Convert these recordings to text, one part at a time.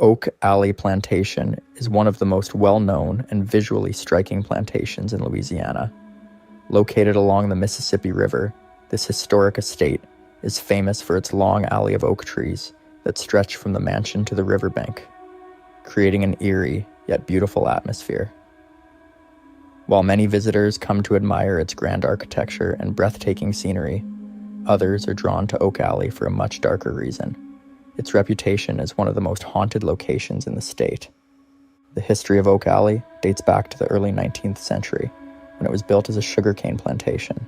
Oak Alley Plantation is one of the most well-known and visually striking plantations in Louisiana. Located along the Mississippi River, this historic estate is famous for its long alley of oak trees that stretch from the mansion to the riverbank, creating an eerie yet beautiful atmosphere. While many visitors come to admire its grand architecture and breathtaking scenery, others are drawn to Oak Alley for a much darker reason. Its reputation as one of the most haunted locations in the state. The history of Oak Alley dates back to the early 19th century, when it was built as a sugarcane plantation.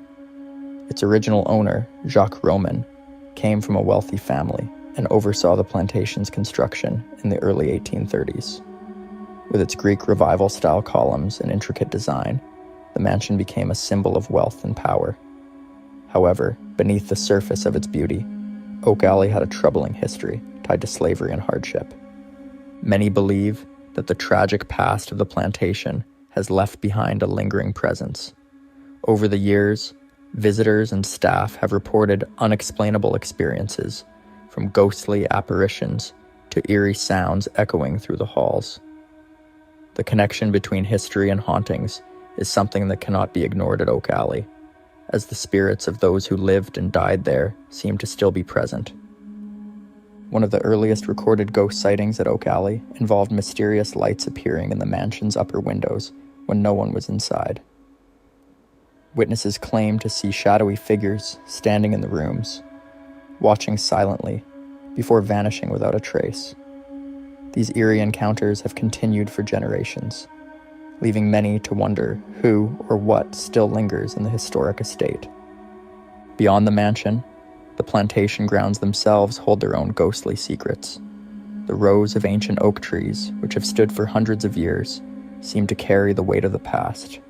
Its original owner, Jacques Roman, came from a wealthy family and oversaw the plantation's construction in the early 1830s. With its Greek Revival-style columns and intricate design, the mansion became a symbol of wealth and power. However, beneath the surface of its beauty, Oak Alley had a troubling history tied to slavery and hardship. Many believe that the tragic past of the plantation has left behind a lingering presence. Over the years, visitors and staff have reported unexplainable experiences, from ghostly apparitions to eerie sounds echoing through the halls. The connection between history and hauntings is something that cannot be ignored at Oak Alley, as the spirits of those who lived and died there seem to still be present. One of the earliest recorded ghost sightings at Oak Alley involved mysterious lights appearing in the mansion's upper windows when no one was inside. Witnesses claim to see shadowy figures standing in the rooms, watching silently before vanishing without a trace. These eerie encounters have continued for generations, leaving many to wonder who or what still lingers in the historic estate. Beyond the mansion, the plantation grounds themselves hold their own ghostly secrets. The rows of ancient oak trees, which have stood for hundreds of years, seem to carry the weight of the past.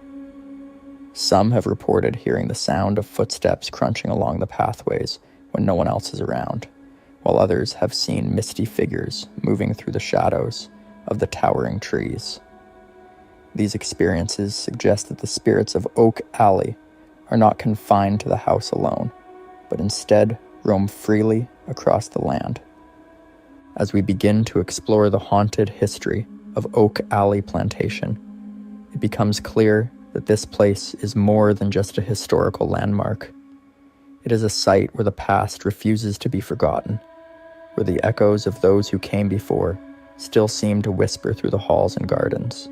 Some have reported hearing the sound of footsteps crunching along the pathways when no one else is around, while others have seen misty figures moving through the shadows of the towering trees. These experiences suggest that the spirits of Oak Alley are not confined to the house alone, but instead roam freely across the land. As we begin to explore the haunted history of Oak Alley Plantation, it becomes clear that this place is more than just a historical landmark. It is a site where the past refuses to be forgotten, where the echoes of those who came before still seem to whisper through the halls and gardens.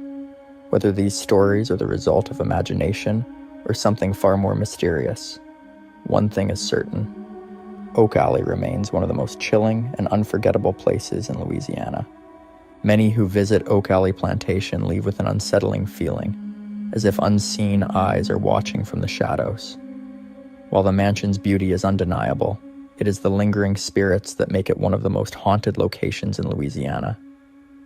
Whether these stories are the result of imagination or something far more mysterious, one thing is certain: Oak Alley remains one of the most chilling and unforgettable places in Louisiana. Many who visit Oak Alley Plantation leave with an unsettling feeling, as if unseen eyes are watching from the shadows. While the mansion's beauty is undeniable, it is the lingering spirits that make it one of the most haunted locations in Louisiana.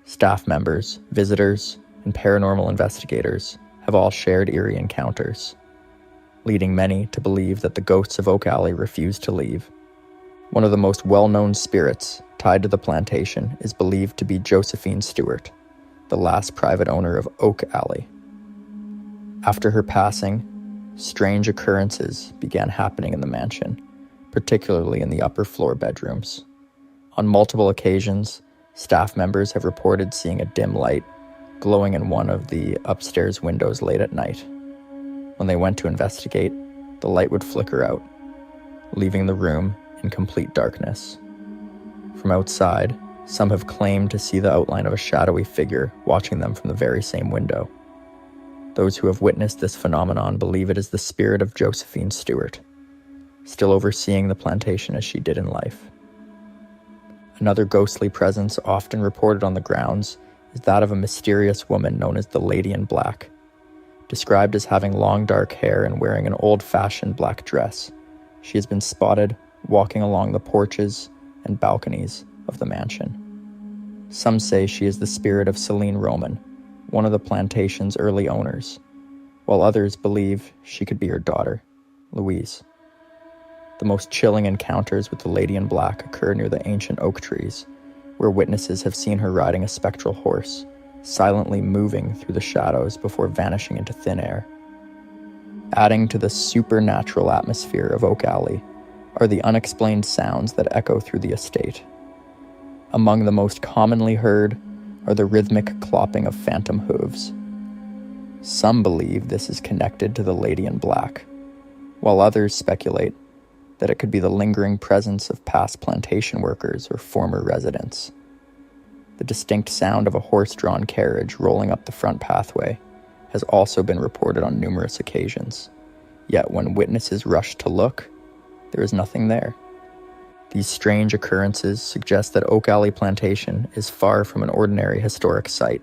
Staff members, visitors, and paranormal investigators have all shared eerie encounters, leading many to believe that the ghosts of Oak Alley refuse to leave. One of the most well-known spirits tied to the plantation is believed to be Josephine Stewart, the last private owner of Oak Alley. After her passing, strange occurrences began happening in the mansion, particularly in the upper floor bedrooms. On multiple occasions, staff members have reported seeing a dim light glowing in one of the upstairs windows late at night. When they went to investigate, the light would flicker out, leaving the room in complete darkness. From outside, some have claimed to see the outline of a shadowy figure watching them from the very same window. Those who have witnessed this phenomenon believe it is the spirit of Josephine Stewart, still overseeing the plantation as she did in life. Another ghostly presence often reported on the grounds is that of a mysterious woman known as the Lady in Black. Described as having long dark hair and wearing an old-fashioned black dress, she has been spotted walking along the porches and balconies of the mansion. Some say she is the spirit of Celine Roman, one of the plantation's early owners, while others believe she could be her daughter, Louise. The most chilling encounters with the Lady in Black occur near the ancient oak trees, where witnesses have seen her riding a spectral horse, silently moving through the shadows before vanishing into thin air. Adding to the supernatural atmosphere of Oak Alley are the unexplained sounds that echo through the estate. Among the most commonly heard are the rhythmic clopping of phantom hooves. Some believe this is connected to the lady in black, while others speculate that it could be the lingering presence of past plantation workers or former residents. The distinct sound of a horse-drawn carriage rolling up the front pathway has also been reported on numerous occasions, yet when witnesses rush to look, there is nothing there. These strange occurrences suggest that Oak Alley Plantation is far from an ordinary historic site.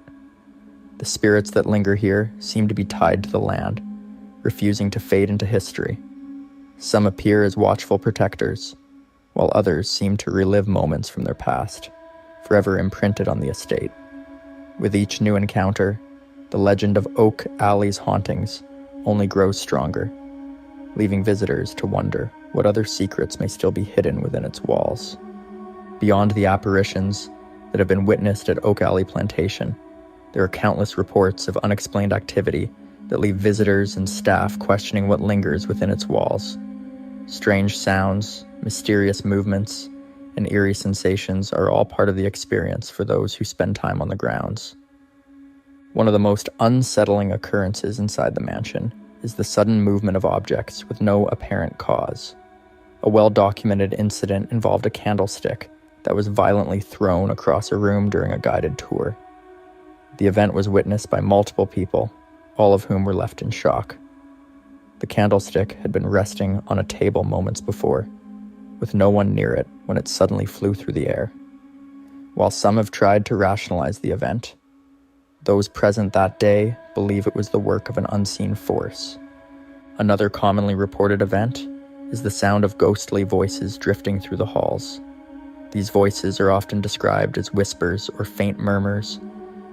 The spirits that linger here seem to be tied to the land, refusing to fade into history. Some appear as watchful protectors, while others seem to relive moments from their past, forever imprinted on the estate. With each new encounter, the legend of Oak Alley's hauntings only grows stronger, leaving visitors to wonder what other secrets may still be hidden within its walls. Beyond the apparitions that have been witnessed at Oak Alley Plantation, there are countless reports of unexplained activity that leave visitors and staff questioning what lingers within its walls. Strange sounds, mysterious movements, and eerie sensations are all part of the experience for those who spend time on the grounds. One of the most unsettling occurrences inside the mansion is the sudden movement of objects with no apparent cause. A well-documented incident involved a candlestick that was violently thrown across a room during a guided tour. The event was witnessed by multiple people, all of whom were left in shock. The candlestick had been resting on a table moments before, with no one near it when it suddenly flew through the air. While some have tried to rationalize the event, those present that day believe it was the work of an unseen force. Another commonly reported event is the sound of ghostly voices drifting through the halls. These voices are often described as whispers or faint murmurs,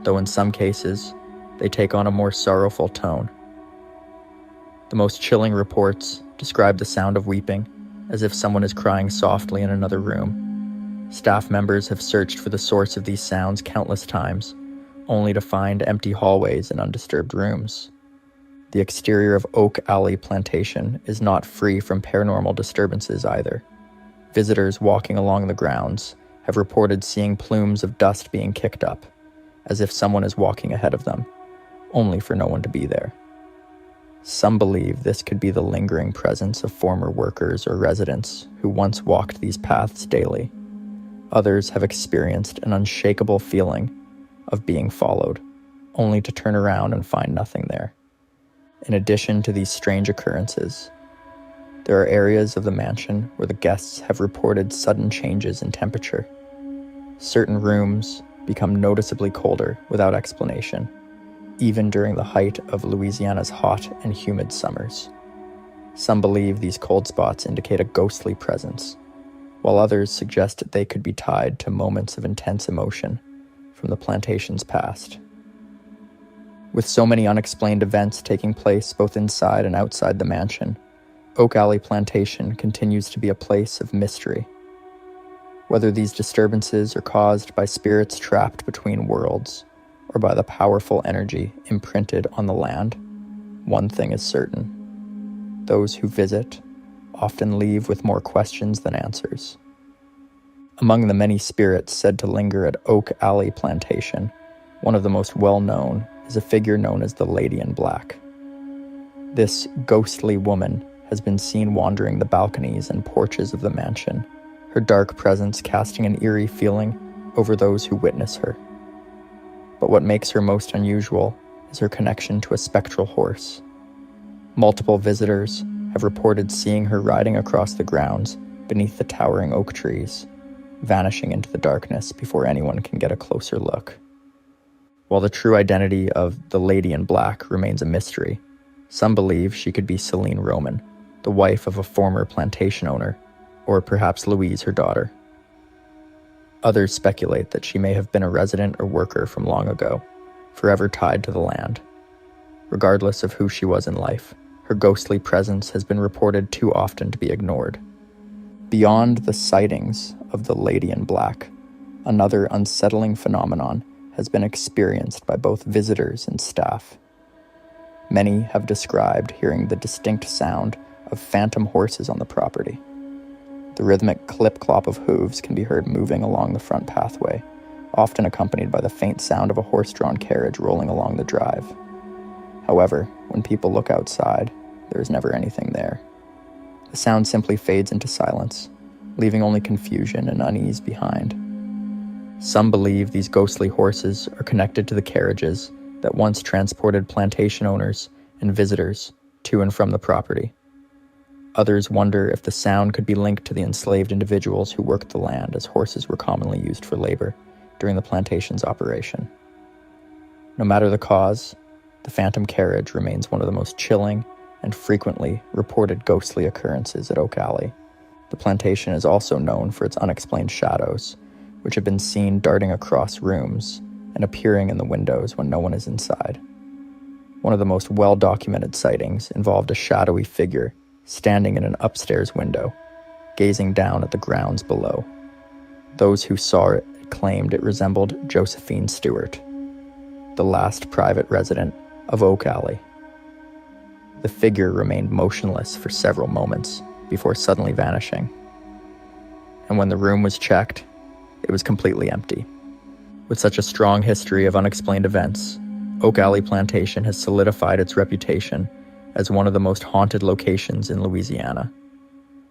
though in some cases, they take on a more sorrowful tone. The most chilling reports describe the sound of weeping, as if someone is crying softly in another room. Staff members have searched for the source of these sounds countless times, only to find empty hallways and undisturbed rooms. The exterior of Oak Alley Plantation is not free from paranormal disturbances either. Visitors walking along the grounds have reported seeing plumes of dust being kicked up, as if someone is walking ahead of them, only for no one to be there. Some believe this could be the lingering presence of former workers or residents who once walked these paths daily. Others have experienced an unshakable feeling of being followed, only to turn around and find nothing there. In addition to these strange occurrences, there are areas of the mansion where the guests have reported sudden changes in temperature. Certain rooms become noticeably colder without explanation, even during the height of Louisiana's hot and humid summers. Some believe these cold spots indicate a ghostly presence, while others suggest they could be tied to moments of intense emotion from the plantation's past. With so many unexplained events taking place both inside and outside the mansion, Oak Alley Plantation continues to be a place of mystery. Whether these disturbances are caused by spirits trapped between worlds or by the powerful energy imprinted on the land, one thing is certain: those who visit often leave with more questions than answers. Among the many spirits said to linger at Oak Alley Plantation, one of the most well-known is a figure known as the Lady in Black. This ghostly woman has been seen wandering the balconies and porches of the mansion, her dark presence casting an eerie feeling over those who witness her. But what makes her most unusual is her connection to a spectral horse. Multiple visitors have reported seeing her riding across the grounds beneath the towering oak trees, vanishing into the darkness before anyone can get a closer look. While the true identity of the Lady in Black remains a mystery, some believe she could be Celine Roman, the wife of a former plantation owner, or perhaps Louise, her daughter. Others speculate that she may have been a resident or worker from long ago, forever tied to the land. Regardless of who she was in life, her ghostly presence has been reported too often to be ignored. Beyond the sightings of the Lady in Black, another unsettling phenomenon has been experienced by both visitors and staff. Many have described hearing the distinct sound of phantom horses on the property. The The rhythmic clip-clop of hooves can be heard moving along the front pathway, often accompanied by the faint sound of a horse-drawn carriage rolling along the drive. However, when people look outside, there is never anything there. The sound simply fades into silence, leaving only confusion and unease behind. Some believe these ghostly horses are connected to the carriages that once transported plantation owners and visitors to and from the property. Others wonder if the sound could be linked to the enslaved individuals who worked the land, as horses were commonly used for labor during the plantation's operation. No matter the cause, the phantom carriage remains one of the most chilling and frequently reported ghostly occurrences at Oak Alley. The plantation is also known for its unexplained shadows, which have been seen darting across rooms and appearing in the windows when no one is inside. One of the most well-documented sightings involved a shadowy figure standing in an upstairs window, gazing down at the grounds below. Those who saw it claimed it resembled Josephine Stewart, the last private resident of Oak Alley. The figure remained motionless for several moments before suddenly vanishing. And when the room was checked, it was completely empty. With such a strong history of unexplained events, Oak Alley Plantation has solidified its reputation as one of the most haunted locations in Louisiana.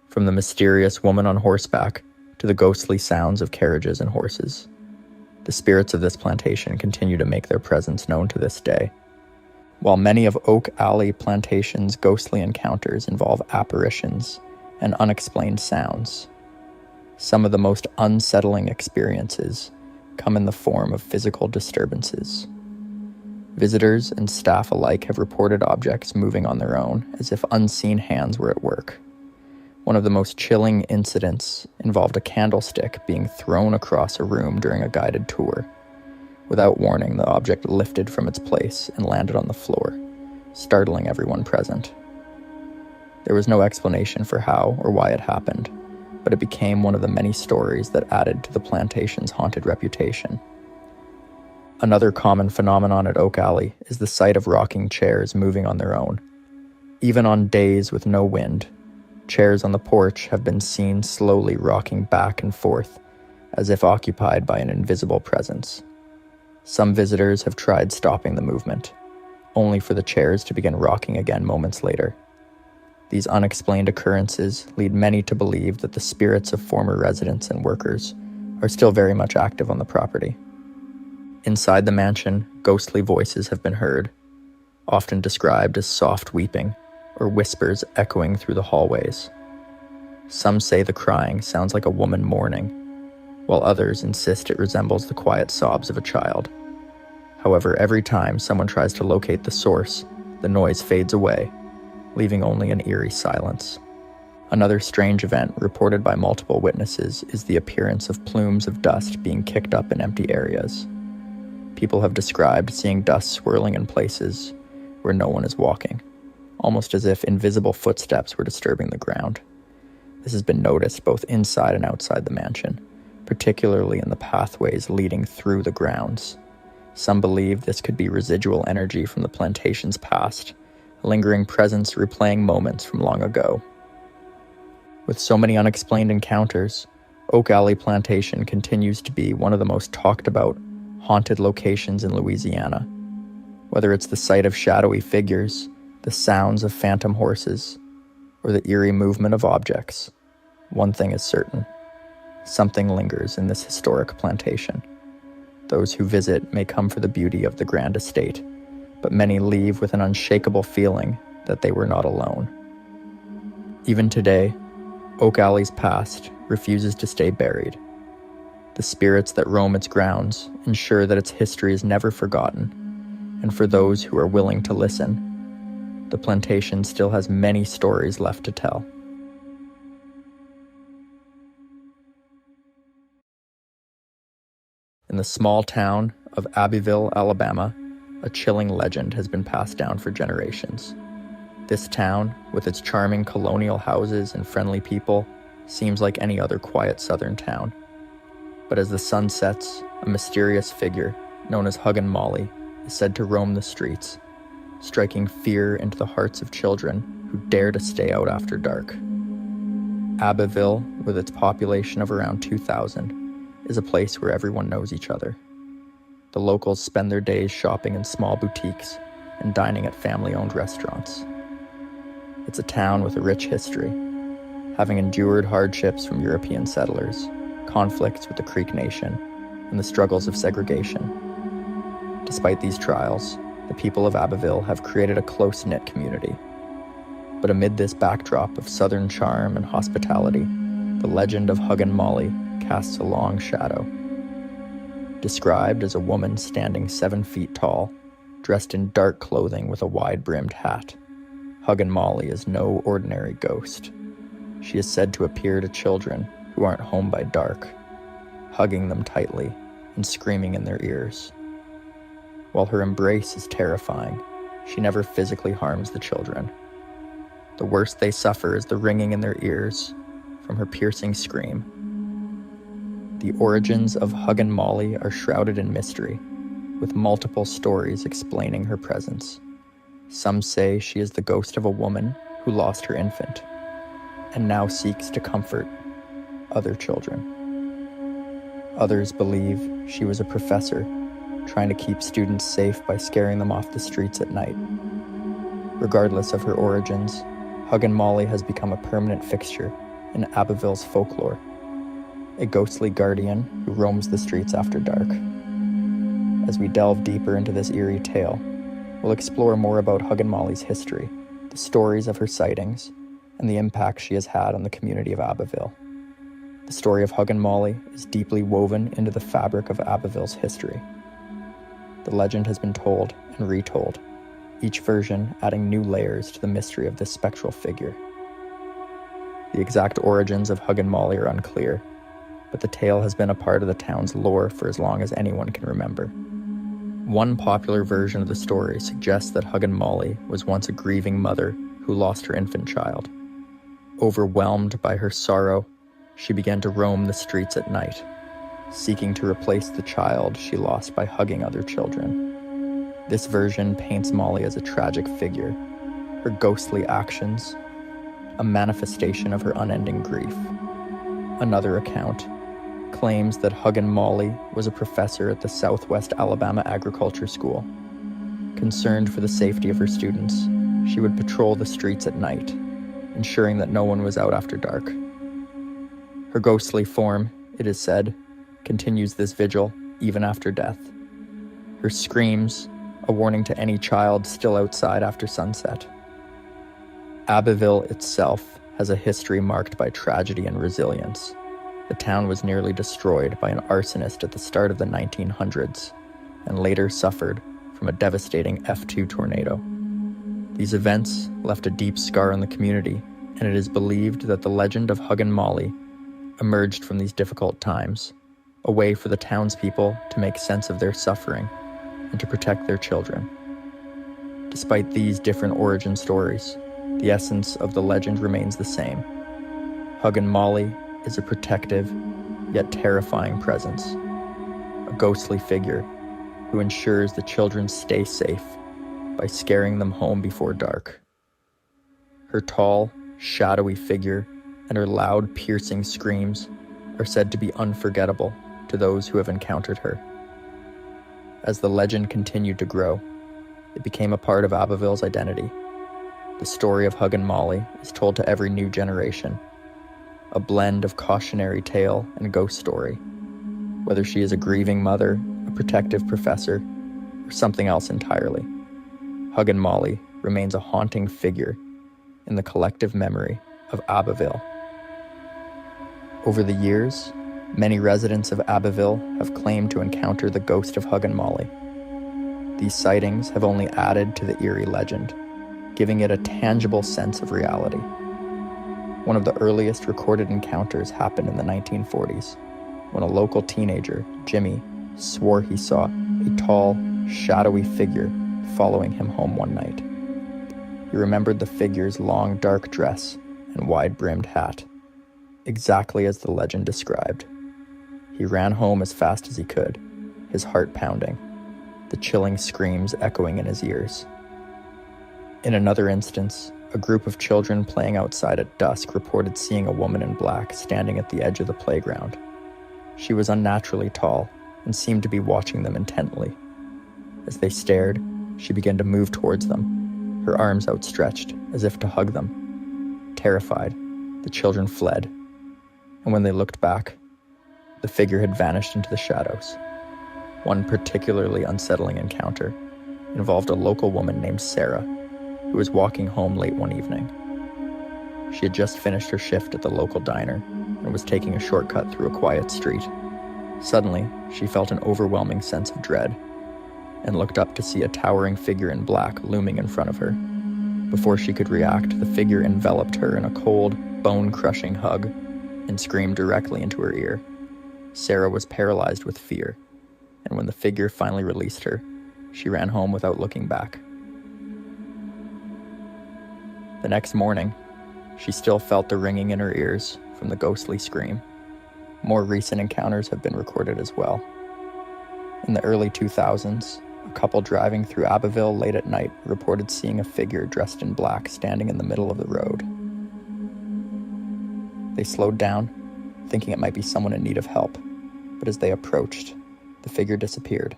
From the mysterious woman on horseback to the ghostly sounds of carriages and horses, the spirits of this plantation continue to make their presence known to this day. While many of Oak Alley Plantation's ghostly encounters involve apparitions and unexplained sounds, some of the most unsettling experiences come in the form of physical disturbances. Visitors and staff alike have reported objects moving on their own, as if unseen hands were at work. One of the most chilling incidents involved a candlestick being thrown across a room during a guided tour. Without warning, the object lifted from its place and landed on the floor, startling everyone present. There was no explanation for how or why it happened, but it became one of the many stories that added to the plantation's haunted reputation. Another common phenomenon at Oak Alley is the sight of rocking chairs moving on their own. Even on days with no wind, chairs on the porch have been seen slowly rocking back and forth, as if occupied by an invisible presence. Some visitors have tried stopping the movement, only for the chairs to begin rocking again moments later. These unexplained occurrences lead many to believe that the spirits of former residents and workers are still very much active on the property. Inside the mansion, ghostly voices have been heard, often described as soft weeping or whispers echoing through the hallways. Some say the crying sounds like a woman mourning, while others insist it resembles the quiet sobs of a child. However, every time someone tries to locate the source, the noise fades away, leaving only an eerie silence. Another strange event reported by multiple witnesses is the appearance of plumes of dust being kicked up in empty areas. People have described seeing dust swirling in places where no one is walking, almost as if invisible footsteps were disturbing the ground. This has been noticed both inside and outside the mansion, particularly in the pathways leading through the grounds. Some believe this could be residual energy from the plantation's past, a lingering presence replaying moments from long ago. With so many unexplained encounters, Oak Alley Plantation continues to be one of the most talked about haunted locations in Louisiana. Whether it's the sight of shadowy figures, the sounds of phantom horses, or the eerie movement of objects, one thing is certain: something lingers in this historic plantation. Those who visit may come for the beauty of the grand estate, but many leave with an unshakable feeling that they were not alone. Even today, Oak Alley's past refuses to stay buried. The spirits that roam its grounds ensure that its history is never forgotten, and for those who are willing to listen, the plantation still has many stories left to tell. In the small town of Abbeville, Alabama, a chilling legend has been passed down for generations. This town, with its charming colonial houses and friendly people, seems like any other quiet southern town. But as the sun sets, a mysterious figure, known as Huggin Molly, is said to roam the streets, striking fear into the hearts of children who dare to stay out after dark. Abbeville, with its population of around 2,000, is a place where everyone knows each other. The locals spend their days shopping in small boutiques and dining at family-owned restaurants. It's a town with a rich history, having endured hardships from European settlers, conflicts with the Creek Nation, and the struggles of segregation. Despite these trials, the people of Abbeville have created a close-knit community. But amid this backdrop of southern charm and hospitality, the legend of Huggin Molly casts a long shadow. Described as a woman standing 7 feet tall, dressed in dark clothing with a wide-brimmed hat, Huggin Molly is no ordinary ghost. She is said to appear to children who aren't home by dark, hugging them tightly and screaming in their ears. While her embrace is terrifying, she never physically harms the children. The worst they suffer is the ringing in their ears from her piercing scream. The origins of Huggin Molly are shrouded in mystery, with multiple stories explaining her presence. Some say she is the ghost of a woman who lost her infant, and now seeks to comfort other children. Others believe she was a professor trying to keep students safe by scaring them off the streets at night. Regardless of her origins, Huggin Molly has become a permanent fixture in Abbeville's folklore, a ghostly guardian who roams the streets after dark. As we delve deeper into this eerie tale, we'll explore more about Huggin Molly's history, the stories of her sightings, and the impact she has had on the community of Abbeville. The story of Huggin Molly is deeply woven into the fabric of Abbeville's history. The legend has been told and retold, each version adding new layers to the mystery of this spectral figure. The exact origins of Huggin Molly are unclear, but the tale has been a part of the town's lore for as long as anyone can remember. One popular version of the story suggests that Huggin Molly was once a grieving mother who lost her infant child. Overwhelmed by her sorrow, she began to roam the streets at night, seeking to replace the child she lost by hugging other children. This version paints Molly as a tragic figure, her ghostly actions a manifestation of her unending grief. Another account claims that Huggin Molly was a professor at the Southwest Alabama Agriculture School. Concerned for the safety of her students, she would patrol the streets at night, ensuring that no one was out after dark. Her ghostly form, it is said, continues this vigil even after death. Her screams, a warning to any child still outside after sunset. Abbeville itself has a history marked by tragedy and resilience. The town was nearly destroyed by an arsonist at the start of the 1900s, and later suffered from a devastating F2 tornado. These events left a deep scar on the community, and it is believed that the legend of Huggin Molly emerged from these difficult times, a way for the townspeople to make sense of their suffering and to protect their children. Despite these different origin stories, the essence of the legend remains the same. Huggin Molly is a protective, yet terrifying presence, a ghostly figure who ensures the children stay safe by scaring them home before dark. Her tall, shadowy figure and her loud, piercing screams are said to be unforgettable to those who have encountered her. As the legend continued to grow, it became a part of Abbeville's identity. The story of Huggin Molly is told to every new generation, a blend of cautionary tale and ghost story. Whether she is a grieving mother, a protective professor, or something else entirely, Huggin Molly remains a haunting figure in the collective memory of Abbeville. Over the years, many residents of Abbeville have claimed to encounter the ghost of Huggin Molly. These sightings have only added to the eerie legend, giving it a tangible sense of reality. One of the earliest recorded encounters happened in the 1940s, when a local teenager, Jimmy, swore he saw a tall, shadowy figure following him home one night. He remembered the figure's long, dark dress and wide-brimmed hat, exactly as the legend described. He ran home as fast as he could, his heart pounding, the chilling screams echoing in his ears. In another instance, a group of children playing outside at dusk reported seeing a woman in black standing at the edge of the playground. She was unnaturally tall and seemed to be watching them intently. As they stared, she began to move towards them, her arms outstretched as if to hug them. Terrified, the children fled, and when they looked back, the figure had vanished into the shadows. One particularly unsettling encounter involved a local woman named Sarah, who was walking home late one evening. She had just finished her shift at the local diner and was taking a shortcut through a quiet street. Suddenly, she felt an overwhelming sense of dread and looked up to see a towering figure in black looming in front of her. Before she could react, the figure enveloped her in a cold, bone-crushing hug and screamed directly into her ear. Sarah was paralyzed with fear, and when the figure finally released her, she ran home without looking back. The next morning, she still felt the ringing in her ears from the ghostly scream. More recent encounters have been recorded as well. In the early 2000s, a couple driving through Abbeville late at night reported seeing a figure dressed in black standing in the middle of the road. They slowed down, thinking it might be someone in need of help, but as they approached, the figure disappeared.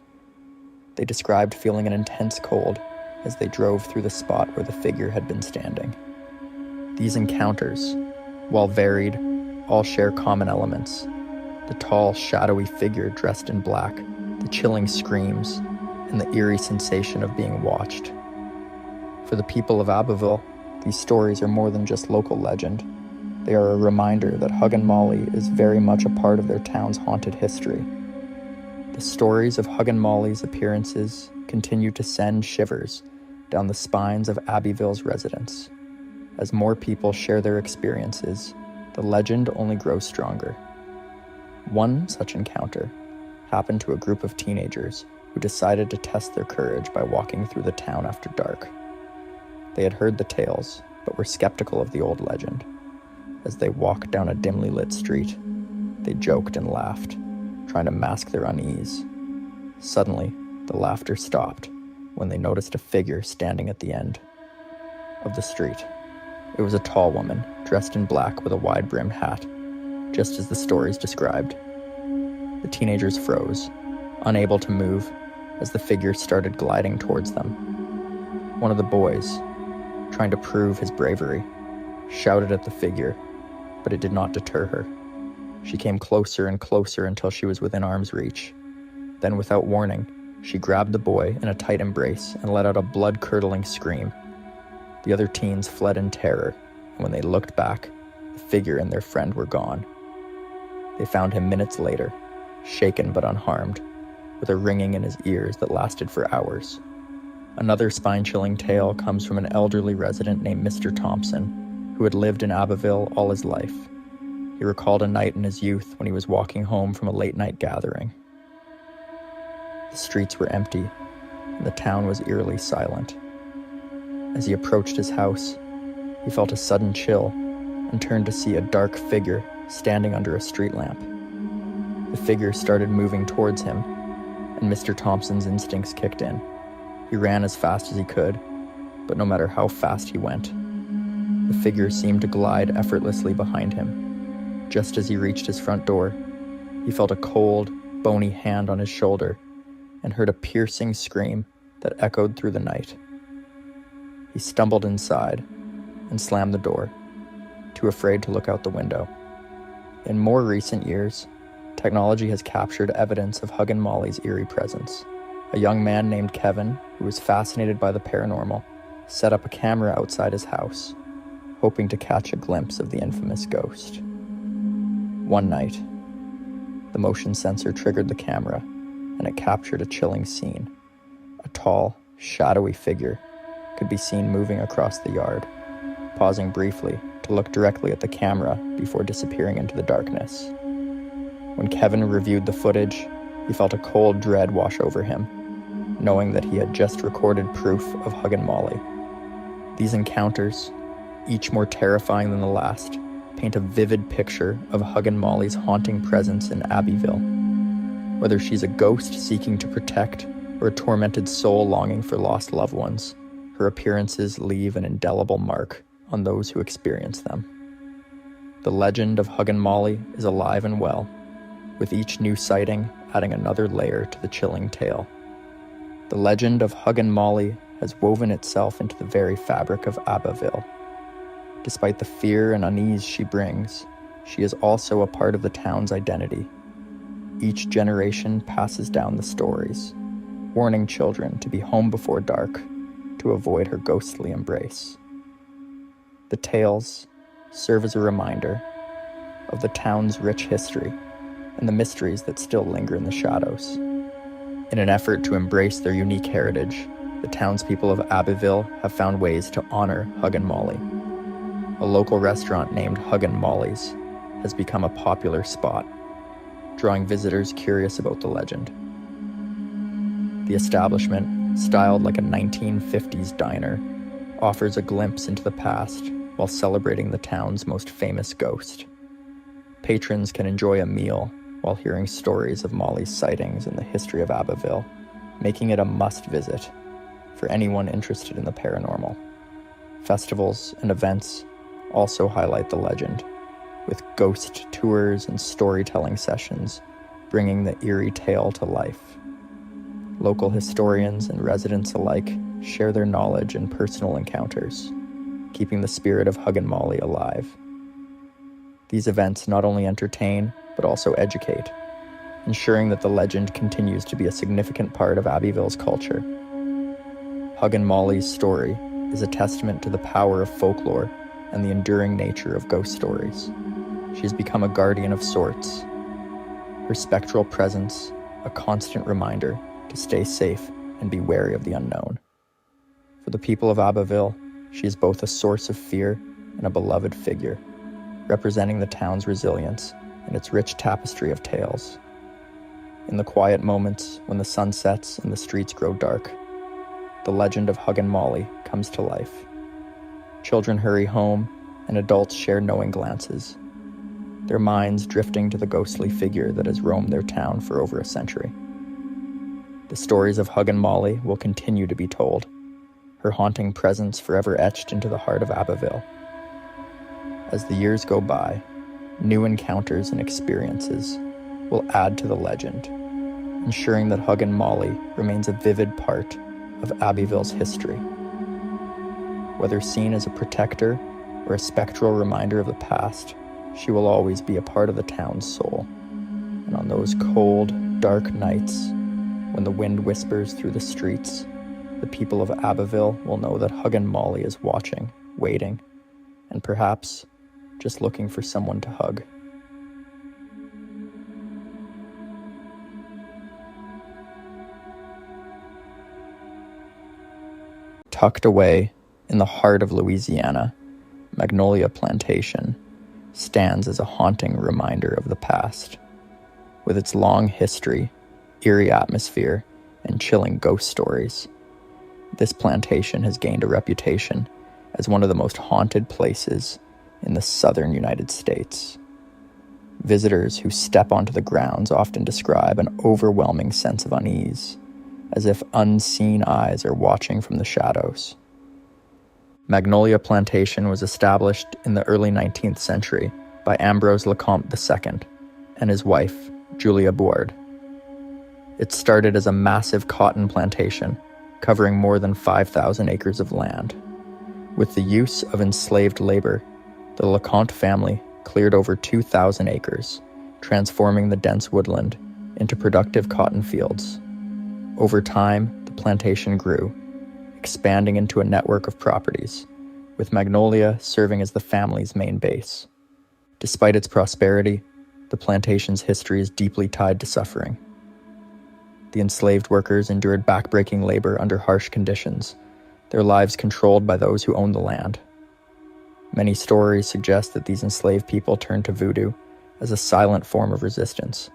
They described feeling an intense cold as they drove through the spot where the figure had been standing. These encounters, while varied, all share common elements: the tall, shadowy figure dressed in black, the chilling screams, and the eerie sensation of being watched. For the people of Abbeville, these stories are more than just local legend. They are a reminder that Huggin Molly is very much a part of their town's haunted history. The stories of Huggin Molly's appearances continue to send shivers down the spines of Abbeville's residents. As more people share their experiences, the legend only grows stronger. One such encounter happened to a group of teenagers who decided to test their courage by walking through the town after dark. They had heard the tales, but were skeptical of the old legend. As they walked down a dimly lit street, they joked and laughed, trying to mask their unease. Suddenly, the laughter stopped when they noticed a figure standing at the end of the street. It was a tall woman, dressed in black with a wide-brimmed hat, just as the stories described. The teenagers froze, unable to move, as the figure started gliding towards them. One of the boys, trying to prove his bravery, shouted at the figure, but it did not deter her. She came closer and closer until she was within arm's reach. Then, without warning, she grabbed the boy in a tight embrace and let out a blood-curdling scream. The other teens fled in terror, and when they looked back, the figure and their friend were gone. They found him minutes later, shaken but unharmed, with a ringing in his ears that lasted for hours. Another spine-chilling tale comes from an elderly resident named Mr. Thompson, who had lived in Abbeville all his life. He recalled a night in his youth when he was walking home from a late-night gathering. The streets were empty, and the town was eerily silent. As he approached his house, he felt a sudden chill and turned to see a dark figure standing under a street lamp. The figure started moving towards him, and Mr. Thompson's instincts kicked in. He ran as fast as he could, but no matter how fast he went, the figure seemed to glide effortlessly behind him. Just as he reached his front door, he felt a cold, bony hand on his shoulder and heard a piercing scream that echoed through the night. He stumbled inside and slammed the door, too afraid to look out the window. In more recent years, technology has captured evidence of Huggin Molly's eerie presence. A young man named Kevin, who was fascinated by the paranormal, set up a camera outside his house, hoping to catch a glimpse of the infamous ghost. One night, the motion sensor triggered the camera, and it captured a chilling scene. A tall, shadowy figure could be seen moving across the yard, pausing briefly to look directly at the camera before disappearing into the darkness. When Kevin reviewed the footage, he felt a cold dread wash over him, knowing that he had just recorded proof of Huggin Molly. These encounters, each more terrifying than the last, paint a vivid picture of Huggin Molly's haunting presence in Abbeville. Whether she's a ghost seeking to protect or a tormented soul longing for lost loved ones, her appearances leave an indelible mark on those who experience them. The legend of Huggin Molly is alive and well, with each new sighting adding another layer to the chilling tale. The legend of Huggin Molly has woven itself into the very fabric of Abbeville. Despite the fear and unease she brings, she is also a part of the town's identity. Each generation passes down the stories, warning children to be home before dark to avoid her ghostly embrace. The tales serve as a reminder of the town's rich history and the mysteries that still linger in the shadows. In an effort to embrace their unique heritage, the townspeople of Abbeville have found ways to honor Huggin Molly. A local restaurant named Huggin Molly's has become a popular spot, drawing visitors curious about the legend. The establishment, styled like a 1950s diner, offers a glimpse into the past while celebrating the town's most famous ghost. Patrons can enjoy a meal while hearing stories of Molly's sightings and the history of Abbeville, making it a must-visit for anyone interested in the paranormal. Festivals and events also highlight the legend, with ghost tours and storytelling sessions bringing the eerie tale to life. Local historians and residents alike share their knowledge and personal encounters, keeping the spirit of Huggin Molly alive. These events not only entertain, but also educate, ensuring that the legend continues to be a significant part of Abbeville's culture. Huggin Molly's story is a testament to the power of folklore and the enduring nature of ghost stories. She has become a guardian of sorts, her spectral presence a constant reminder to stay safe and be wary of the unknown. For the people of Abbeville, she is both a source of fear and a beloved figure, representing the town's resilience and its rich tapestry of tales. In the quiet moments when the sun sets and the streets grow dark, the legend of Huggin Molly comes to life. Children hurry home, and adults share knowing glances, their minds drifting to the ghostly figure that has roamed their town for over a century. The stories of Huggin Molly will continue to be told, her haunting presence forever etched into the heart of Abbeville. As the years go by, new encounters and experiences will add to the legend, ensuring that Huggin Molly remains a vivid part of Abbeville's history. Whether seen as a protector or a spectral reminder of the past, she will always be a part of the town's soul. And on those cold, dark nights, when the wind whispers through the streets, the people of Abbeville will know that Huggin Molly is watching, waiting, and perhaps just looking for someone to hug. Tucked away in the heart of Louisiana, Magnolia Plantation stands as a haunting reminder of the past. With its long history, eerie atmosphere, and chilling ghost stories, this plantation has gained a reputation as one of the most haunted places in the southern United States. Visitors who step onto the grounds often describe an overwhelming sense of unease, as if unseen eyes are watching from the shadows. Magnolia Plantation was established in the early 19th century by Ambrose Lecomte II and his wife, Julia Bouard. It started as a massive cotton plantation covering more than 5,000 acres of land. With the use of enslaved labor, the Lecomte family cleared over 2,000 acres, transforming the dense woodland into productive cotton fields. Over time, the plantation grew, expanding into a network of properties, with Magnolia serving as the family's main base. Despite its prosperity, the plantation's history is deeply tied to suffering. The enslaved workers endured backbreaking labor under harsh conditions, their lives controlled by those who owned the land. Many stories suggest that these enslaved people turned to voodoo as a silent form of resistance,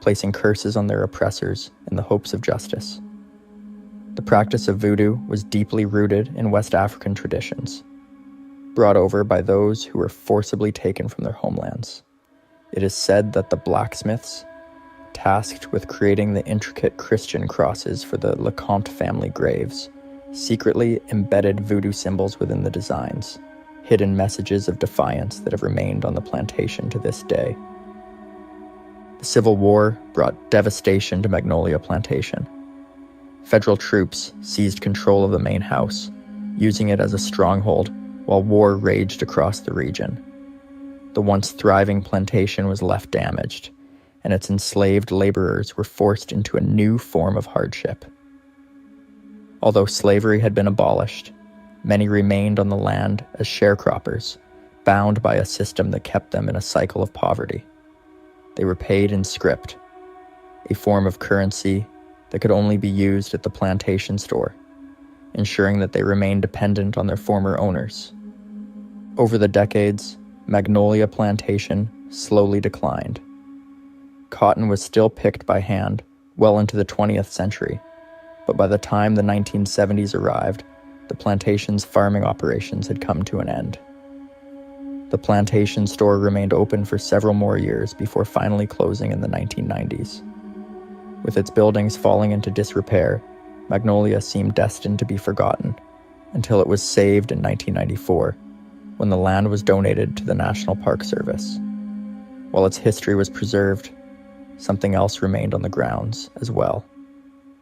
placing curses on their oppressors in the hopes of justice. The practice of voodoo was deeply rooted in West African traditions, brought over by those who were forcibly taken from their homelands. It is said that the blacksmiths, tasked with creating the intricate Christian crosses for the Lecomte family graves, secretly embedded voodoo symbols within the designs, hidden messages of defiance that have remained on the plantation to this day. The Civil War brought devastation to Magnolia Plantation. Federal troops seized control of the main house, using it as a stronghold while war raged across the region. The once thriving plantation was left damaged, and its enslaved laborers were forced into a new form of hardship. Although slavery had been abolished, many remained on the land as sharecroppers, bound by a system that kept them in a cycle of poverty. They were paid in script, a form of currency that could only be used at the plantation store, ensuring that they remained dependent on their former owners. Over the decades, Magnolia Plantation slowly declined. Cotton was still picked by hand well into the 20th century, but by the time the 1970s arrived, the plantation's farming operations had come to an end. The plantation store remained open for several more years before finally closing in the 1990s. With its buildings falling into disrepair, Magnolia seemed destined to be forgotten, until it was saved in 1994, when the land was donated to the National Park Service. While its history was preserved, something else remained on the grounds as well.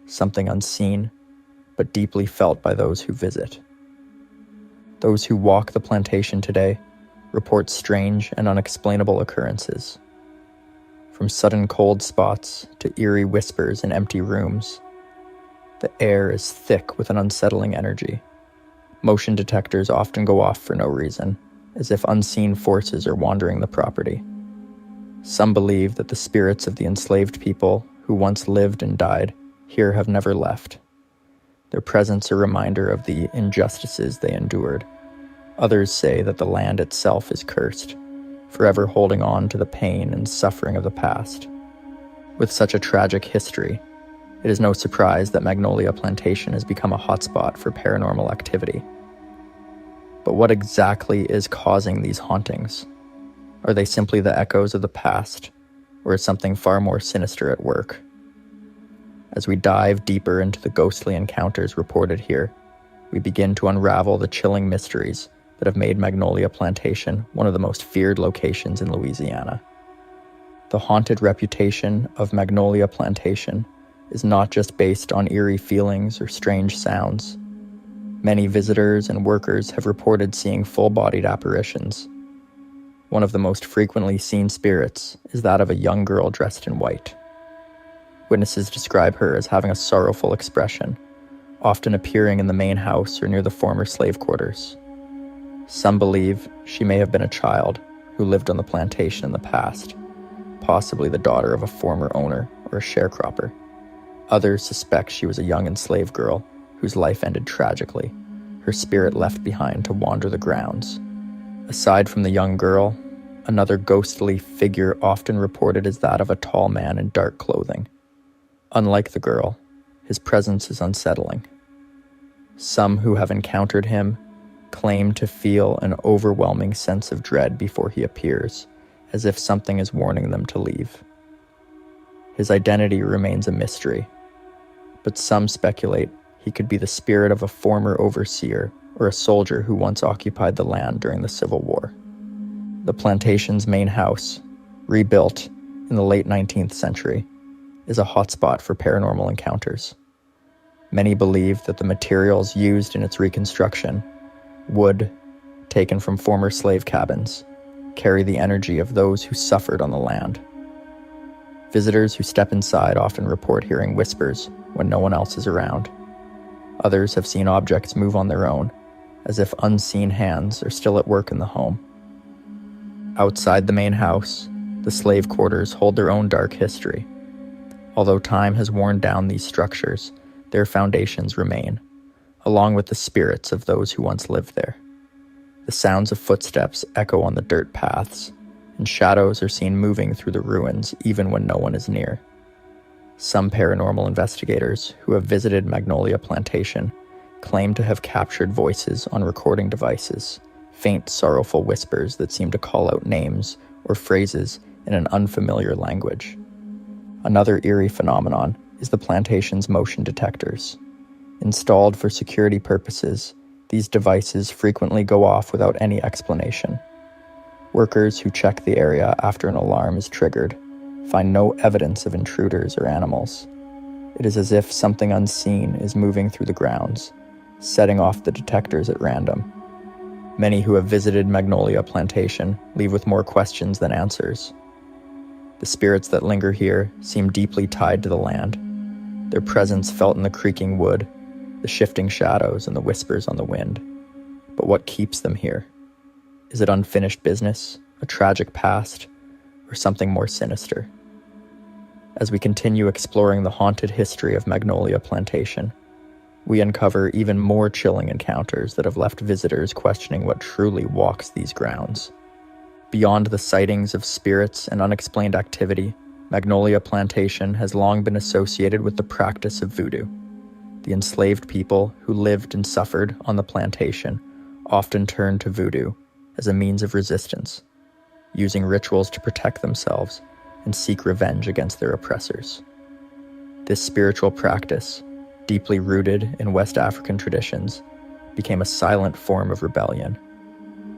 Something unseen, but deeply felt by those who visit. Those who walk the plantation today report strange and unexplainable occurrences. From sudden cold spots to eerie whispers in empty rooms, the air is thick with an unsettling energy. Motion detectors often go off for no reason, as if unseen forces are wandering the property. Some believe that the spirits of the enslaved people who once lived and died here have never left. Their presence a reminder of the injustices they endured. Others say that the land itself is cursed, forever holding on to the pain and suffering of the past. With such a tragic history, it is no surprise that Magnolia Plantation has become a hotspot for paranormal activity. But what exactly is causing these hauntings? Are they simply the echoes of the past, or is something far more sinister at work? As we dive deeper into the ghostly encounters reported here, we begin to unravel the chilling mysteries that have made Magnolia Plantation one of the most feared locations in Louisiana. The haunted reputation of Magnolia Plantation is not just based on eerie feelings or strange sounds. Many visitors and workers have reported seeing full-bodied apparitions. One of the most frequently seen spirits is that of a young girl dressed in white. Witnesses describe her as having a sorrowful expression, often appearing in the main house or near the former slave quarters. Some believe she may have been a child who lived on the plantation in the past, possibly the daughter of a former owner or a sharecropper. Others suspect she was a young enslaved girl whose life ended tragically, her spirit left behind to wander the grounds. Aside from the young girl, another ghostly figure often reported is that of a tall man in dark clothing. Unlike the girl, his presence is unsettling. Some who have encountered him claim to feel an overwhelming sense of dread before he appears, as if something is warning them to leave. His identity remains a mystery, but some speculate he could be the spirit of a former overseer or a soldier who once occupied the land during the Civil War. The plantation's main house, rebuilt in the late 19th century, is a hotspot for paranormal encounters. Many believe that the materials used in its reconstruction, wood taken from former slave cabins, carry the energy of those who suffered on the land. Visitors who step inside often report hearing whispers when no one else is around. Others have seen objects move on their own, as if unseen hands are still at work in the home. Outside the main house, the slave quarters hold their own dark history. Although time has worn down these structures, their foundations remain, along with the spirits of those who once lived there. The sounds of footsteps echo on the dirt paths, and shadows are seen moving through the ruins even when no one is near. Some paranormal investigators who have visited Magnolia Plantation claim to have captured voices on recording devices, faint sorrowful whispers that seem to call out names or phrases in an unfamiliar language. Another eerie phenomenon is the plantation's motion detectors. Installed for security purposes, These devices frequently go off without any explanation. Workers who check the area after an alarm is triggered find no evidence of intruders or animals. It is as if something unseen is moving through the grounds, setting off the detectors at random. Many who have visited Magnolia Plantation leave with more questions than answers. The spirits that linger here seem deeply tied to the land, their presence felt in the creaking wood, the shifting shadows, and the whispers on the wind. But what keeps them here? Is it unfinished business, a tragic past, or something more sinister? As we continue exploring the haunted history of Magnolia Plantation, we uncover even more chilling encounters that have left visitors questioning what truly walks these grounds. Beyond the sightings of spirits and unexplained activity, Magnolia Plantation has long been associated with the practice of voodoo. The enslaved people who lived and suffered on the plantation often turned to voodoo as a means of resistance, using rituals to protect themselves and seek revenge against their oppressors. This spiritual practice, deeply rooted in West African traditions, became a silent form of rebellion,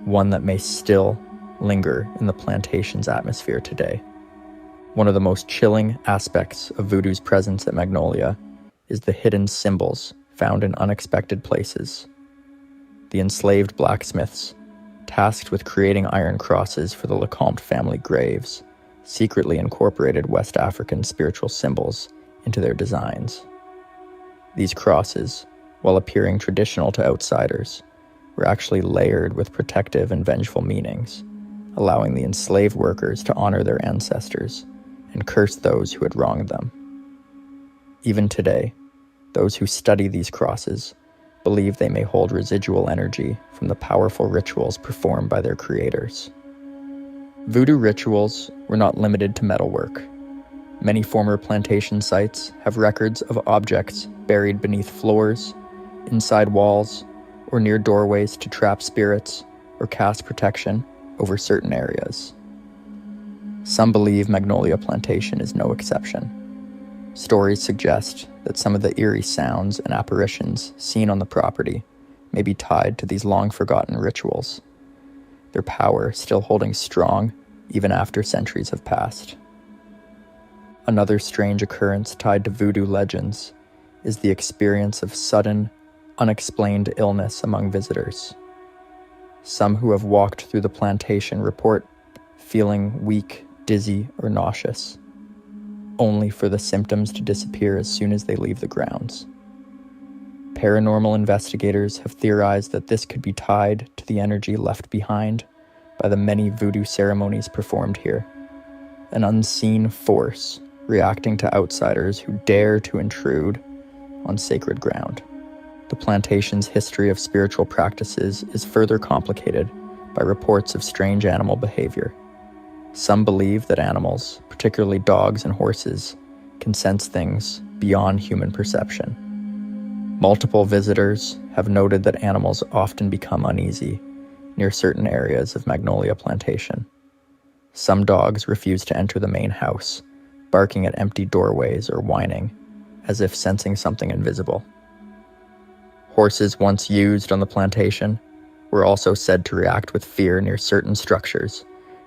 one that may still linger in the plantation's atmosphere today. One of the most chilling aspects of voodoo's presence at Magnolia is the hidden symbols found in unexpected places. The enslaved blacksmiths, tasked with creating iron crosses for the Lecomte family graves, secretly incorporated West African spiritual symbols into their designs. These crosses, while appearing traditional to outsiders, were actually layered with protective and vengeful meanings, allowing the enslaved workers to honor their ancestors and curse those who had wronged them. Even today, those who study these crosses believe they may hold residual energy from the powerful rituals performed by their creators. Voodoo rituals were not limited to metalwork. Many former plantation sites have records of objects buried beneath floors, inside walls, or near doorways to trap spirits or cast protection over certain areas. Some believe Magnolia Plantation is no exception. Stories suggest that some of the eerie sounds and apparitions seen on the property may be tied to these long-forgotten rituals, their power still holding strong even after centuries have passed. Another strange occurrence tied to voodoo legends is the experience of sudden, unexplained illness among visitors. Some who have walked through the plantation report feeling weak, dizzy, or nauseous, only for the symptoms to disappear as soon as they leave the grounds. Paranormal investigators have theorized that this could be tied to the energy left behind by the many voodoo ceremonies performed here, an unseen force reacting to outsiders who dare to intrude on sacred ground. The plantation's history of spiritual practices is further complicated by reports of strange animal behavior. Some believe that animals, particularly dogs and horses, can sense things beyond human perception. Multiple visitors have noted that animals often become uneasy near certain areas of Magnolia Plantation. Some dogs refuse to enter the main house, barking at empty doorways or whining, as if sensing something invisible. Horses once used on the plantation were also said to react with fear near certain structures,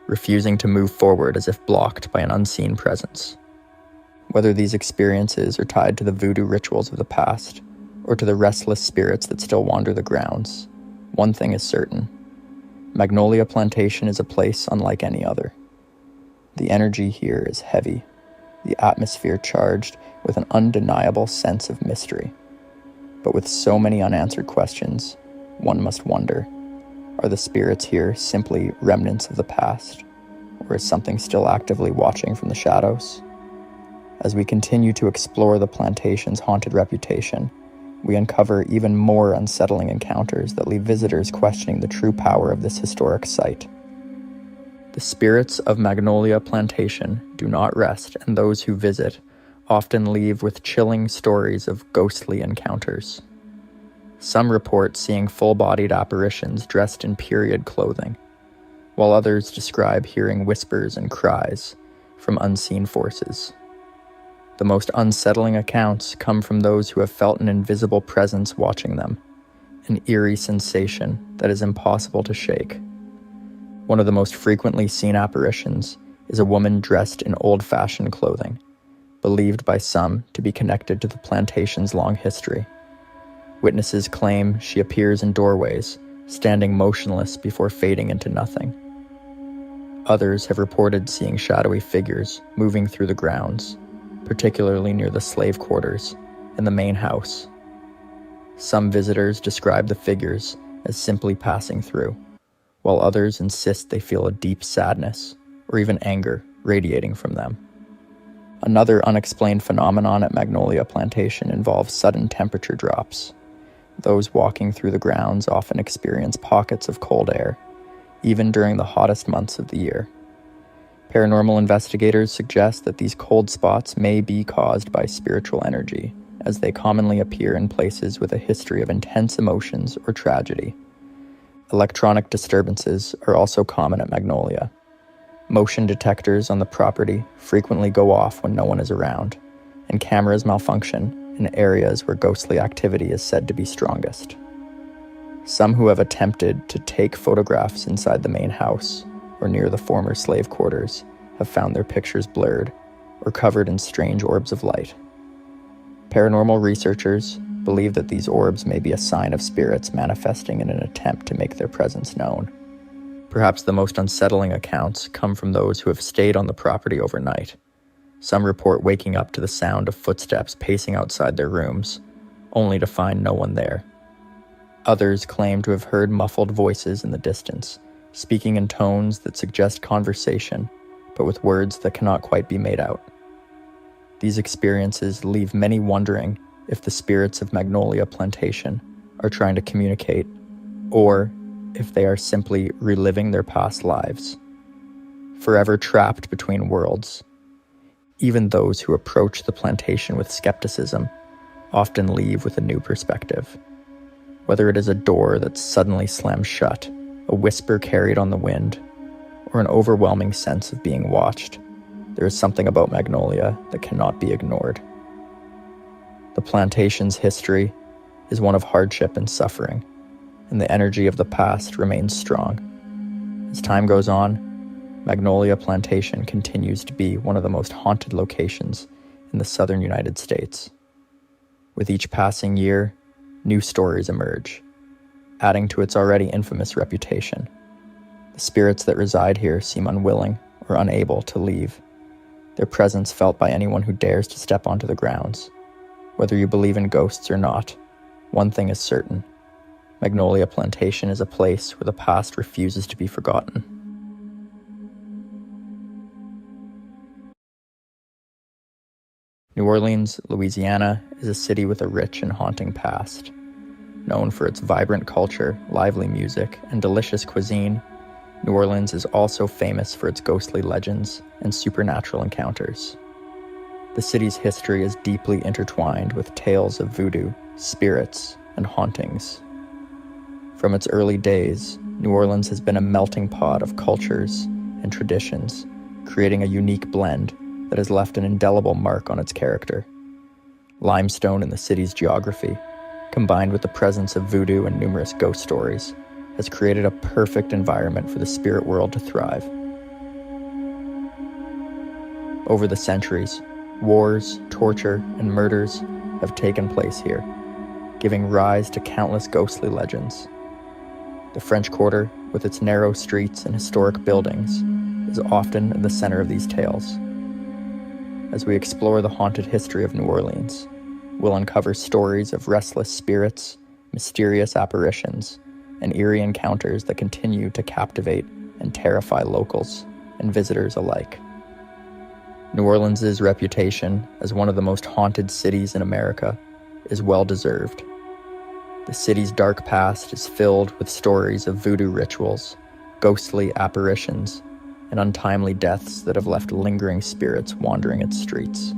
refusing to move forward as if blocked by an unseen presence. Whether these experiences are tied to the voodoo rituals of the past or to the restless spirits that still wander the grounds, one thing is certain: Magnolia Plantation is a place unlike any other. The energy here is heavy, the atmosphere charged with an undeniable sense of mystery. But with so many unanswered questions, one must wonder, are the spirits here simply remnants of the past, or is something still actively watching from the shadows? As we continue to explore the plantation's haunted reputation, we uncover even more unsettling encounters that leave visitors questioning the true power of this historic site. The spirits of Magnolia Plantation do not rest, and those who visit often leave with chilling stories of ghostly encounters. Some report seeing full-bodied apparitions dressed in period clothing, while others describe hearing whispers and cries from unseen forces. The most unsettling accounts come from those who have felt an invisible presence watching them, an eerie sensation that is impossible to shake. One of the most frequently seen apparitions is a woman dressed in old-fashioned clothing, believed by some to be connected to the plantation's long history. Witnesses claim she appears in doorways, standing motionless before fading into nothing. Others have reported seeing shadowy figures moving through the grounds, particularly near the slave quarters and the main house. Some visitors describe the figures as simply passing through, while others insist they feel a deep sadness or even anger radiating from them. Another unexplained phenomenon at Magnolia Plantation involves sudden temperature drops. Those walking through the grounds often experience pockets of cold air, even during the hottest months of the year. Paranormal investigators suggest that these cold spots may be caused by spiritual energy, as they commonly appear in places with a history of intense emotions or tragedy. Electronic disturbances are also common at Magnolia. Motion detectors on the property frequently go off when no one is around, and cameras malfunction in areas where ghostly activity is said to be strongest. Some who have attempted to take photographs inside the main house or near the former slave quarters have found their pictures blurred or covered in strange orbs of light. Paranormal researchers believe that these orbs may be a sign of spirits manifesting in an attempt to make their presence known. Perhaps the most unsettling accounts come from those who have stayed on the property overnight. Some report waking up to the sound of footsteps pacing outside their rooms, only to find no one there. Others claim to have heard muffled voices in the distance, speaking in tones that suggest conversation, but with words that cannot quite be made out. These experiences leave many wondering if the spirits of Magnolia Plantation are trying to communicate, or if they are simply reliving their past lives, forever trapped between worlds. Even those who approach the plantation with skepticism often leave with a new perspective. Whether it is a door that suddenly slams shut, a whisper carried on the wind, or an overwhelming sense of being watched, there is something about Magnolia that cannot be ignored. The plantation's history is one of hardship and suffering, and the energy of the past remains strong. As time goes on, Magnolia Plantation continues to be one of the most haunted locations in the southern United States. With each passing year, new stories emerge, adding to its already infamous reputation. The spirits that reside here seem unwilling or unable to leave, their presence felt by anyone who dares to step onto the grounds. Whether you believe in ghosts or not, one thing is certain: Magnolia Plantation is a place where the past refuses to be forgotten. New Orleans, Louisiana, is a city with a rich and haunting past. Known for its vibrant culture, lively music, and delicious cuisine, New Orleans is also famous for its ghostly legends and supernatural encounters. The city's history is deeply intertwined with tales of voodoo, spirits, and hauntings. From its early days, New Orleans has been a melting pot of cultures and traditions, creating a unique blend that has left an indelible mark on its character. Limestone in the city's geography, combined with the presence of voodoo and numerous ghost stories, has created a perfect environment for the spirit world to thrive. Over the centuries, wars, torture, and murders have taken place here, giving rise to countless ghostly legends. The French Quarter, with its narrow streets and historic buildings, is often in the center of these tales. As we explore the haunted history of New Orleans, we'll uncover stories of restless spirits, mysterious apparitions, and eerie encounters that continue to captivate and terrify locals and visitors alike. New Orleans' reputation as one of the most haunted cities in America is well-deserved. The city's dark past is filled with stories of voodoo rituals, ghostly apparitions, and untimely deaths that have left lingering spirits wandering its streets.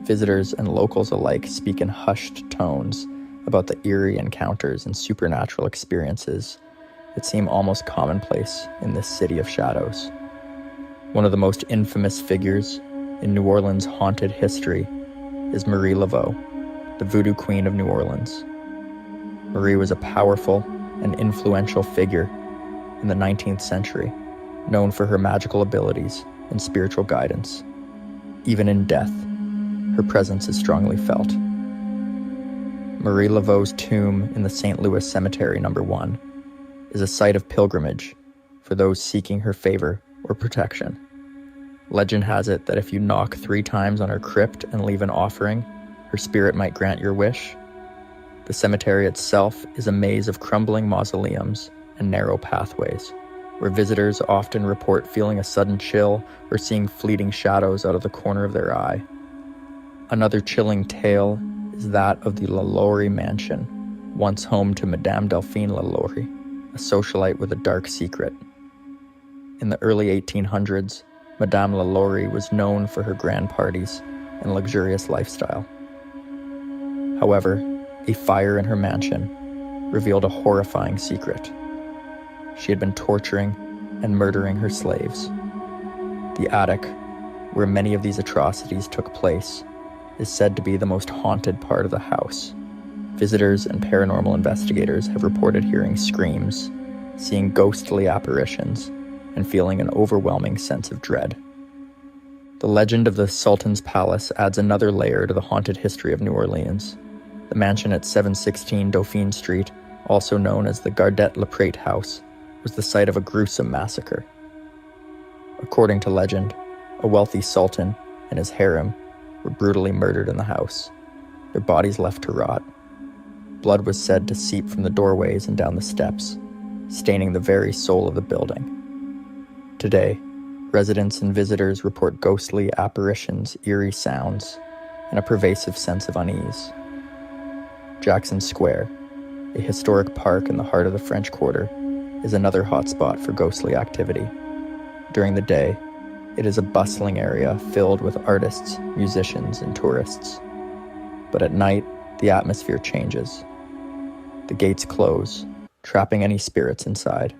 Visitors and locals alike speak in hushed tones about the eerie encounters and supernatural experiences that seem almost commonplace in this city of shadows. One of the most infamous figures in New Orleans' haunted history is Marie Laveau, the voodoo queen of New Orleans. Marie was a powerful and influential figure in the 19th century, known for her magical abilities and spiritual guidance. Even in death, her presence is strongly felt. Marie Laveau's tomb in the St. Louis Cemetery No. 1 is a site of pilgrimage for those seeking her favor or protection. Legend has it that if you knock 3 times on her crypt and leave an offering, her spirit might grant your wish. The cemetery itself is a maze of crumbling mausoleums and narrow pathways, where visitors often report feeling a sudden chill or seeing fleeting shadows out of the corner of their eye. Another chilling tale is that of the LaLaurie Mansion, once home to Madame Delphine LaLaurie, a socialite with a dark secret. In the early 1800s, Madame LaLaurie was known for her grand parties and luxurious lifestyle. However, a fire in her mansion revealed a horrifying secret. She had been torturing and murdering her slaves. The attic, where many of these atrocities took place, is said to be the most haunted part of the house. Visitors and paranormal investigators have reported hearing screams, seeing ghostly apparitions, and feeling an overwhelming sense of dread. The legend of the Sultan's Palace adds another layer to the haunted history of New Orleans. The mansion at 716 Dauphine Street, also known as the Gardet-Laprate House, was the site of a gruesome massacre. According to legend, a wealthy sultan and his harem were brutally murdered in the house, their bodies left to rot. Blood was said to seep from the doorways and down the steps, staining the very soul of the building. Today, residents and visitors report ghostly apparitions, eerie sounds, and a pervasive sense of unease. Jackson Square, a historic park in the heart of the French Quarter, is another hotspot for ghostly activity. During the day, it is a bustling area filled with artists, musicians, and tourists. But at night, the atmosphere changes. The gates close, trapping any spirits inside.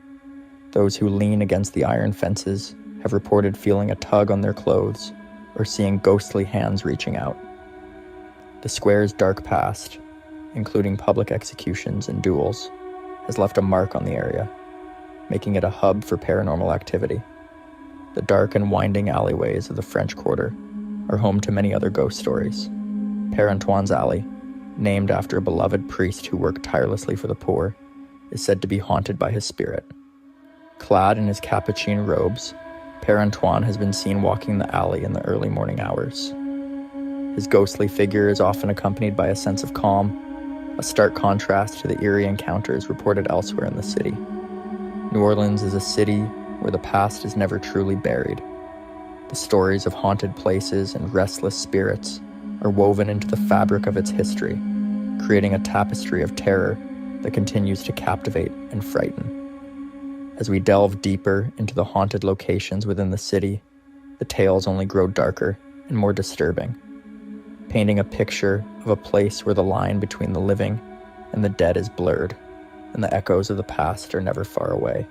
Those who lean against the iron fences have reported feeling a tug on their clothes or seeing ghostly hands reaching out. The square's dark past, including public executions and duels, has left a mark on the area, making it a hub for paranormal activity. The dark and winding alleyways of the French Quarter are home to many other ghost stories. Père Antoine's Alley, named after a beloved priest who worked tirelessly for the poor, is said to be haunted by his spirit. Clad in his capuchin robes, Père Antoine has been seen walking the alley in the early morning hours. His ghostly figure is often accompanied by a sense of calm, a stark contrast to the eerie encounters reported elsewhere in the city. New Orleans is a city where the past is never truly buried. The stories of haunted places and restless spirits are woven into the fabric of its history, creating a tapestry of terror that continues to captivate and frighten. As we delve deeper into the haunted locations within the city, the tales only grow darker and more disturbing, painting a picture of a place where the line between the living and the dead is blurred, and the echoes of the past are never far away.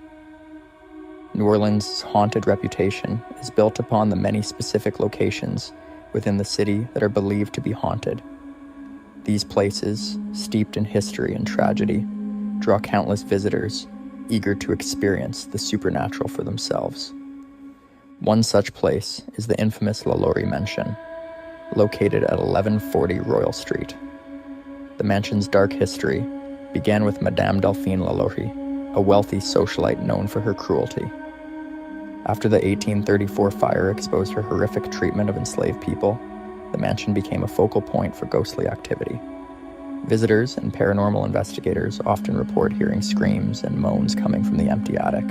New Orleans' haunted reputation is built upon the many specific locations within the city that are believed to be haunted. These places, steeped in history and tragedy, draw countless visitors eager to experience the supernatural for themselves. One such place is the infamous LaLaurie Mansion, located at 1140 Royal Street. The mansion's dark history began with Madame Delphine LaLaurie, a wealthy socialite known for her cruelty. After the 1834 fire exposed her horrific treatment of enslaved people, the mansion became a focal point for ghostly activity. Visitors and paranormal investigators often report hearing screams and moans coming from the empty attic.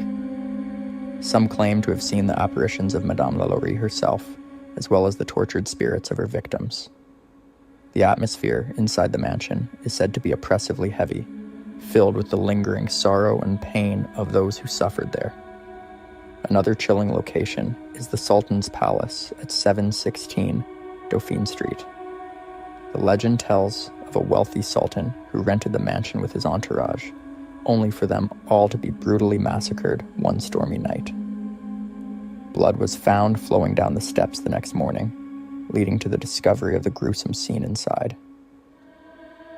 Some claim to have seen the apparitions of Madame LaLaurie herself, as well as the tortured spirits of her victims. The atmosphere inside the mansion is said to be oppressively heavy, filled with the lingering sorrow and pain of those who suffered there. Another chilling location is the Sultan's Palace at 716 Dauphine Street. The legend tells of a wealthy sultan who rented the mansion with his entourage, only for them all to be brutally massacred one stormy night. Blood was found flowing down the steps the next morning, leading to the discovery of the gruesome scene inside.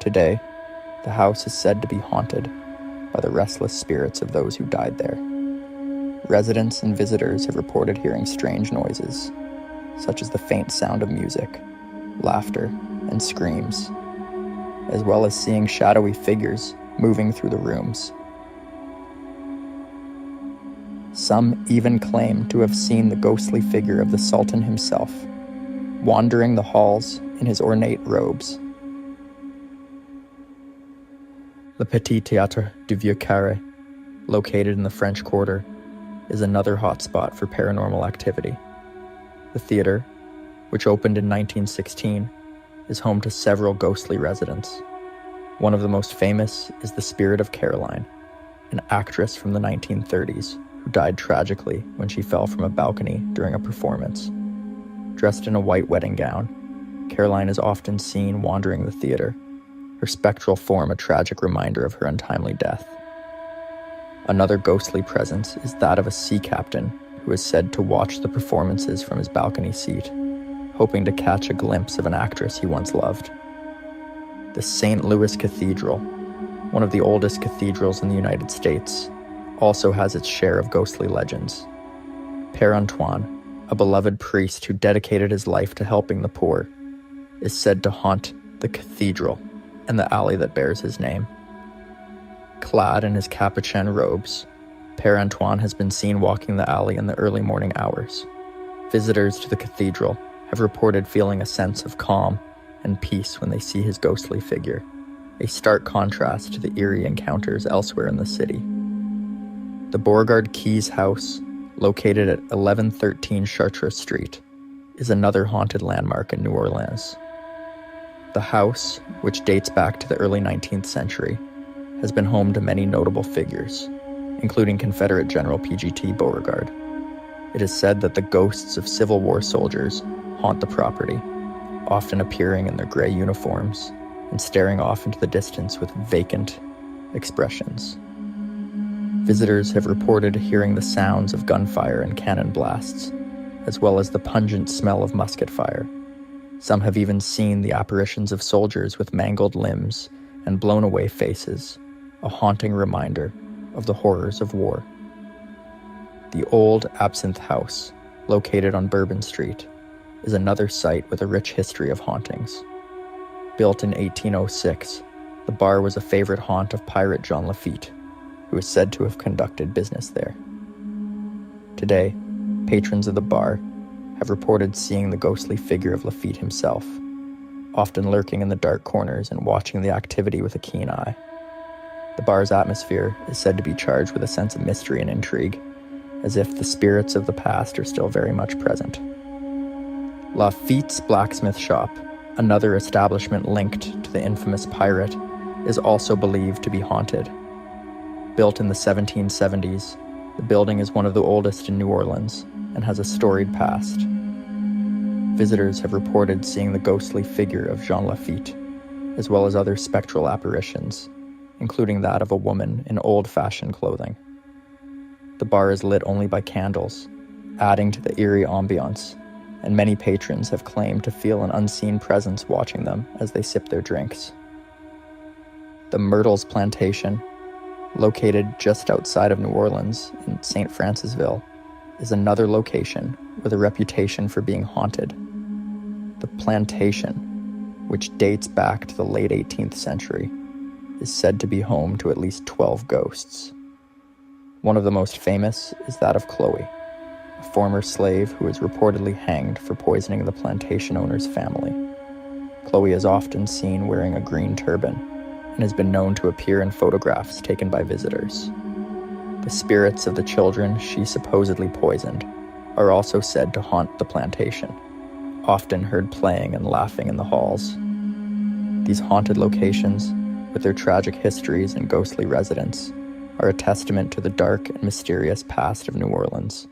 Today, The house is said to be haunted by the restless spirits of those who died there. Residents and visitors have reported hearing strange noises, such as the faint sound of music, laughter, and screams, as well as seeing shadowy figures moving through the rooms. Some even claim to have seen the ghostly figure of the Sultan himself, wandering the halls in his ornate robes. Le Petit Théâtre du Vieux Carré, located in the French Quarter, is another hotspot for paranormal activity. The theater, which opened in 1916, is home to several ghostly residents. One of the most famous is the spirit of Caroline, an actress from the 1930s who died tragically when she fell from a balcony during a performance. Dressed in a white wedding gown, Caroline is often seen wandering the theater, her spectral form a tragic reminder of her untimely death. Another ghostly presence is that of a sea captain who is said to watch the performances from his balcony seat, hoping to catch a glimpse of an actress he once loved. The St. Louis Cathedral, one of the oldest cathedrals in the United States, also has its share of ghostly legends. Père Antoine, a beloved priest who dedicated his life to helping the poor, is said to haunt the cathedral and the alley that bears his name. Clad in his capuchin robes, Père Antoine has been seen walking the alley in the early morning hours. Visitors to the cathedral have reported feeling a sense of calm and peace when they see his ghostly figure, a stark contrast to the eerie encounters elsewhere in the city. The Beauregard Keys house, located at 1113 Chartres Street, is another haunted landmark in New Orleans. The house, which dates back to the early 19th century, has been home to many notable figures, including Confederate General P.G.T. Beauregard. It is said that the ghosts of Civil War soldiers haunt the property, often appearing in their gray uniforms and staring off into the distance with vacant expressions. Visitors have reported hearing the sounds of gunfire and cannon blasts, as well as the pungent smell of musket fire. Some have even seen the apparitions of soldiers with mangled limbs and blown-away faces, a haunting reminder of the horrors of war. The old Absinthe House, located on Bourbon Street, is another site with a rich history of hauntings. Built in 1806, the bar was a favorite haunt of pirate Jean Lafitte, who is said to have conducted business there. Today, patrons of the bar have reported seeing the ghostly figure of Lafitte himself, often lurking in the dark corners and watching the activity with a keen eye. The bar's atmosphere is said to be charged with a sense of mystery and intrigue, as if the spirits of the past are still very much present. Lafitte's Blacksmith Shop, another establishment linked to the infamous pirate, is also believed to be haunted. Built in the 1770s, the building is one of the oldest in New Orleans and has a storied past. Visitors have reported seeing the ghostly figure of Jean Lafitte, as well as other spectral apparitions, including that of a woman in old-fashioned clothing. The bar is lit only by candles, adding to the eerie ambiance, and many patrons have claimed to feel an unseen presence watching them as they sip their drinks. The Myrtles Plantation, located just outside of New Orleans in St. Francisville, is another location with a reputation for being haunted. The plantation, which dates back to the late 18th century, is said to be home to at least 12 ghosts. One of the most famous is that of Chloe, a former slave who is reportedly hanged for poisoning the plantation owner's family. Chloe is often seen wearing a green turban and has been known to appear in photographs taken by visitors. The spirits of the children she supposedly poisoned are also said to haunt the plantation, often heard playing and laughing in the halls. These haunted locations, with their tragic histories and ghostly residents, are a testament to the dark and mysterious past of New Orleans.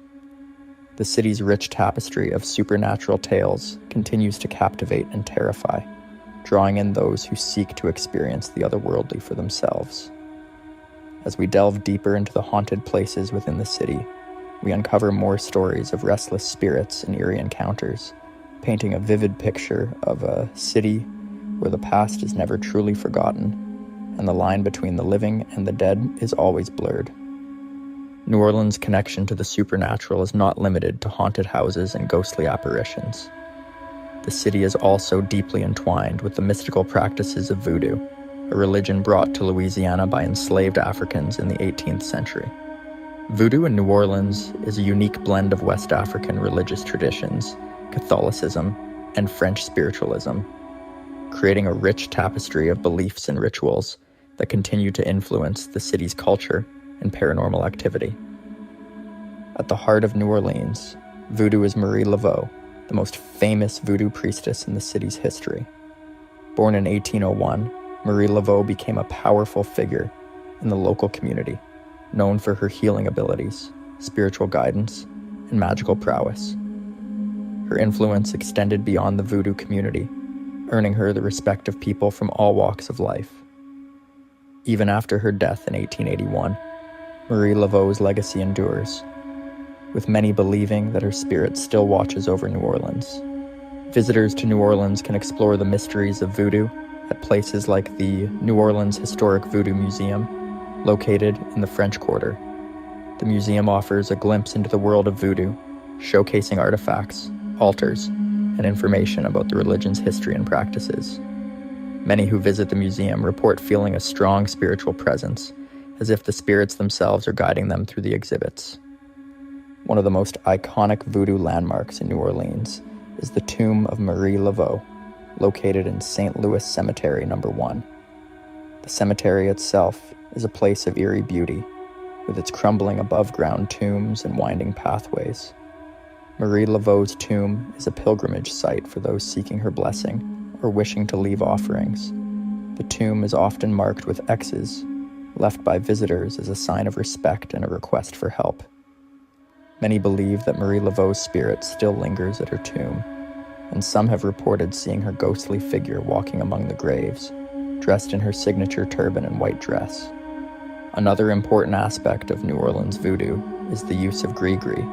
The city's rich tapestry of supernatural tales continues to captivate and terrify, drawing in those who seek to experience the otherworldly for themselves. As we delve deeper into the haunted places within the city, we uncover more stories of restless spirits and eerie encounters, painting a vivid picture of a city where the past is never truly forgotten and the line between the living and the dead is always blurred. New Orleans' connection to the supernatural is not limited to haunted houses and ghostly apparitions. The city is also deeply entwined with the mystical practices of voodoo, a religion brought to Louisiana by enslaved Africans in the 18th century. Voodoo in New Orleans is a unique blend of West African religious traditions, Catholicism, and French spiritualism, creating a rich tapestry of beliefs and rituals that continue to influence the city's culture and paranormal activity. At the heart of New Orleans, voodoo is Marie Laveau, the most famous voodoo priestess in the city's history. Born in 1801, Marie Laveau became a powerful figure in the local community, known for her healing abilities, spiritual guidance, and magical prowess. Her influence extended beyond the voodoo community, earning her the respect of people from all walks of life. Even after her death in 1881, Marie Laveau's legacy endures, with many believing that her spirit still watches over New Orleans. Visitors to New Orleans can explore the mysteries of voodoo at places like the New Orleans Historic Voodoo Museum, located in the French Quarter. The museum offers a glimpse into the world of voodoo, showcasing artifacts, altars, and information about the religion's history and practices. Many who visit the museum report feeling a strong spiritual presence, as if the spirits themselves are guiding them through the exhibits. One of the most iconic voodoo landmarks in New Orleans is the tomb of Marie Laveau, located in St. Louis Cemetery No. 1. The cemetery itself is a place of eerie beauty, with its crumbling above-ground tombs and winding pathways. Marie Laveau's tomb is a pilgrimage site for those seeking her blessing or wishing to leave offerings. The tomb is often marked with X's, left by visitors as a sign of respect and a request for help. Many believe that Marie Laveau's spirit still lingers at her tomb, and some have reported seeing her ghostly figure walking among the graves, dressed in her signature turban and white dress. Another important aspect of New Orleans voodoo is the use of gris-gris,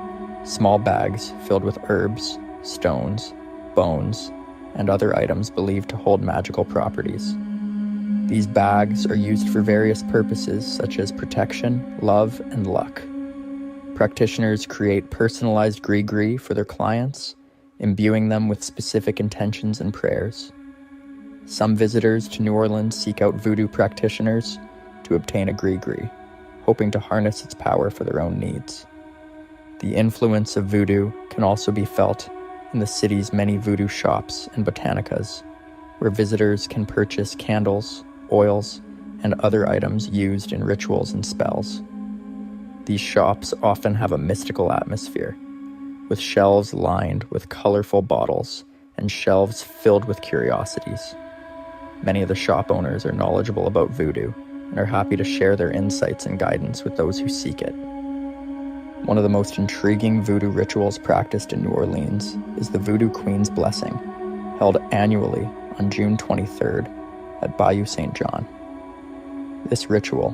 small bags filled with herbs, stones, bones, and other items believed to hold magical properties. These bags are used for various purposes such as protection, love, and luck. Practitioners create personalized gris-gris for their clients, imbuing them with specific intentions and prayers. Some visitors to New Orleans seek out voodoo practitioners to obtain a gris-gris, hoping to harness its power for their own needs. The influence of voodoo can also be felt in the city's many voodoo shops and botanicas, where visitors can purchase candles, oils, and other items used in rituals and spells. These shops often have a mystical atmosphere, with shelves lined with colorful bottles and shelves filled with curiosities. Many of the shop owners are knowledgeable about voodoo and are happy to share their insights and guidance with those who seek it. One of the most intriguing voodoo rituals practiced in New Orleans is the Voodoo Queen's Blessing, held annually on June 23rd at Bayou St. John. This ritual,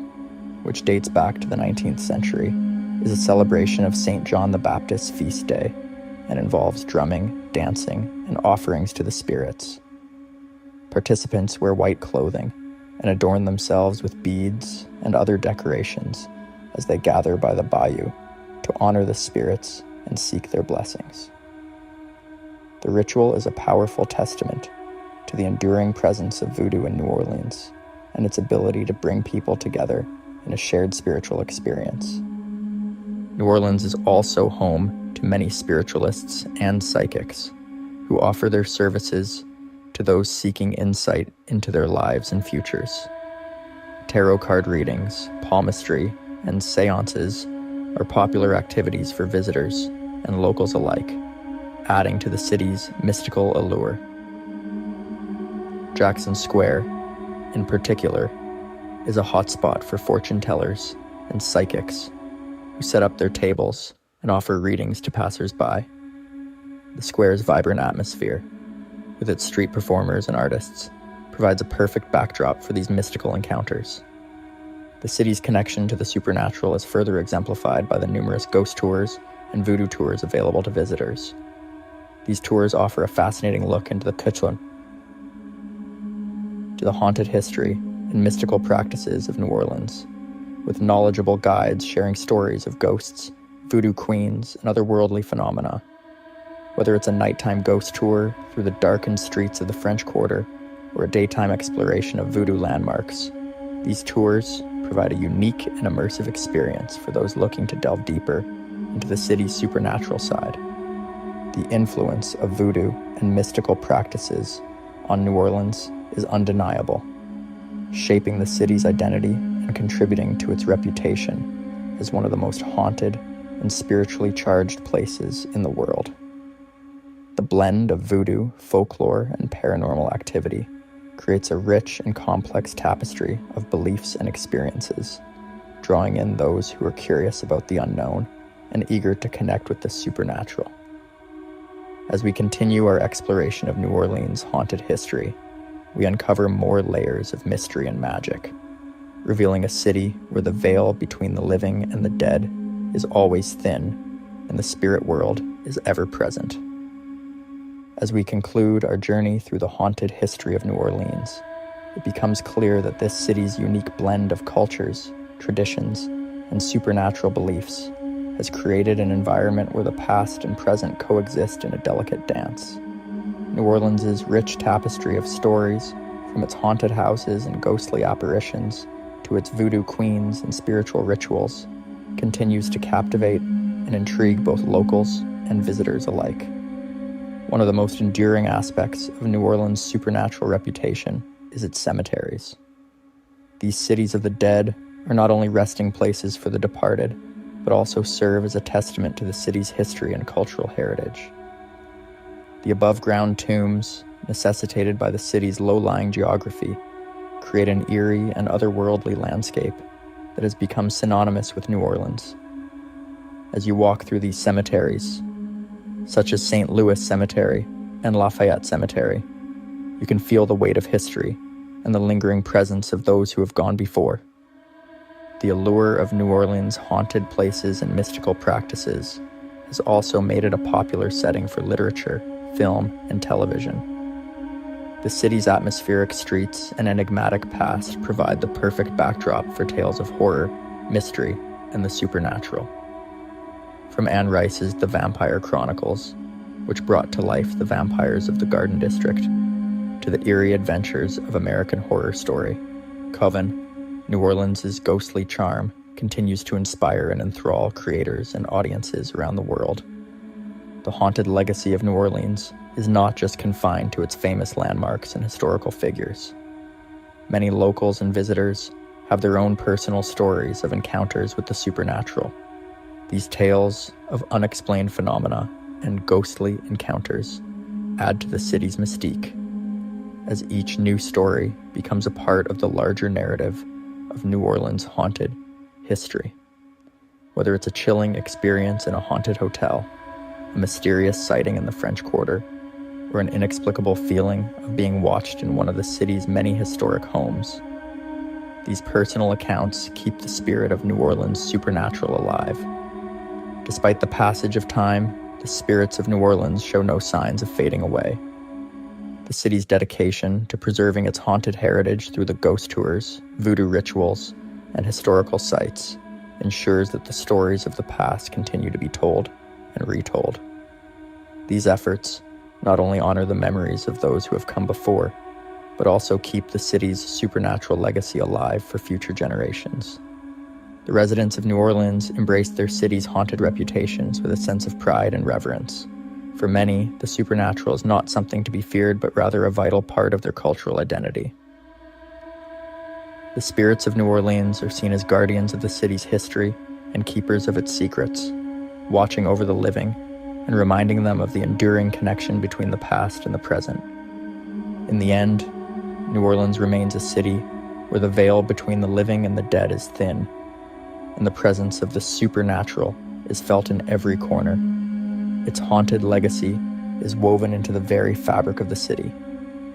which dates back to the 19th century, is a celebration of St. John the Baptist's feast day and involves drumming, dancing, and offerings to the spirits. Participants wear white clothing and adorn themselves with beads and other decorations as they gather by the bayou to honor the spirits and seek their blessings. The ritual is a powerful testament to the enduring presence of voodoo in New Orleans and its ability to bring people together in a shared spiritual experience. New Orleans is also home to many spiritualists and psychics who offer their services to those seeking insight into their lives and futures. Tarot card readings, palmistry, and seances are popular activities for visitors and locals alike, adding to the city's mystical allure. Jackson Square, in particular, is a hotspot for fortune tellers and psychics who set up their tables and offer readings to passers-by. The square's vibrant atmosphere, with its street performers and artists, provides a perfect backdrop for these mystical encounters. The city's connection to the supernatural is further exemplified by the numerous ghost tours and voodoo tours available to visitors. These tours offer a fascinating look into the haunted history and mystical practices of New Orleans, with knowledgeable guides sharing stories of ghosts, voodoo queens, and otherworldly phenomena. Whether it's a nighttime ghost tour through the darkened streets of the French Quarter or a daytime exploration of voodoo landmarks, these tours provide a unique and immersive experience for those looking to delve deeper into the city's supernatural side. The influence of voodoo and mystical practices on New Orleans is undeniable, shaping the city's identity and contributing to its reputation as one of the most haunted and spiritually charged places in the world. The blend of voodoo, folklore, and paranormal activity creates a rich and complex tapestry of beliefs and experiences, drawing in those who are curious about the unknown and eager to connect with the supernatural. As we continue our exploration of New Orleans' haunted history, we uncover more layers of mystery and magic, revealing a city where the veil between the living and the dead is always thin and the spirit world is ever present. As we conclude our journey through the haunted history of New Orleans, it becomes clear that this city's unique blend of cultures, traditions, and supernatural beliefs has created an environment where the past and present coexist in a delicate dance. New Orleans' rich tapestry of stories, from its haunted houses and ghostly apparitions to its voodoo queens and spiritual rituals, continues to captivate and intrigue both locals and visitors alike. One of the most enduring aspects of New Orleans' supernatural reputation is its cemeteries. These cities of the dead are not only resting places for the departed, but also serve as a testament to the city's history and cultural heritage. The above-ground tombs, necessitated by the city's low-lying geography, create an eerie and otherworldly landscape that has become synonymous with New Orleans. As you walk through these cemeteries, such as St. Louis Cemetery and Lafayette Cemetery, you can feel the weight of history and the lingering presence of those who have gone before. The allure of New Orleans' haunted places and mystical practices has also made it a popular setting for literature, film, and television. The city's atmospheric streets and enigmatic past provide the perfect backdrop for tales of horror, mystery, and the supernatural. From Anne Rice's The Vampire Chronicles, which brought to life the vampires of the Garden District, to the eerie adventures of American Horror Story, Coven, New Orleans' ghostly charm continues to inspire and enthrall creators and audiences around the world. The haunted legacy of New Orleans is not just confined to its famous landmarks and historical figures. Many locals and visitors have their own personal stories of encounters with the supernatural. These tales of unexplained phenomena and ghostly encounters add to the city's mystique, as each new story becomes a part of the larger narrative of New Orleans' haunted history. Whether it's a chilling experience in a haunted hotel, a mysterious sighting in the French Quarter, or an inexplicable feeling of being watched in one of the city's many historic homes, these personal accounts keep the spirit of New Orleans' supernatural alive. Despite the passage of time, the spirits of New Orleans show no signs of fading away. The city's dedication to preserving its haunted heritage through the ghost tours, voodoo rituals, and historical sites ensures that the stories of the past continue to be told and retold. These efforts not only honor the memories of those who have come before, but also keep the city's supernatural legacy alive for future generations. The residents of New Orleans embrace their city's haunted reputations with a sense of pride and reverence. For many, the supernatural is not something to be feared, but rather a vital part of their cultural identity. The spirits of New Orleans are seen as guardians of the city's history and keepers of its secrets, watching over the living and reminding them of the enduring connection between the past and the present. In the end, New Orleans remains a city where the veil between the living and the dead is thin, and the presence of the supernatural is felt in every corner. Its haunted legacy is woven into the very fabric of the city,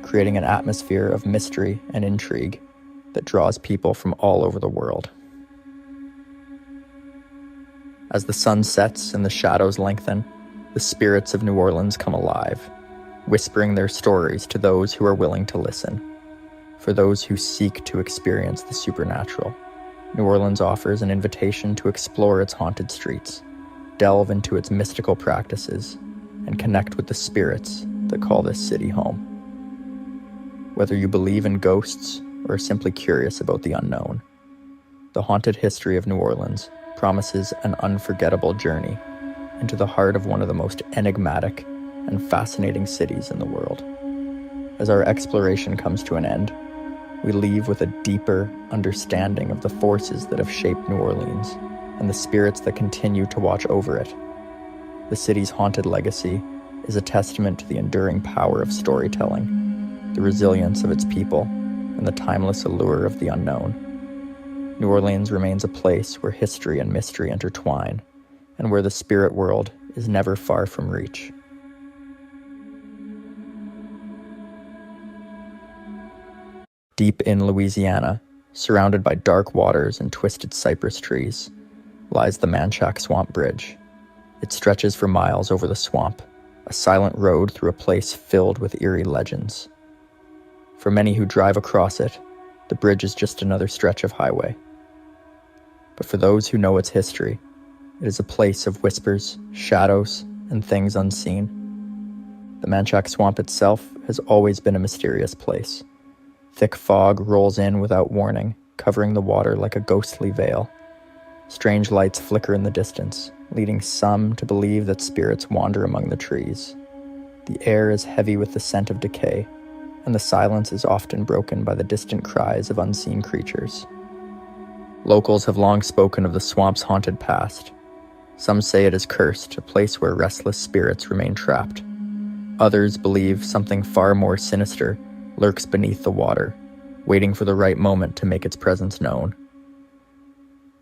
creating an atmosphere of mystery and intrigue that draws people from all over the world. As the sun sets and the shadows lengthen, the spirits of New Orleans come alive, whispering their stories to those who are willing to listen. For those who seek to experience the supernatural, New Orleans offers an invitation to explore its haunted streets, delve into its mystical practices, and connect with the spirits that call this city home. Whether you believe in ghosts or are simply curious about the unknown, the haunted history of New Orleans promises an unforgettable journey into the heart of one of the most enigmatic and fascinating cities in the world. As our exploration comes to an end, we leave with a deeper understanding of the forces that have shaped New Orleans and the spirits that continue to watch over it. The city's haunted legacy is a testament to the enduring power of storytelling, the resilience of its people, and the timeless allure of the unknown. New Orleans remains a place where history and mystery intertwine, and where the spirit world is never far from reach. Deep in Louisiana, surrounded by dark waters and twisted cypress trees, lies the Manchac Swamp Bridge. It stretches for miles over the swamp, a silent road through a place filled with eerie legends. For many who drive across it, the bridge is just another stretch of highway. But for those who know its history, it is a place of whispers, shadows, and things unseen. The Manchac Swamp itself has always been a mysterious place. Thick fog rolls in without warning, covering the water like a ghostly veil. Strange lights flicker in the distance, leading some to believe that spirits wander among the trees. The air is heavy with the scent of decay, and the silence is often broken by the distant cries of unseen creatures. Locals have long spoken of the swamp's haunted past. Some say it is cursed, a place where restless spirits remain trapped. Others believe something far more sinister lurks beneath the water, waiting for the right moment to make its presence known.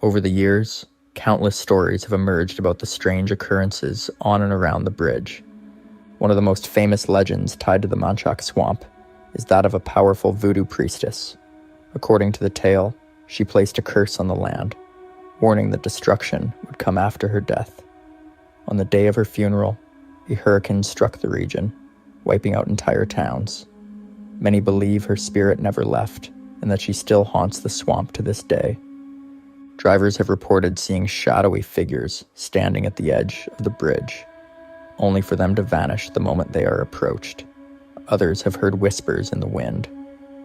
Over the years, countless stories have emerged about the strange occurrences on and around the bridge. One of the most famous legends tied to the Manchac Swamp is that of a powerful voodoo priestess. According to the tale, she placed a curse on the land, warning that destruction would come after her death. On the day of her funeral, a hurricane struck the region, wiping out entire towns. Many believe her spirit never left, and that she still haunts the swamp to this day. Drivers have reported seeing shadowy figures standing at the edge of the bridge, only for them to vanish the moment they are approached. Others have heard whispers in the wind,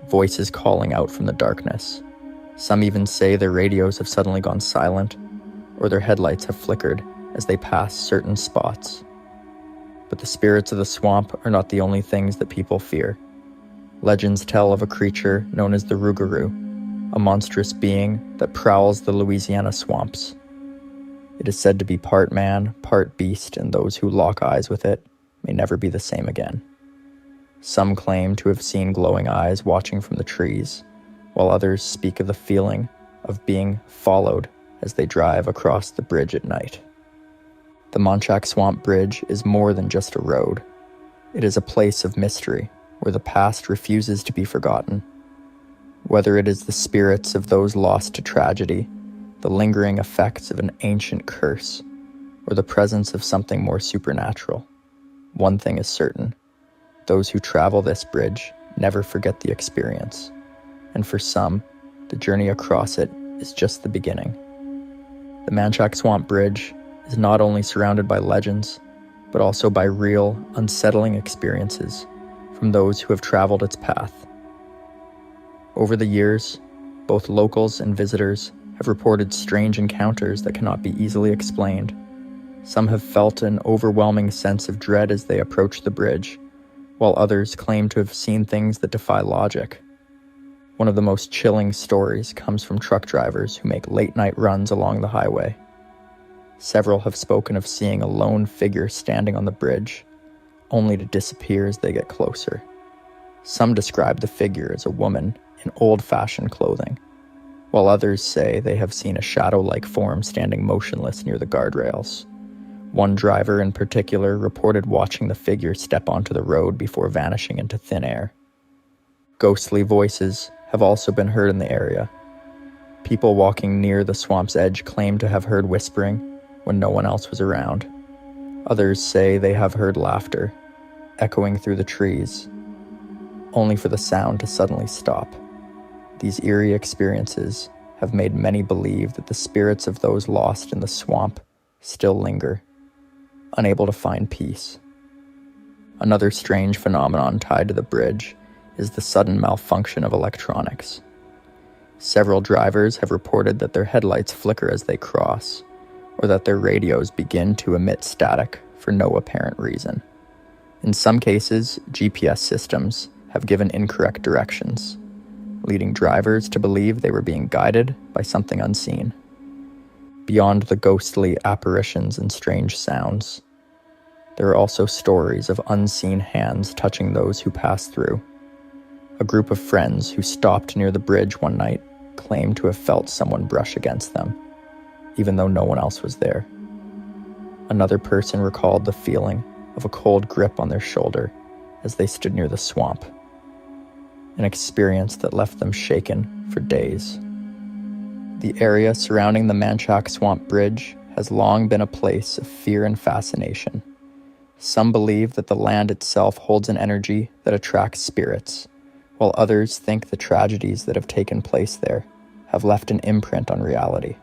voices calling out from the darkness. Some even say their radios have suddenly gone silent, or their headlights have flickered as they pass certain spots. But the spirits of the swamp are not the only things that people fear. Legends tell of a creature known as the Rougarou, a monstrous being that prowls the Louisiana swamps. It is said to be part man, part beast, and those who lock eyes with it may never be the same again. Some claim to have seen glowing eyes watching from the trees, while others speak of the feeling of being followed as they drive across the bridge at night. The Manchac Swamp Bridge is more than just a road. It is a place of mystery, where the past refuses to be forgotten. Whether it is the spirits of those lost to tragedy, the lingering effects of an ancient curse, or the presence of something more supernatural, one thing is certain: those who travel this bridge never forget the experience, and for some, the journey across it is just the beginning. The Manchac Swamp Bridge is not only surrounded by legends, but also by real, unsettling experiences from those who have traveled its path. Over the years, both locals and visitors have reported strange encounters that cannot be easily explained. Some have felt an overwhelming sense of dread as they approach the bridge, while others claim to have seen things that defy logic. One of the most chilling stories comes from truck drivers who make late-night runs along the highway. Several have spoken of seeing a lone figure standing on the bridge, only to disappear as they get closer. Some describe the figure as a woman in old-fashioned clothing, while others say they have seen a shadow-like form standing motionless near the guardrails. One driver in particular reported watching the figure step onto the road before vanishing into thin air. Ghostly voices have also been heard in the area. People walking near the swamp's edge claim to have heard whispering when no one else was around. Others say they have heard laughter, echoing through the trees. only for the sound to suddenly stop. These eerie experiences have made many believe that the spirits of those lost in the swamp still linger, unable to find peace. Another strange phenomenon tied to the bridge is the sudden malfunction of electronics. Several drivers have reported that their headlights flicker as they cross, or that their radios begin to emit static for no apparent reason. In some cases, GPS systems have given incorrect directions, leading drivers to believe they were being guided by something unseen. Beyond the ghostly apparitions and strange sounds, there are also stories of unseen hands touching those who pass through. A group of friends who stopped near the bridge one night claimed to have felt someone brush against them, even though no one else was there. Another person recalled the feeling of a cold grip on their shoulder as they stood near the swamp, an experience that left them shaken for days. The area surrounding the Manchac Swamp Bridge has long been a place of fear and fascination. Some believe that the land itself holds an energy that attracts spirits, while others think the tragedies that have taken place there have left an imprint on reality.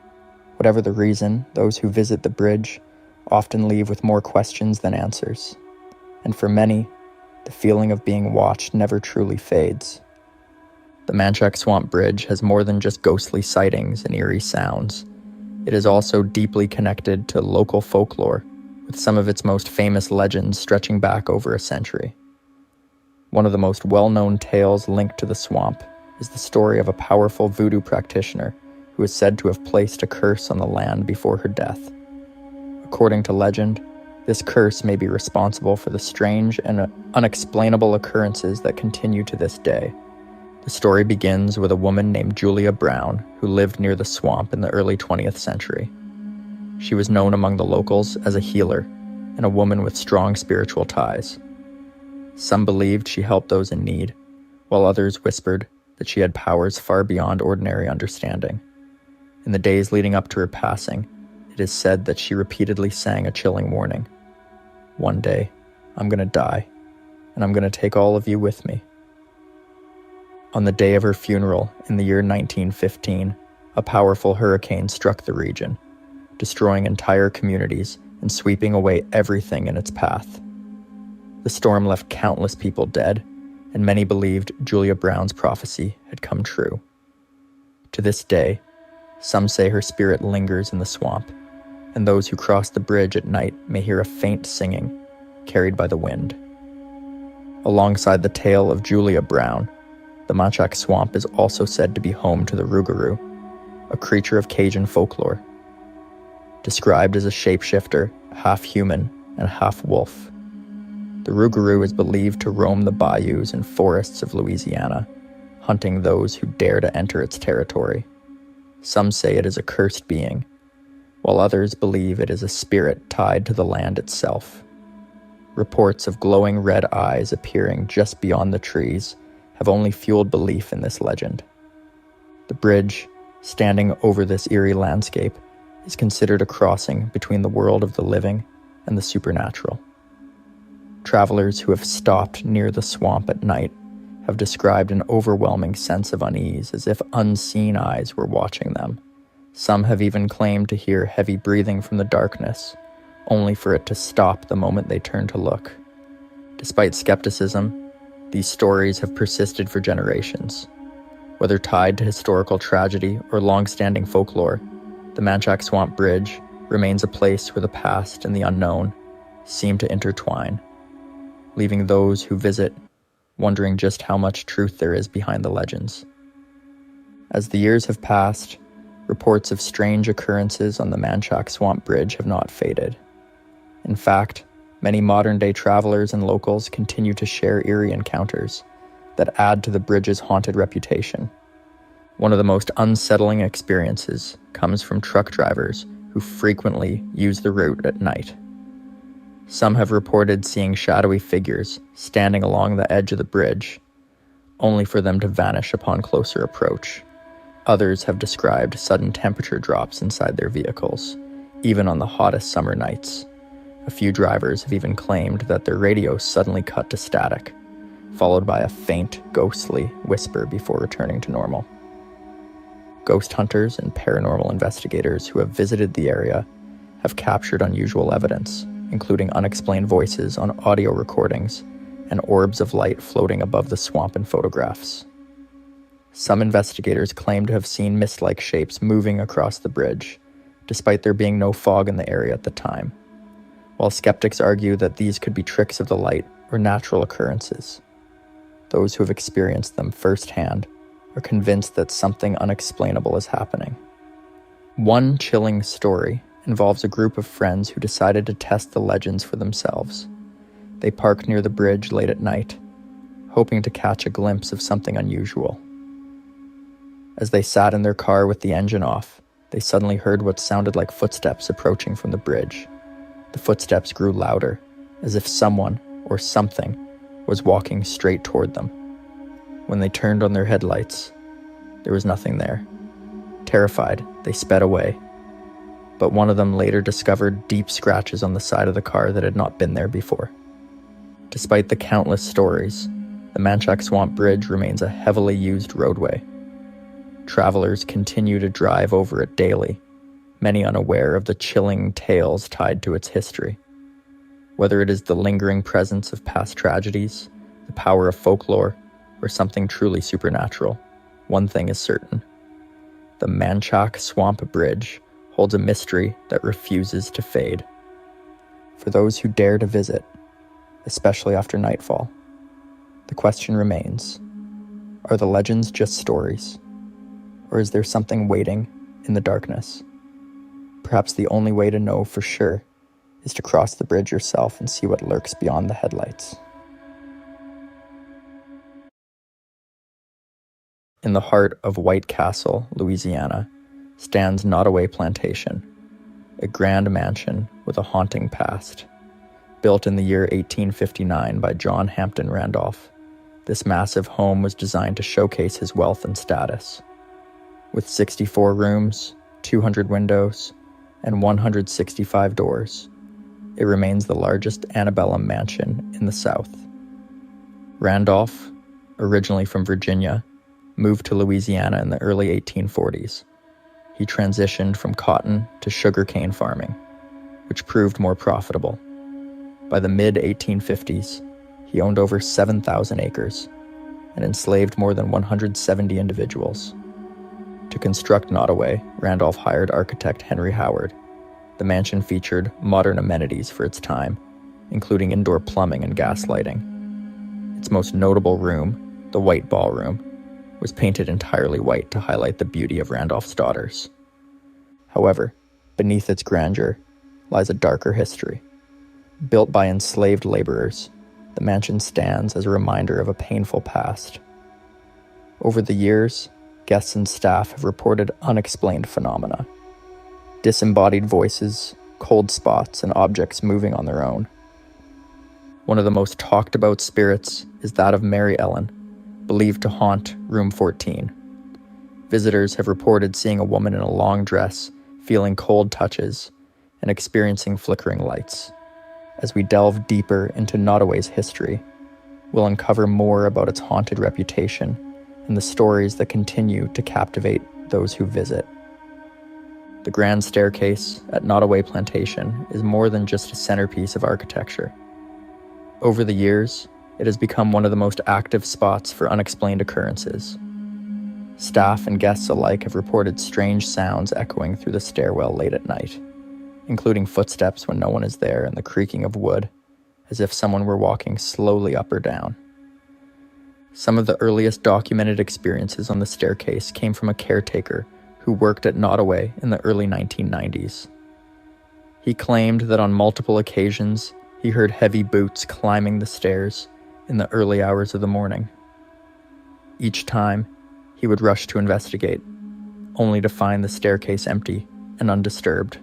Whatever the reason, those who visit the bridge often leave with more questions than answers. And for many, the feeling of being watched never truly fades. The Manchac Swamp Bridge has more than just ghostly sightings and eerie sounds. It is also deeply connected to local folklore, with some of its most famous legends stretching back over a century. One of the most well-known tales linked to the swamp is the story of a powerful voodoo practitioner who is said to have placed a curse on the land before her death. According to legend, this curse may be responsible for the strange and unexplainable occurrences that continue to this day. The story begins with a woman named Julia Brown who lived near the swamp in the early 20th century. She was known among the locals as a healer and a woman with strong spiritual ties. Some believed she helped those in need, while others whispered that she had powers far beyond ordinary understanding. In the days leading up to her passing, it is said that she repeatedly sang a chilling warning. "One day, I'm going to die, and I'm going to take all of you with me." On the day of her funeral in the year 1915, a powerful hurricane struck the region, destroying entire communities and sweeping away everything in its path. The storm left countless people dead, and many believed Julia Brown's prophecy had come true. To this day, some say her spirit lingers in the swamp, and those who cross the bridge at night may hear a faint singing, carried by the wind. Alongside the tale of Julia Brown, the Manchac Swamp is also said to be home to the Rougarou, a creature of Cajun folklore. Described as a shapeshifter, half human and half wolf, the Rougarou is believed to roam the bayous and forests of Louisiana, hunting those who dare to enter its territory. Some say it is a cursed being, while others believe it is a spirit tied to the land itself. Reports of glowing red eyes appearing just beyond the trees have only fueled belief in this legend. The bridge, standing over this eerie landscape, is considered a crossing between the world of the living and the supernatural. Travelers who have stopped near the swamp at night have described an overwhelming sense of unease, as if unseen eyes were watching them. Some have even claimed to hear heavy breathing from the darkness, only for it to stop the moment they turn to look. Despite skepticism, these stories have persisted for generations. Whether tied to historical tragedy or long-standing folklore, the Manchac Swamp Bridge remains a place where the past and the unknown seem to intertwine, leaving those who visit wondering just how much truth there is behind the legends. As the years have passed, reports of strange occurrences on the Manchac Swamp Bridge have not faded. In fact, many modern-day travelers and locals continue to share eerie encounters that add to the bridge's haunted reputation. One of the most unsettling experiences comes from truck drivers who frequently use the route at night. Some have reported seeing shadowy figures standing along the edge of the bridge, only for them to vanish upon closer approach. Others have described sudden temperature drops inside their vehicles, even on the hottest summer nights. A few drivers have even claimed that their radios suddenly cut to static, followed by a faint, ghostly whisper before returning to normal. Ghost hunters and paranormal investigators who have visited the area have captured unusual evidence, including unexplained voices on audio recordings and orbs of light floating above the swamp in photographs. Some investigators claim to have seen mist-like shapes moving across the bridge, despite there being no fog in the area at the time, while skeptics argue that these could be tricks of the light or natural occurrences. Those who have experienced them firsthand are convinced that something unexplainable is happening. One chilling story involves a group of friends who decided to test the legends for themselves. They parked near the bridge late at night, hoping to catch a glimpse of something unusual. As they sat in their car with the engine off, they suddenly heard what sounded like footsteps approaching from the bridge. The footsteps grew louder, as if someone or something was walking straight toward them. When they turned on their headlights, there was nothing there. Terrified, they sped away, but one of them later discovered deep scratches on the side of the car that had not been there before. Despite the countless stories, the Manchac Swamp Bridge remains a heavily used roadway. Travelers continue to drive over it daily, many unaware of the chilling tales tied to its history. Whether it is the lingering presence of past tragedies, the power of folklore, or something truly supernatural, one thing is certain. The Manchac Swamp Bridge holds a mystery that refuses to fade. For those who dare to visit, especially after nightfall, the question remains, are the legends just stories? Or is there something waiting in the darkness? Perhaps the only way to know for sure is to cross the bridge yourself and see what lurks beyond the headlights. In the heart of White Castle, Louisiana, stands Nottoway Plantation, a grand mansion with a haunting past. Built in the year 1859 by John Hampton Randolph, this massive home was designed to showcase his wealth and status. With 64 rooms, 200 windows, and 165 doors, it remains the largest antebellum mansion in the South. Randolph, originally from Virginia, moved to Louisiana in the early 1840s. He transitioned from cotton to sugarcane farming, which proved more profitable. By the mid-1850s, he owned over 7,000 acres and enslaved more than 170 individuals. To construct Nottoway, Randolph hired architect Henry Howard. The mansion featured modern amenities for its time, including indoor plumbing and gas lighting. Its most notable room, the White Ballroom, was painted entirely white to highlight the beauty of Randolph's daughters. However, beneath its grandeur lies a darker history. Built by enslaved laborers, the mansion stands as a reminder of a painful past. Over the years, guests and staff have reported unexplained phenomena. Disembodied voices, cold spots, and objects moving on their own. One of the most talked about spirits is that of Mary Ellen, believed to haunt room 14. Visitors have reported seeing a woman in a long dress, feeling cold touches, and experiencing flickering lights. As we delve deeper into Nottoway's history, we'll uncover more about its haunted reputation and the stories that continue to captivate those who visit. The grand staircase at Nottoway Plantation is more than just a centerpiece of architecture. Over the years, it has become one of the most active spots for unexplained occurrences. Staff and guests alike have reported strange sounds echoing through the stairwell late at night, including footsteps when no one is there and the creaking of wood, as if someone were walking slowly up or down. Some of the earliest documented experiences on the staircase came from a caretaker who worked at Nottoway in the early 1990s. He claimed that on multiple occasions, he heard heavy boots climbing the stairs in the early hours of the morning. Each time, he would rush to investigate, only to find the staircase empty and undisturbed.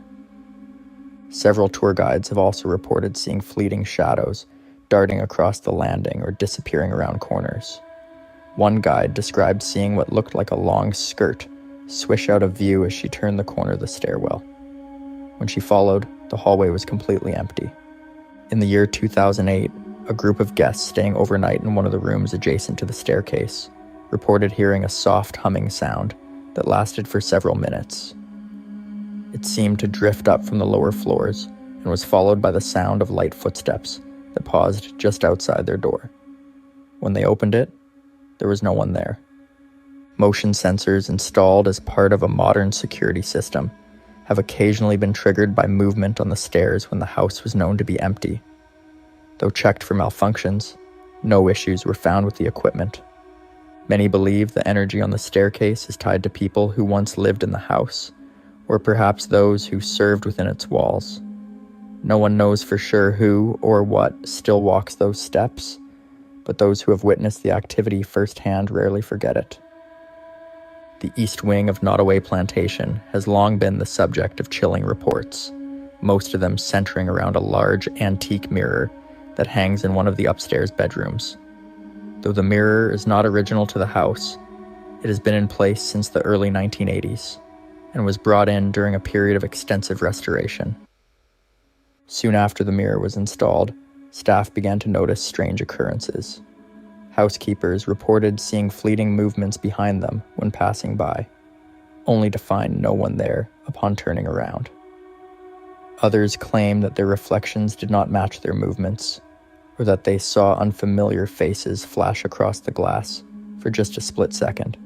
Several tour guides have also reported seeing fleeting shadows darting across the landing or disappearing around corners. One guide described seeing what looked like a long skirt swish out of view as she turned the corner of the stairwell. When she followed, the hallway was completely empty. In the year 2008, A group of guests staying overnight in one of the rooms adjacent to the staircase reported hearing a soft humming sound that lasted for several minutes. It seemed to drift up from the lower floors and was followed by the sound of light footsteps that paused just outside their door. When they opened it, there was no one there. Motion sensors installed as part of a modern security system have occasionally been triggered by movement on the stairs when the house was known to be empty. Though checked for malfunctions, no issues were found with the equipment. Many believe the energy on the staircase is tied to people who once lived in the house, or perhaps those who served within its walls. No one knows for sure who or what still walks those steps, but those who have witnessed the activity firsthand rarely forget it. The east wing of Nottoway Plantation has long been the subject of chilling reports, most of them centering around a large antique mirror that hangs in one of the upstairs bedrooms. Though the mirror is not original to the house, it has been in place since the early 1980s and was brought in during a period of extensive restoration. Soon after the mirror was installed, staff began to notice strange occurrences. Housekeepers reported seeing fleeting movements behind them when passing by, only to find no one there upon turning around. Others claimed that their reflections did not match their movements, or that they saw unfamiliar faces flash across the glass for just a split second.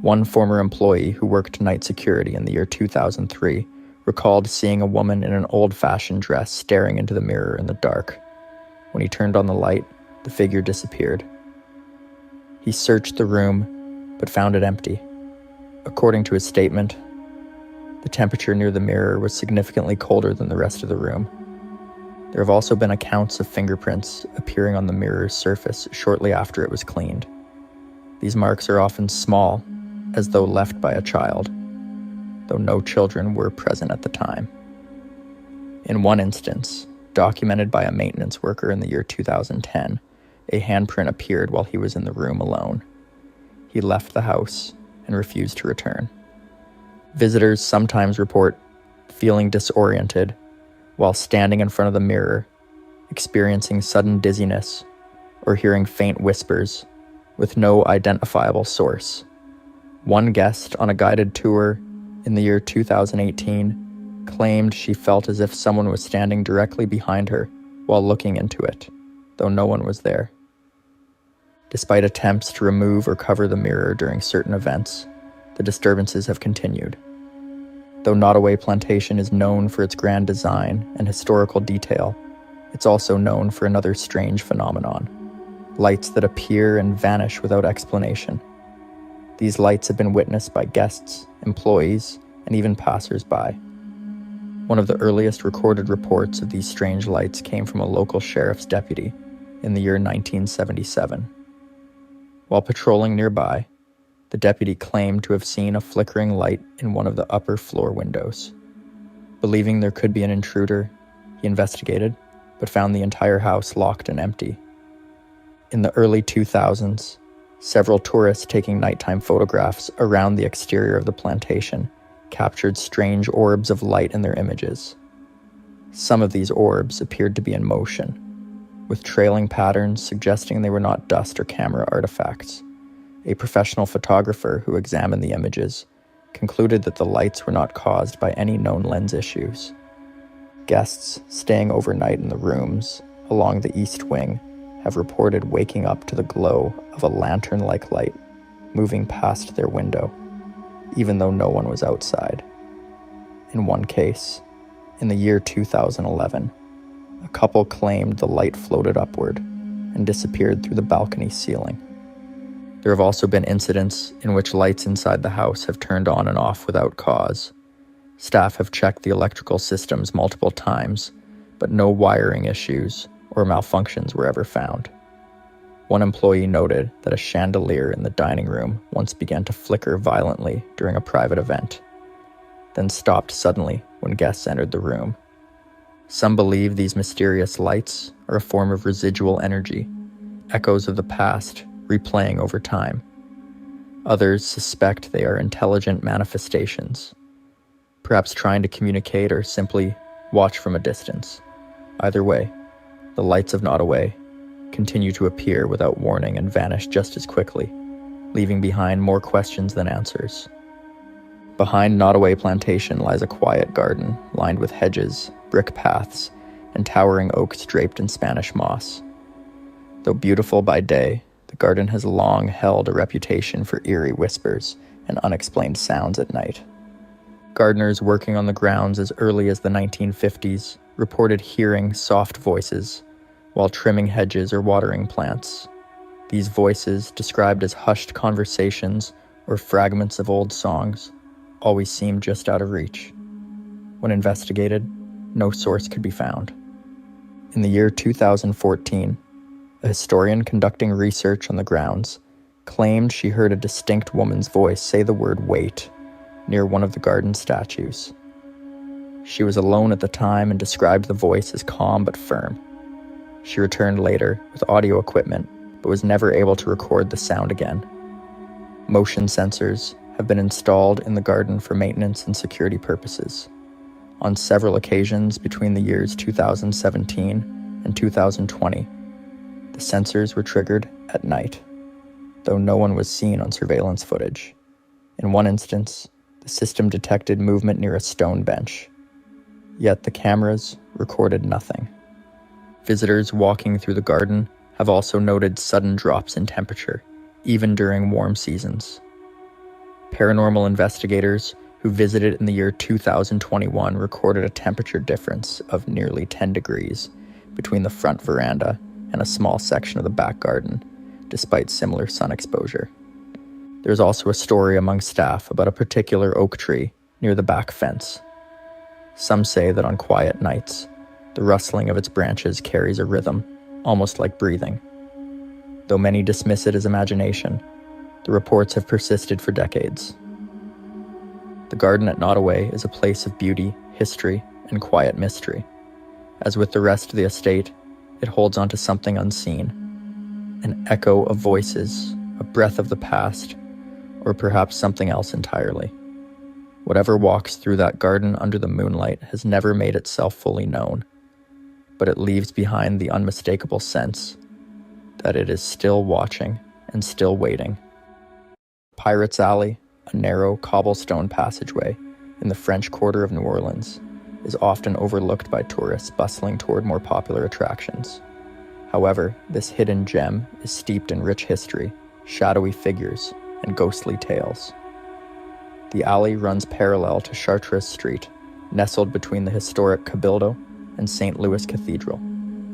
One former employee who worked night security in the year 2003 recalled seeing a woman in an old-fashioned dress staring into the mirror in the dark. When he turned on the light, the figure disappeared. He searched the room, but found it empty. According to his statement, the temperature near the mirror was significantly colder than the rest of the room. There have also been accounts of fingerprints appearing on the mirror's surface shortly after it was cleaned. These marks are often small, as though left by a child, though no children were present at the time. In one instance, documented by a maintenance worker in the year 2010, a handprint appeared while he was in the room alone. He left the house and refused to return. Visitors sometimes report feeling disoriented while standing in front of the mirror, experiencing sudden dizziness, or hearing faint whispers with no identifiable source. One guest on a guided tour in the year 2018 claimed she felt as if someone was standing directly behind her while looking into it, though no one was there. Despite attempts to remove or cover the mirror during certain events, the disturbances have continued. Though Nottoway Plantation is known for its grand design and historical detail, it's also known for another strange phenomenon: lights that appear and vanish without explanation. These lights have been witnessed by guests, employees, and even passers-by. One of the earliest recorded reports of these strange lights came from a local sheriff's deputy in the year 1977. While patrolling nearby, the deputy claimed to have seen a flickering light in one of the upper floor windows. Believing there could be an intruder, he investigated, but found the entire house locked and empty. In the early 2000s, several tourists taking nighttime photographs around the exterior of the plantation captured strange orbs of light in their images. Some of these orbs appeared to be in motion, with trailing patterns suggesting they were not dust or camera artifacts. A professional photographer who examined the images concluded that the lights were not caused by any known lens issues. Guests staying overnight in the rooms along the east wing have reported waking up to the glow of a lantern-like light moving past their window, even though no one was outside. In one case, in the year 2011, a couple claimed the light floated upward and disappeared through the balcony ceiling. There have also been incidents in which lights inside the house have turned on and off without cause. Staff have checked the electrical systems multiple times, but no wiring issues or malfunctions were ever found. One employee noted that a chandelier in the dining room once began to flicker violently during a private event, then stopped suddenly when guests entered the room. Some believe these mysterious lights are a form of residual energy, echoes of the past replaying over time. Others suspect they are intelligent manifestations, perhaps trying to communicate or simply watch from a distance. Either way, The lights of Nottoway continue to appear without warning and vanish just as quickly, leaving behind more questions than answers. Behind Nottoway Plantation lies a quiet garden lined with hedges, brick paths, and towering oaks draped in Spanish moss. Though beautiful by day, the garden has long held a reputation for eerie whispers and unexplained sounds at night. Gardeners working on the grounds as early as the 1950s reported hearing soft voices while trimming hedges or watering plants. These voices, described as hushed conversations or fragments of old songs, always seemed just out of reach. When investigated, no source could be found. In the year 2014, a historian conducting research on the grounds claimed she heard a distinct woman's voice say the word "wait" near one of the garden statues. She was alone at the time and described the voice as calm but firm. She returned later with audio equipment, but was never able to record the sound again. Motion sensors have been installed in the garden for maintenance and security purposes. On several occasions between the years 2017 and 2020, the sensors were triggered at night, though no one was seen on surveillance footage. In one instance, the system detected movement near a stone bench, yet the cameras recorded nothing. Visitors walking through the garden have also noted sudden drops in temperature, even during warm seasons. Paranormal investigators who visited in the year 2021 recorded a temperature difference of nearly 10 degrees between the front veranda and a small section of the back garden, despite similar sun exposure. There's also a story among staff about a particular oak tree near the back fence. Some say that on quiet nights, the rustling of its branches carries a rhythm, almost like breathing. Though many dismiss it as imagination, the reports have persisted for decades. The garden at Nottoway is a place of beauty, history, and quiet mystery. As with the rest of the estate, it holds onto something unseen, an echo of voices, a breath of the past, or perhaps something else entirely. Whatever walks through that garden under the moonlight has never made itself fully known, but it leaves behind the unmistakable sense that it is still watching and still waiting. Pirates Alley, a narrow cobblestone passageway in the French Quarter of New Orleans, is often overlooked by tourists bustling toward more popular attractions. However, this hidden gem is steeped in rich history, shadowy figures, and ghostly tales. The alley runs parallel to Chartres Street, nestled between the historic Cabildo and St. Louis Cathedral,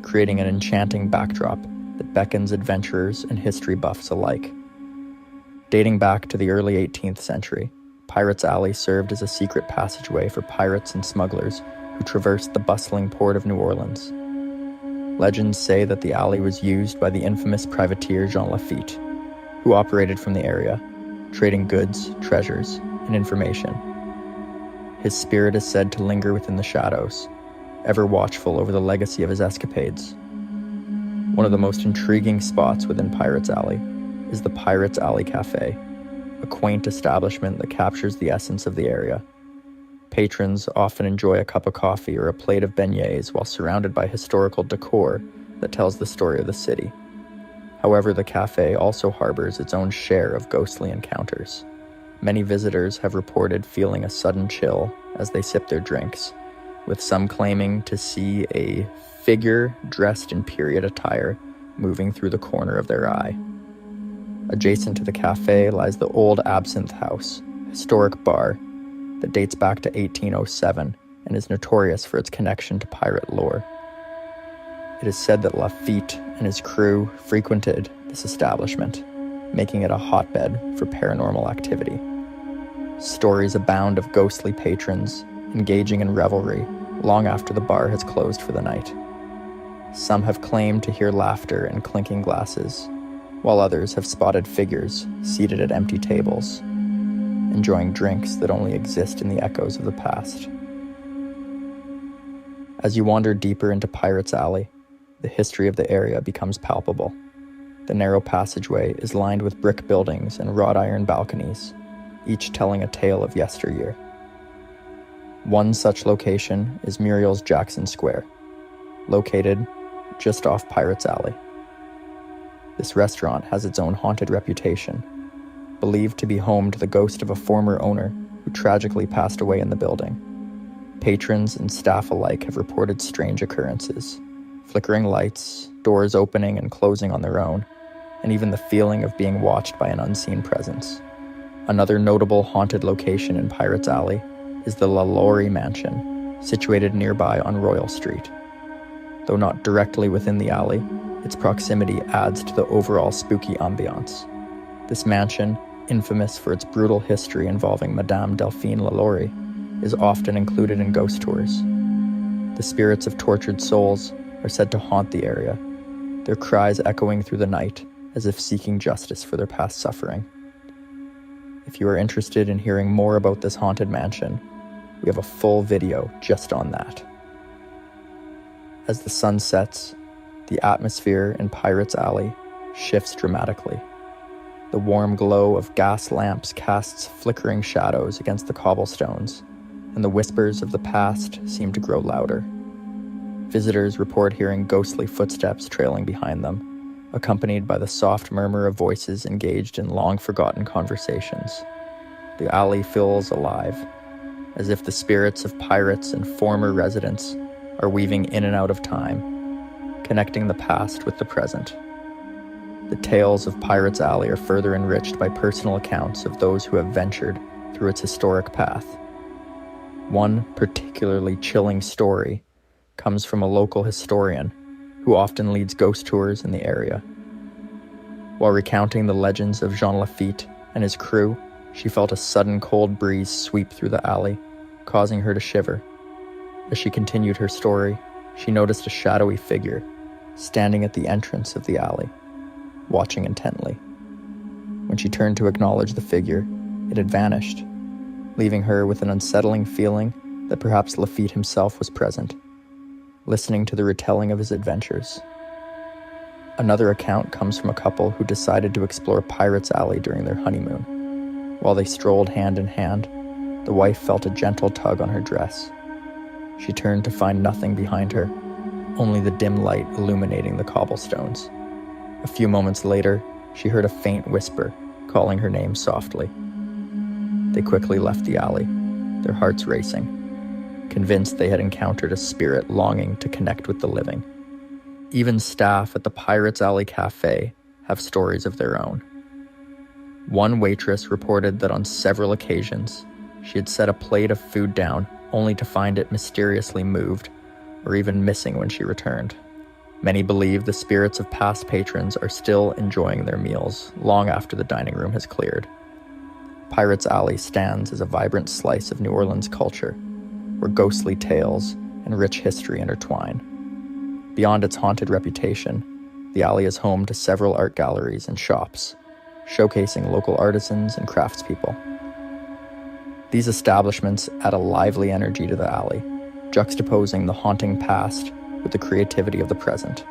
creating an enchanting backdrop that beckons adventurers and history buffs alike. Dating back to the early 18th century, Pirates Alley served as a secret passageway for pirates and smugglers who traversed the bustling port of New Orleans. Legends say that the alley was used by the infamous privateer Jean Lafitte, who operated from the area, trading goods, treasures, and information. His spirit is said to linger within the shadows, ever watchful over the legacy of his escapades. One of the most intriguing spots within Pirates Alley is the Pirates Alley Cafe, a quaint establishment that captures the essence of the area. Patrons often enjoy a cup of coffee or a plate of beignets while surrounded by historical decor that tells the story of the city. However, the cafe also harbors its own share of ghostly encounters. Many visitors have reported feeling a sudden chill as they sip their drinks, with some claiming to see a figure dressed in period attire moving through the corner of their eye. Adjacent to the cafe lies the Old Absinthe House, a historic bar that dates back to 1807 and is notorious for its connection to pirate lore. It is said that Lafitte and his crew frequented this establishment, making it a hotbed for paranormal activity. Stories abound of ghostly patrons engaging in revelry long after the bar has closed for the night. Some have claimed to hear laughter and clinking glasses, while others have spotted figures seated at empty tables, enjoying drinks that only exist in the echoes of the past. As you wander deeper into Pirates Alley, the history of the area becomes palpable. The narrow passageway is lined with brick buildings and wrought iron balconies, each telling a tale of yesteryear. One such location is Muriel's Jackson Square, located just off Pirates Alley. This restaurant has its own haunted reputation, believed to be home to the ghost of a former owner who tragically passed away in the building. Patrons and staff alike have reported strange occurrences, flickering lights, doors opening and closing on their own, and even the feeling of being watched by an unseen presence. Another notable haunted location in Pirates Alley is the LaLaurie Mansion, situated nearby on Royal Street. Though not directly within the alley, its proximity adds to the overall spooky ambiance. This mansion, infamous for its brutal history involving Madame Delphine LaLaurie, is often included in ghost tours. The spirits of tortured souls are said to haunt the area, their cries echoing through the night as if seeking justice for their past suffering. If you are interested in hearing more about this haunted mansion, we have a full video just on that. As the sun sets, the atmosphere in Pirates Alley shifts dramatically. The warm glow of gas lamps casts flickering shadows against the cobblestones, and the whispers of the past seem to grow louder. Visitors report hearing ghostly footsteps trailing behind them, accompanied by the soft murmur of voices engaged in long-forgotten conversations. The alley feels alive, as if the spirits of pirates and former residents are weaving in and out of time, connecting the past with the present. The tales of Pirates Alley are further enriched by personal accounts of those who have ventured through its historic path. One particularly chilling story comes from a local historian who often leads ghost tours in the area. While recounting the legends of Jean Lafitte and his crew, she felt a sudden cold breeze sweep through the alley, causing her to shiver. As she continued her story, she noticed a shadowy figure standing at the entrance of the alley, watching intently. When she turned to acknowledge the figure, it had vanished, leaving her with an unsettling feeling that perhaps Lafitte himself was present, listening to the retelling of his adventures. Another account comes from a couple who decided to explore Pirates Alley during their honeymoon. While they strolled hand in hand, the wife felt a gentle tug on her dress. She turned to find nothing behind her, only the dim light illuminating the cobblestones. A few moments later, she heard a faint whisper, calling her name softly. They quickly left the alley, their hearts racing, convinced they had encountered a spirit longing to connect with the living. Even staff at the Pirates Alley Cafe have stories of their own. One waitress reported that on several occasions, she had set a plate of food down only to find it mysteriously moved or even missing when she returned. Many believe the spirits of past patrons are still enjoying their meals long after the dining room has cleared. Pirates Alley stands as a vibrant slice of New Orleans culture, where ghostly tales and rich history intertwine. Beyond its haunted reputation, the alley is home to several art galleries and shops, showcasing local artisans and craftspeople. These establishments add a lively energy to the alley, juxtaposing the haunting past with the creativity of the present.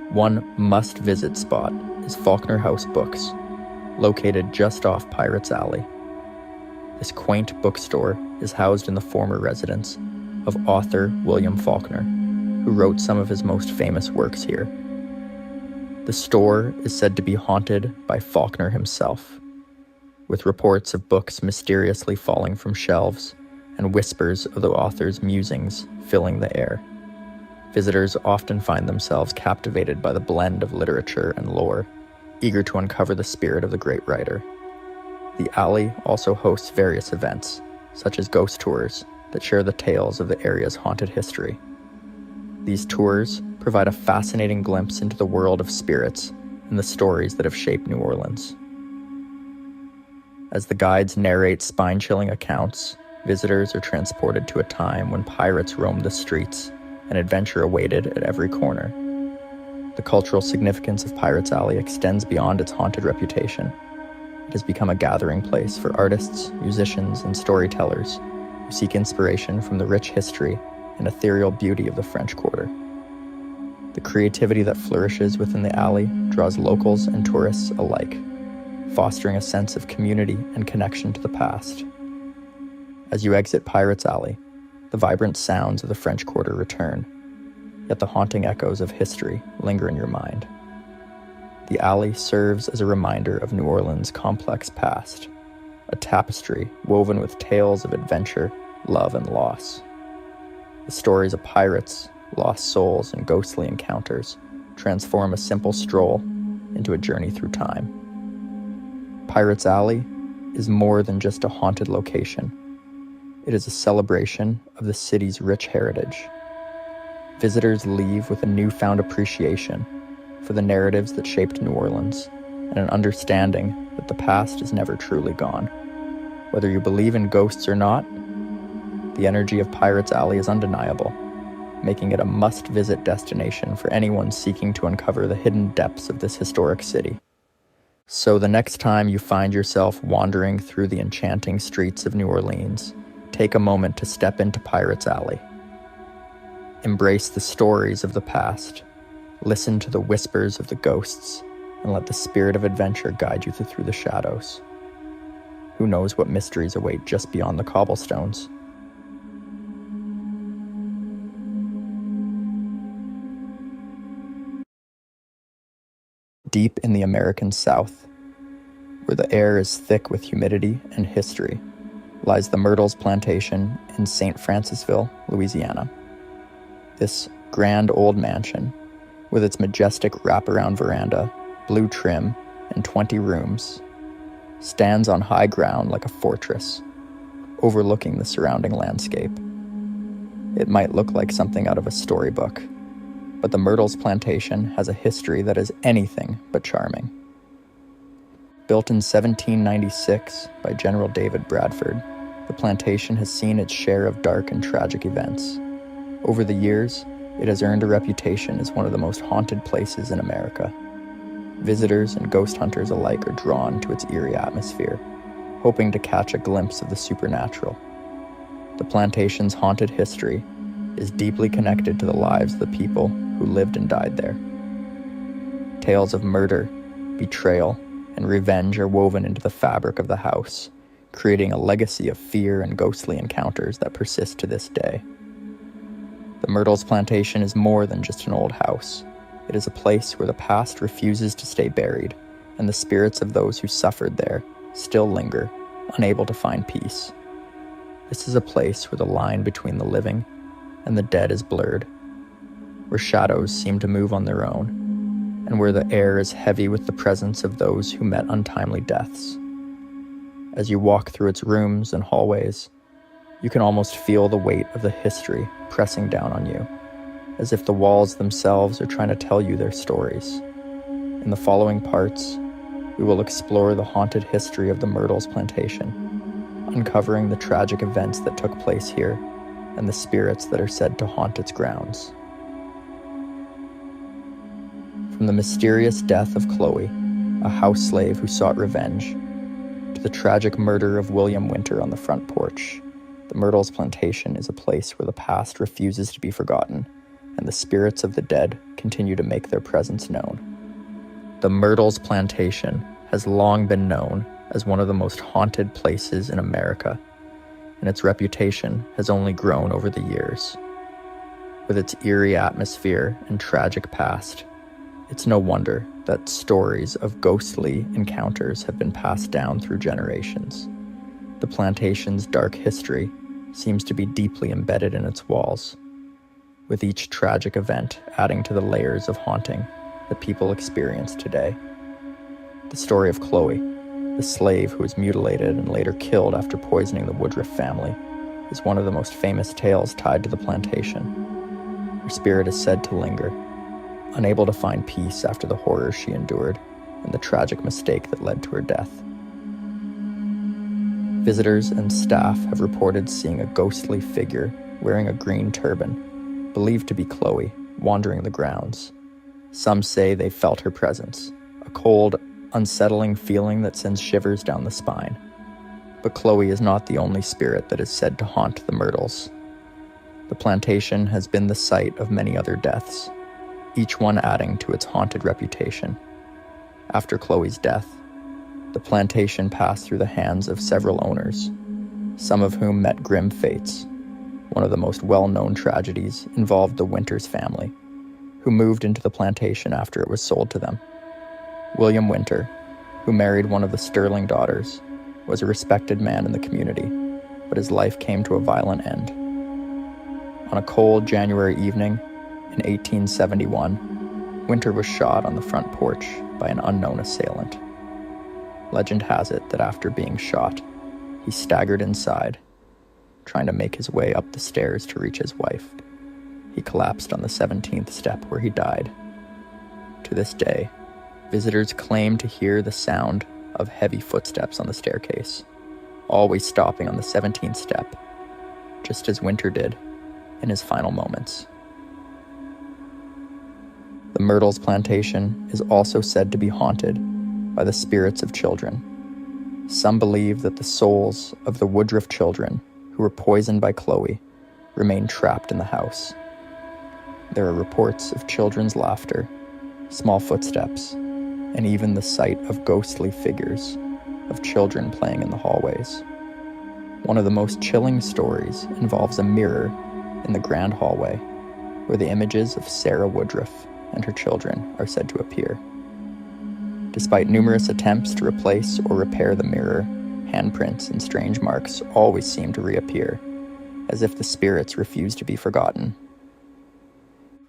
One must-visit spot is Faulkner House Books, located just off Pirates Alley. This quaint bookstore is housed in the former residence of author William Faulkner, who wrote some of his most famous works here. The store is said to be haunted by Faulkner himself, with reports of books mysteriously falling from shelves and whispers of the author's musings filling the air. Visitors often find themselves captivated by the blend of literature and lore, eager to uncover the spirit of the great writer. The alley also hosts various events, such as ghost tours that share the tales of the area's haunted history. These tours provide a fascinating glimpse into the world of spirits and the stories that have shaped New Orleans. As the guides narrate spine-chilling accounts, visitors are transported to a time when pirates roamed the streets and adventure awaited at every corner. The cultural significance of Pirates Alley extends beyond its haunted reputation. It has become a gathering place for artists, musicians, and storytellers who seek inspiration from the rich history and ethereal beauty of the French Quarter. The creativity that flourishes within the alley draws locals and tourists alike, fostering a sense of community and connection to the past. As you exit Pirates Alley, the vibrant sounds of the French Quarter return, yet the haunting echoes of history linger in your mind. The alley serves as a reminder of New Orleans' complex past, a tapestry woven with tales of adventure, love, and loss. The stories of pirates, lost souls, and ghostly encounters transform a simple stroll into a journey through time. Pirates Alley is more than just a haunted location. It is a celebration of the city's rich heritage. Visitors leave with a newfound appreciation for the narratives that shaped New Orleans and an understanding that the past is never truly gone. Whether you believe in ghosts or not, the energy of Pirates Alley is undeniable, making it a must-visit destination for anyone seeking to uncover the hidden depths of this historic city. So the next time you find yourself wandering through the enchanting streets of New Orleans, take a moment to step into Pirates Alley. Embrace the stories of the past, listen to the whispers of the ghosts, and let the spirit of adventure guide you through the shadows. Who knows what mysteries await just beyond the cobblestones? Deep in the American South, where the air is thick with humidity and history, lies the Myrtles Plantation in St. Francisville, Louisiana. This grand old mansion, with its majestic wraparound veranda, blue trim, and 20 rooms, stands on high ground like a fortress, overlooking the surrounding landscape. It might look like something out of a storybook, but the Myrtles Plantation has a history that is anything but charming. Built in 1796 by General David Bradford, the plantation has seen its share of dark and tragic events. Over the years, it has earned a reputation as one of the most haunted places in America. Visitors and ghost hunters alike are drawn to its eerie atmosphere, hoping to catch a glimpse of the supernatural. The plantation's haunted history is deeply connected to the lives of the people who lived and died there. Tales of murder, betrayal, and revenge are woven into the fabric of the house, creating a legacy of fear and ghostly encounters that persist to this day. The Myrtles Plantation is more than just an old house. It is a place where the past refuses to stay buried, and the spirits of those who suffered there still linger, unable to find peace. This is a place where the line between the living and the dead is blurred, where shadows seem to move on their own, and where the air is heavy with the presence of those who met untimely deaths. As you walk through its rooms and hallways, you can almost feel the weight of the history pressing down on you, as if the walls themselves are trying to tell you their stories. In the following parts, we will explore the haunted history of the Myrtles Plantation, uncovering the tragic events that took place here and the spirits that are said to haunt its grounds. From the mysterious death of Chloe, a house slave who sought revenge, to the tragic murder of William Winter on the front porch, the Myrtles Plantation is a place where the past refuses to be forgotten, and the spirits of the dead continue to make their presence known. The Myrtles Plantation has long been known as one of the most haunted places in America, and its reputation has only grown over the years. With its eerie atmosphere and tragic past, it's no wonder that stories of ghostly encounters have been passed down through generations. The plantation's dark history seems to be deeply embedded in its walls, with each tragic event adding to the layers of haunting that people experience today. The story of Chloe, the slave who was mutilated and later killed after poisoning the Woodruff family, is one of the most famous tales tied to the plantation. Her spirit is said to linger, unable to find peace after the horrors she endured and the tragic mistake that led to her death. Visitors and staff have reported seeing a ghostly figure wearing a green turban, believed to be Chloe, wandering the grounds. Some say they felt her presence, a cold, unsettling feeling that sends shivers down the spine. But Chloe is not the only spirit that is said to haunt the Myrtles. The plantation has been the site of many other deaths, each one adding to its haunted reputation. After Chloe's death, the plantation passed through the hands of several owners, some of whom met grim fates. One of the most well-known tragedies involved the Winters family, who moved into the plantation after it was sold to them. William Winter, who married one of the Sterling daughters, was a respected man in the community, but his life came to a violent end. On a cold January evening in 1871, Winter was shot on the front porch by an unknown assailant. Legend has it that after being shot, he staggered inside, trying to make his way up the stairs to reach his wife. He collapsed on the 17th step where he died. To this day, visitors claim to hear the sound of heavy footsteps on the staircase, always stopping on the 17th step, just as Winter did in his final moments. The Myrtles Plantation is also said to be haunted by the spirits of children. Some believe that the souls of the Woodruff children who were poisoned by Chloe remain trapped in the house. There are reports of children's laughter, small footsteps, and even the sight of ghostly figures of children playing in the hallways. One of the most chilling stories involves a mirror in the grand hallway where the images of Sarah Woodruff and her children are said to appear. Despite numerous attempts to replace or repair the mirror, handprints and strange marks always seem to reappear, as if the spirits refuse to be forgotten.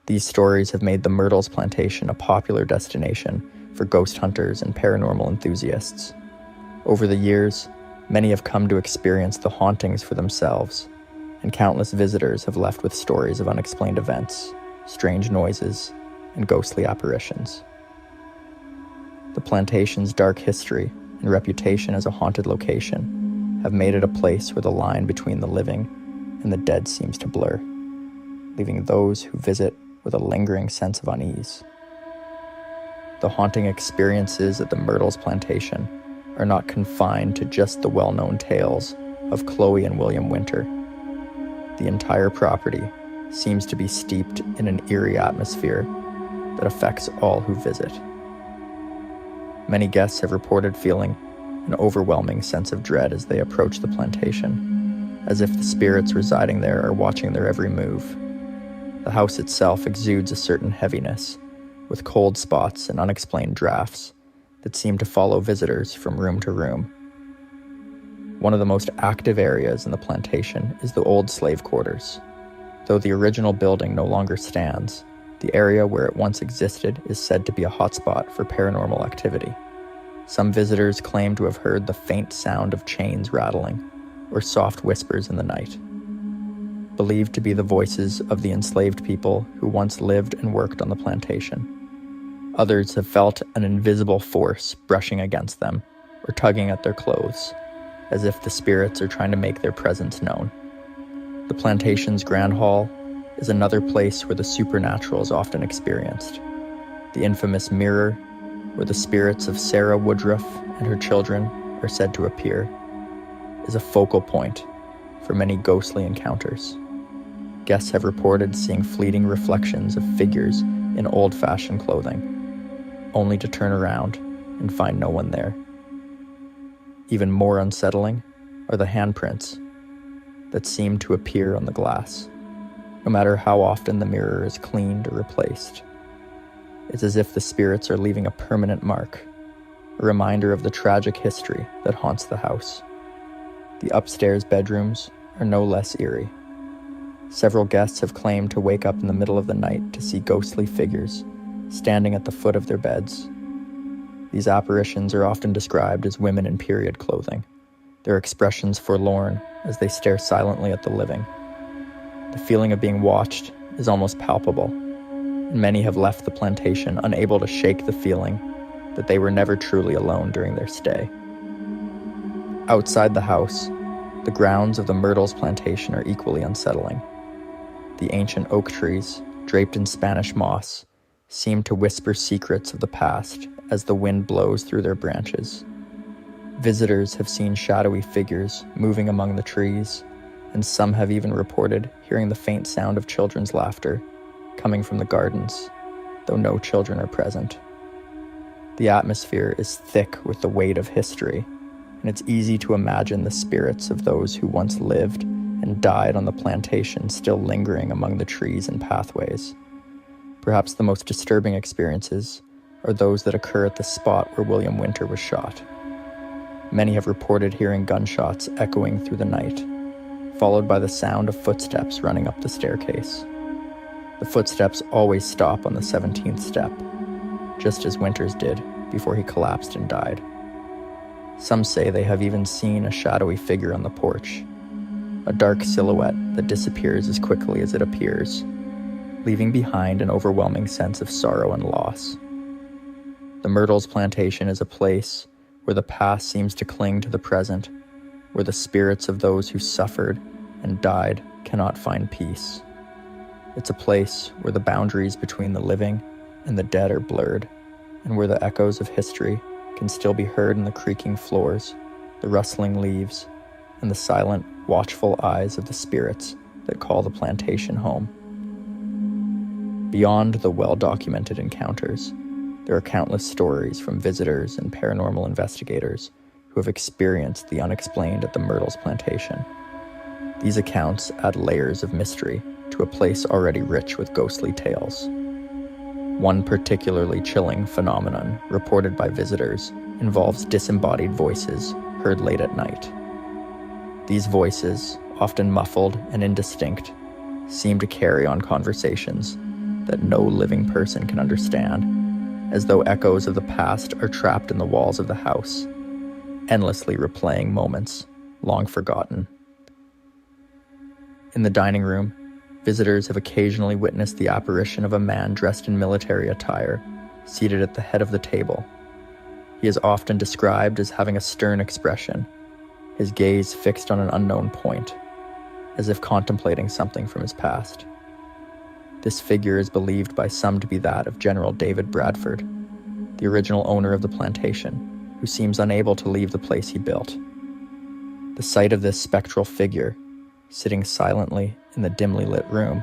These stories have made the Myrtles Plantation a popular destination for ghost hunters and paranormal enthusiasts. Over the years, many have come to experience the hauntings for themselves, and countless visitors have left with stories of unexplained events, strange noises, and ghostly apparitions. The plantation's dark history and reputation as a haunted location have made it a place where the line between the living and the dead seems to blur, leaving those who visit with a lingering sense of unease. The haunting experiences at the Myrtles Plantation are not confined to just the well-known tales of Chloe and William Winter. The entire property seems to be steeped in an eerie atmosphere that affects all who visit. Many guests have reported feeling an overwhelming sense of dread as they approach the plantation, as if the spirits residing there are watching their every move. The house itself exudes a certain heaviness, with cold spots and unexplained drafts that seem to follow visitors from room to room. One of the most active areas in the plantation is the old slave quarters. Though the original building no longer stands, the area where it once existed is said to be a hotspot for paranormal activity. Some visitors claim to have heard the faint sound of chains rattling or soft whispers in the night, believed to be the voices of the enslaved people who once lived and worked on the plantation. Others have felt an invisible force brushing against them or tugging at their clothes, as if the spirits are trying to make their presence known. The plantation's Grand Hall is another place where the supernatural is often experienced. The infamous mirror, where the spirits of Sarah Woodruff and her children are said to appear, is a focal point for many ghostly encounters. Guests have reported seeing fleeting reflections of figures in old-fashioned clothing, only to turn around and find no one there. Even more unsettling are the handprints that seem to appear on the glass, no matter how often the mirror is cleaned or replaced. It's as if the spirits are leaving a permanent mark, a reminder of the tragic history that haunts the house. The upstairs bedrooms are no less eerie. Several guests have claimed to wake up in the middle of the night to see ghostly figures standing at the foot of their beds. These apparitions are often described as women in period clothing, their expressions forlorn as they stare silently at the living. The feeling of being watched is almost palpable, and many have left the plantation unable to shake the feeling that they were never truly alone during their stay. Outside the house, the grounds of the Myrtles Plantation are equally unsettling. The ancient oak trees, draped in Spanish moss, seem to whisper secrets of the past as the wind blows through their branches. Visitors have seen shadowy figures moving among the trees, and some have even reported hearing the faint sound of children's laughter coming from the gardens, though no children are present. The atmosphere is thick with the weight of history, and it's easy to imagine the spirits of those who once lived and died on the plantation still lingering among the trees and pathways. Perhaps the most disturbing experiences are those that occur at the spot where William Winter was shot. Many have reported hearing gunshots echoing through the night, followed by the sound of footsteps running up the staircase. The footsteps always stop on the 17th step, just as Winter's did before he collapsed and died. Some say they have even seen a shadowy figure on the porch, a dark silhouette that disappears as quickly as it appears, leaving behind an overwhelming sense of sorrow and loss. The Myrtles Plantation is a place where the past seems to cling to the present, where the spirits of those who suffered and died cannot find peace. It's a place where the boundaries between the living and the dead are blurred, and where the echoes of history can still be heard in the creaking floors, the rustling leaves, and the silent, watchful eyes of the spirits that call the plantation home. Beyond the well-documented encounters, there are countless stories from visitors and paranormal investigators who have experienced the unexplained at the Myrtles Plantation. These accounts add layers of mystery to a place already rich with ghostly tales. One particularly chilling phenomenon reported by visitors involves disembodied voices heard late at night. These voices, often muffled and indistinct, seem to carry on conversations that no living person can understand, as though echoes of the past are trapped in the walls of the house, endlessly replaying moments long forgotten. In the dining room, visitors have occasionally witnessed the apparition of a man dressed in military attire, seated at the head of the table. He is often described as having a stern expression, his gaze fixed on an unknown point, as if contemplating something from his past. This figure is believed by some to be that of General David Bradford, the original owner of the plantation, who seems unable to leave the place he built. The sight of this spectral figure, sitting silently in the dimly lit room,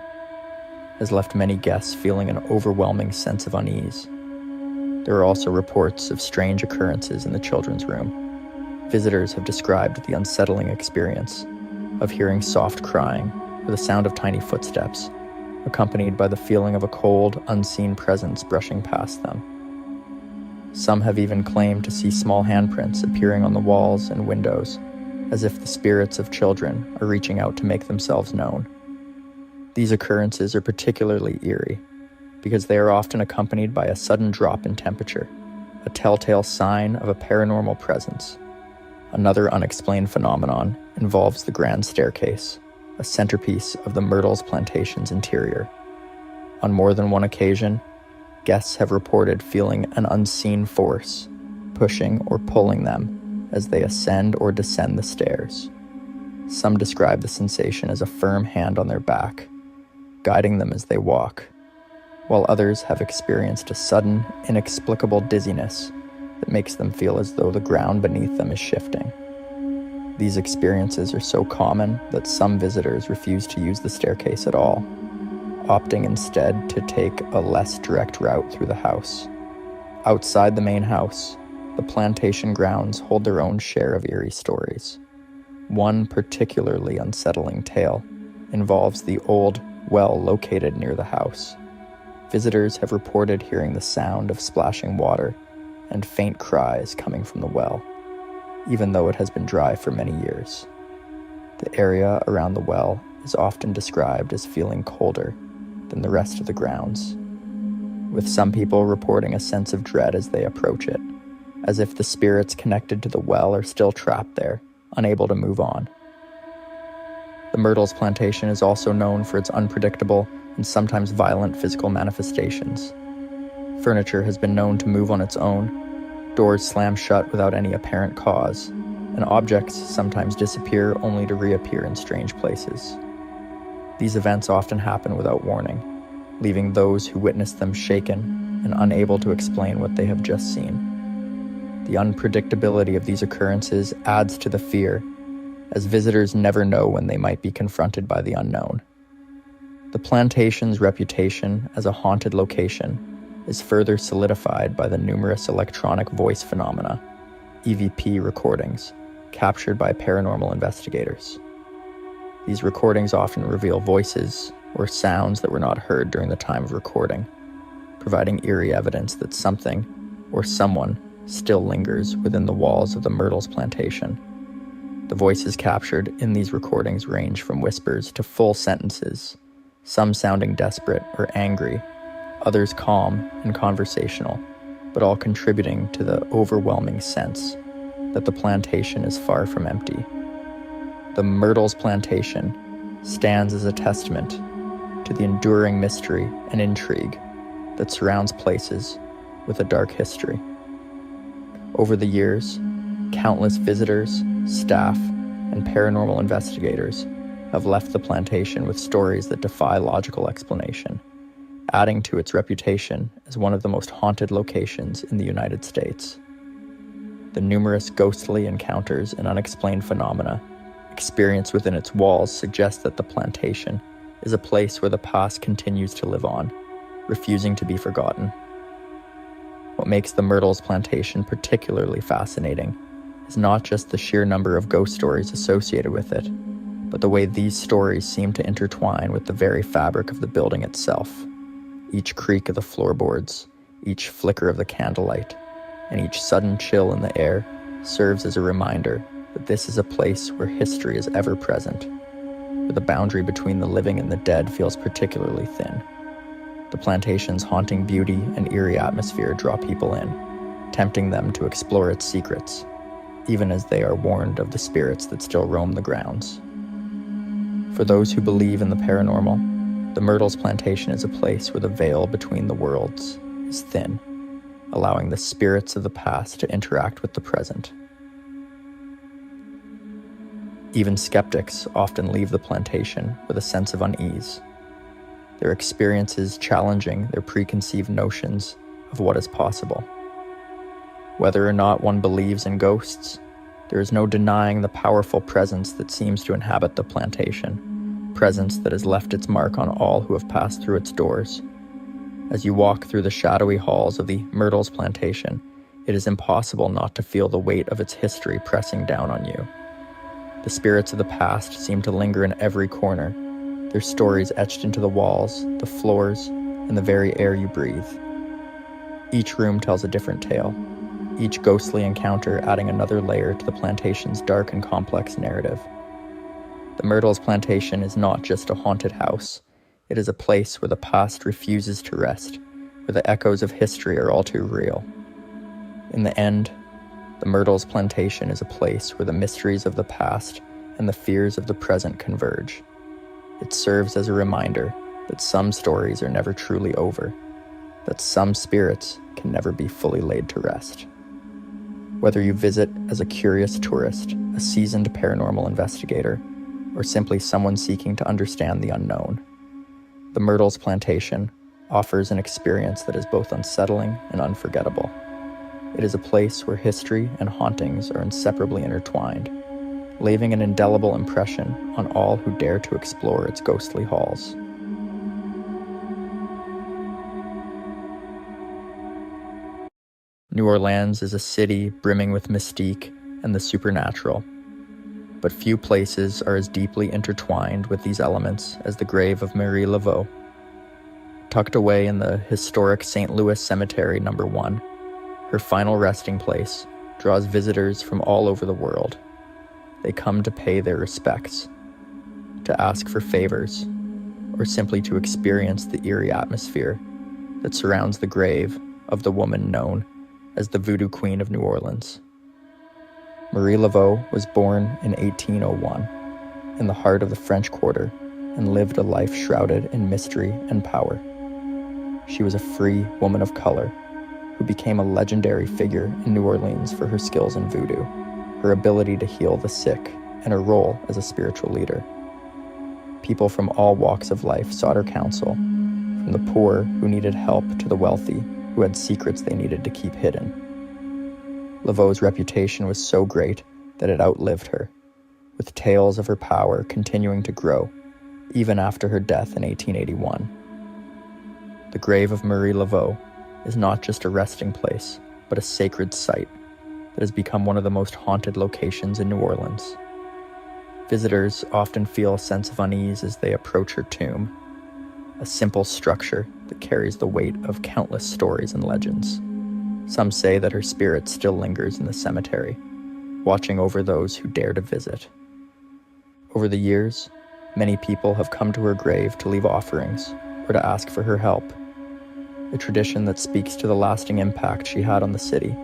has left many guests feeling an overwhelming sense of unease. There are also reports of strange occurrences in the children's room. Visitors have described the unsettling experience of hearing soft crying or the sound of tiny footsteps, accompanied by the feeling of a cold, unseen presence brushing past them. Some have even claimed to see small handprints appearing on the walls and windows, as if the spirits of children are reaching out to make themselves known. These occurrences are particularly eerie because they are often accompanied by a sudden drop in temperature, a telltale sign of a paranormal presence. Another unexplained phenomenon involves the grand staircase, a centerpiece of the Myrtles Plantation's interior. On more than one occasion, guests have reported feeling an unseen force pushing or pulling them as they ascend or descend the stairs. Some describe the sensation as a firm hand on their back, guiding them as they walk, while others have experienced a sudden, inexplicable dizziness that makes them feel as though the ground beneath them is shifting. These experiences are so common that some visitors refuse to use the staircase at all, opting instead to take a less direct route through the house. Outside the main house, the plantation grounds hold their own share of eerie stories. One particularly unsettling tale involves the old well located near the house. Visitors have reported hearing the sound of splashing water and faint cries coming from the well, even though it has been dry for many years. The area around the well is often described as feeling colder than the rest of the grounds, with some people reporting a sense of dread as they approach it, as if the spirits connected to the well are still trapped there, unable to move on. The Myrtles Plantation is also known for its unpredictable and sometimes violent physical manifestations. Furniture has been known to move on its own, doors slam shut without any apparent cause, and objects sometimes disappear only to reappear in strange places. These events often happen without warning, leaving those who witness them shaken and unable to explain what they have just seen. The unpredictability of these occurrences adds to the fear, as visitors never know when they might be confronted by the unknown. The plantation's reputation as a haunted location is further solidified by the numerous electronic voice phenomena, EVP recordings, captured by paranormal investigators. These recordings often reveal voices or sounds that were not heard during the time of recording, providing eerie evidence that something or someone still lingers within the walls of the Myrtles Plantation. The voices captured in these recordings range from whispers to full sentences, some sounding desperate or angry, others calm and conversational, but all contributing to the overwhelming sense that the plantation is far from empty. The Myrtles Plantation stands as a testament to the enduring mystery and intrigue that surrounds places with a dark history. Over the years, countless visitors, staff, and paranormal investigators have left the plantation with stories that defy logical explanation, adding to its reputation as one of the most haunted locations in the United States. The numerous ghostly encounters and unexplained phenomena experienced within its walls suggest that the plantation is a place where the past continues to live on, refusing to be forgotten. What makes the Myrtles Plantation particularly fascinating is not just the sheer number of ghost stories associated with it, but the way these stories seem to intertwine with the very fabric of the building itself. Each creak of the floorboards, each flicker of the candlelight, and each sudden chill in the air serves as a reminder that this is a place where history is ever present, where the boundary between the living and the dead feels particularly thin. The plantation's haunting beauty and eerie atmosphere draw people in, tempting them to explore its secrets, even as they are warned of the spirits that still roam the grounds. For those who believe in the paranormal, the Myrtles Plantation is a place where the veil between the worlds is thin, allowing the spirits of the past to interact with the present. Even skeptics often leave the plantation with a sense of unease, their experiences challenging their preconceived notions of what is possible. Whether or not one believes in ghosts, there is no denying the powerful presence that seems to inhabit the plantation, presence that has left its mark on all who have passed through its doors. As you walk through the shadowy halls of the Myrtles Plantation, it is impossible not to feel the weight of its history pressing down on you. The spirits of the past seem to linger in every corner, their stories etched into the walls, the floors, and the very air you breathe. Each room tells a different tale, each ghostly encounter adding another layer to the plantation's dark and complex narrative. The Myrtles Plantation is not just a haunted house. It is a place where the past refuses to rest, where the echoes of history are all too real. In the end, the Myrtles Plantation is a place where the mysteries of the past and the fears of the present converge. It serves as a reminder that some stories are never truly over, that some spirits can never be fully laid to rest. Whether you visit as a curious tourist, a seasoned paranormal investigator, or simply someone seeking to understand the unknown, the Myrtles Plantation offers an experience that is both unsettling and unforgettable. It is a place where history and hauntings are inseparably intertwined, leaving an indelible impression on all who dare to explore its ghostly halls. New Orleans is a city brimming with mystique and the supernatural, but few places are as deeply intertwined with these elements as the grave of Marie Laveau. Tucked away in the historic St. Louis Cemetery No. 1, her final resting place draws visitors from all over the world. They come to pay their respects, to ask for favors, or simply to experience the eerie atmosphere that surrounds the grave of the woman known as the Voodoo Queen of New Orleans. Marie Laveau was born in 1801 in the heart of the French Quarter and lived a life shrouded in mystery and power. She was a free woman of color who became a legendary figure in New Orleans for her skills in voodoo, her ability to heal the sick, and her role as a spiritual leader. People from all walks of life sought her counsel, from the poor who needed help to the wealthy who had secrets they needed to keep hidden. Laveau's reputation was so great that it outlived her, with tales of her power continuing to grow, even after her death in 1881. The grave of Marie Laveau is not just a resting place, but a sacred site that has become one of the most haunted locations in New Orleans. Visitors often feel a sense of unease as they approach her tomb, a simple structure that carries the weight of countless stories and legends. Some say that her spirit still lingers in the cemetery, watching over those who dare to visit. Over the years, many people have come to her grave to leave offerings or to ask for her help, a tradition that speaks to the lasting impact she had on the city.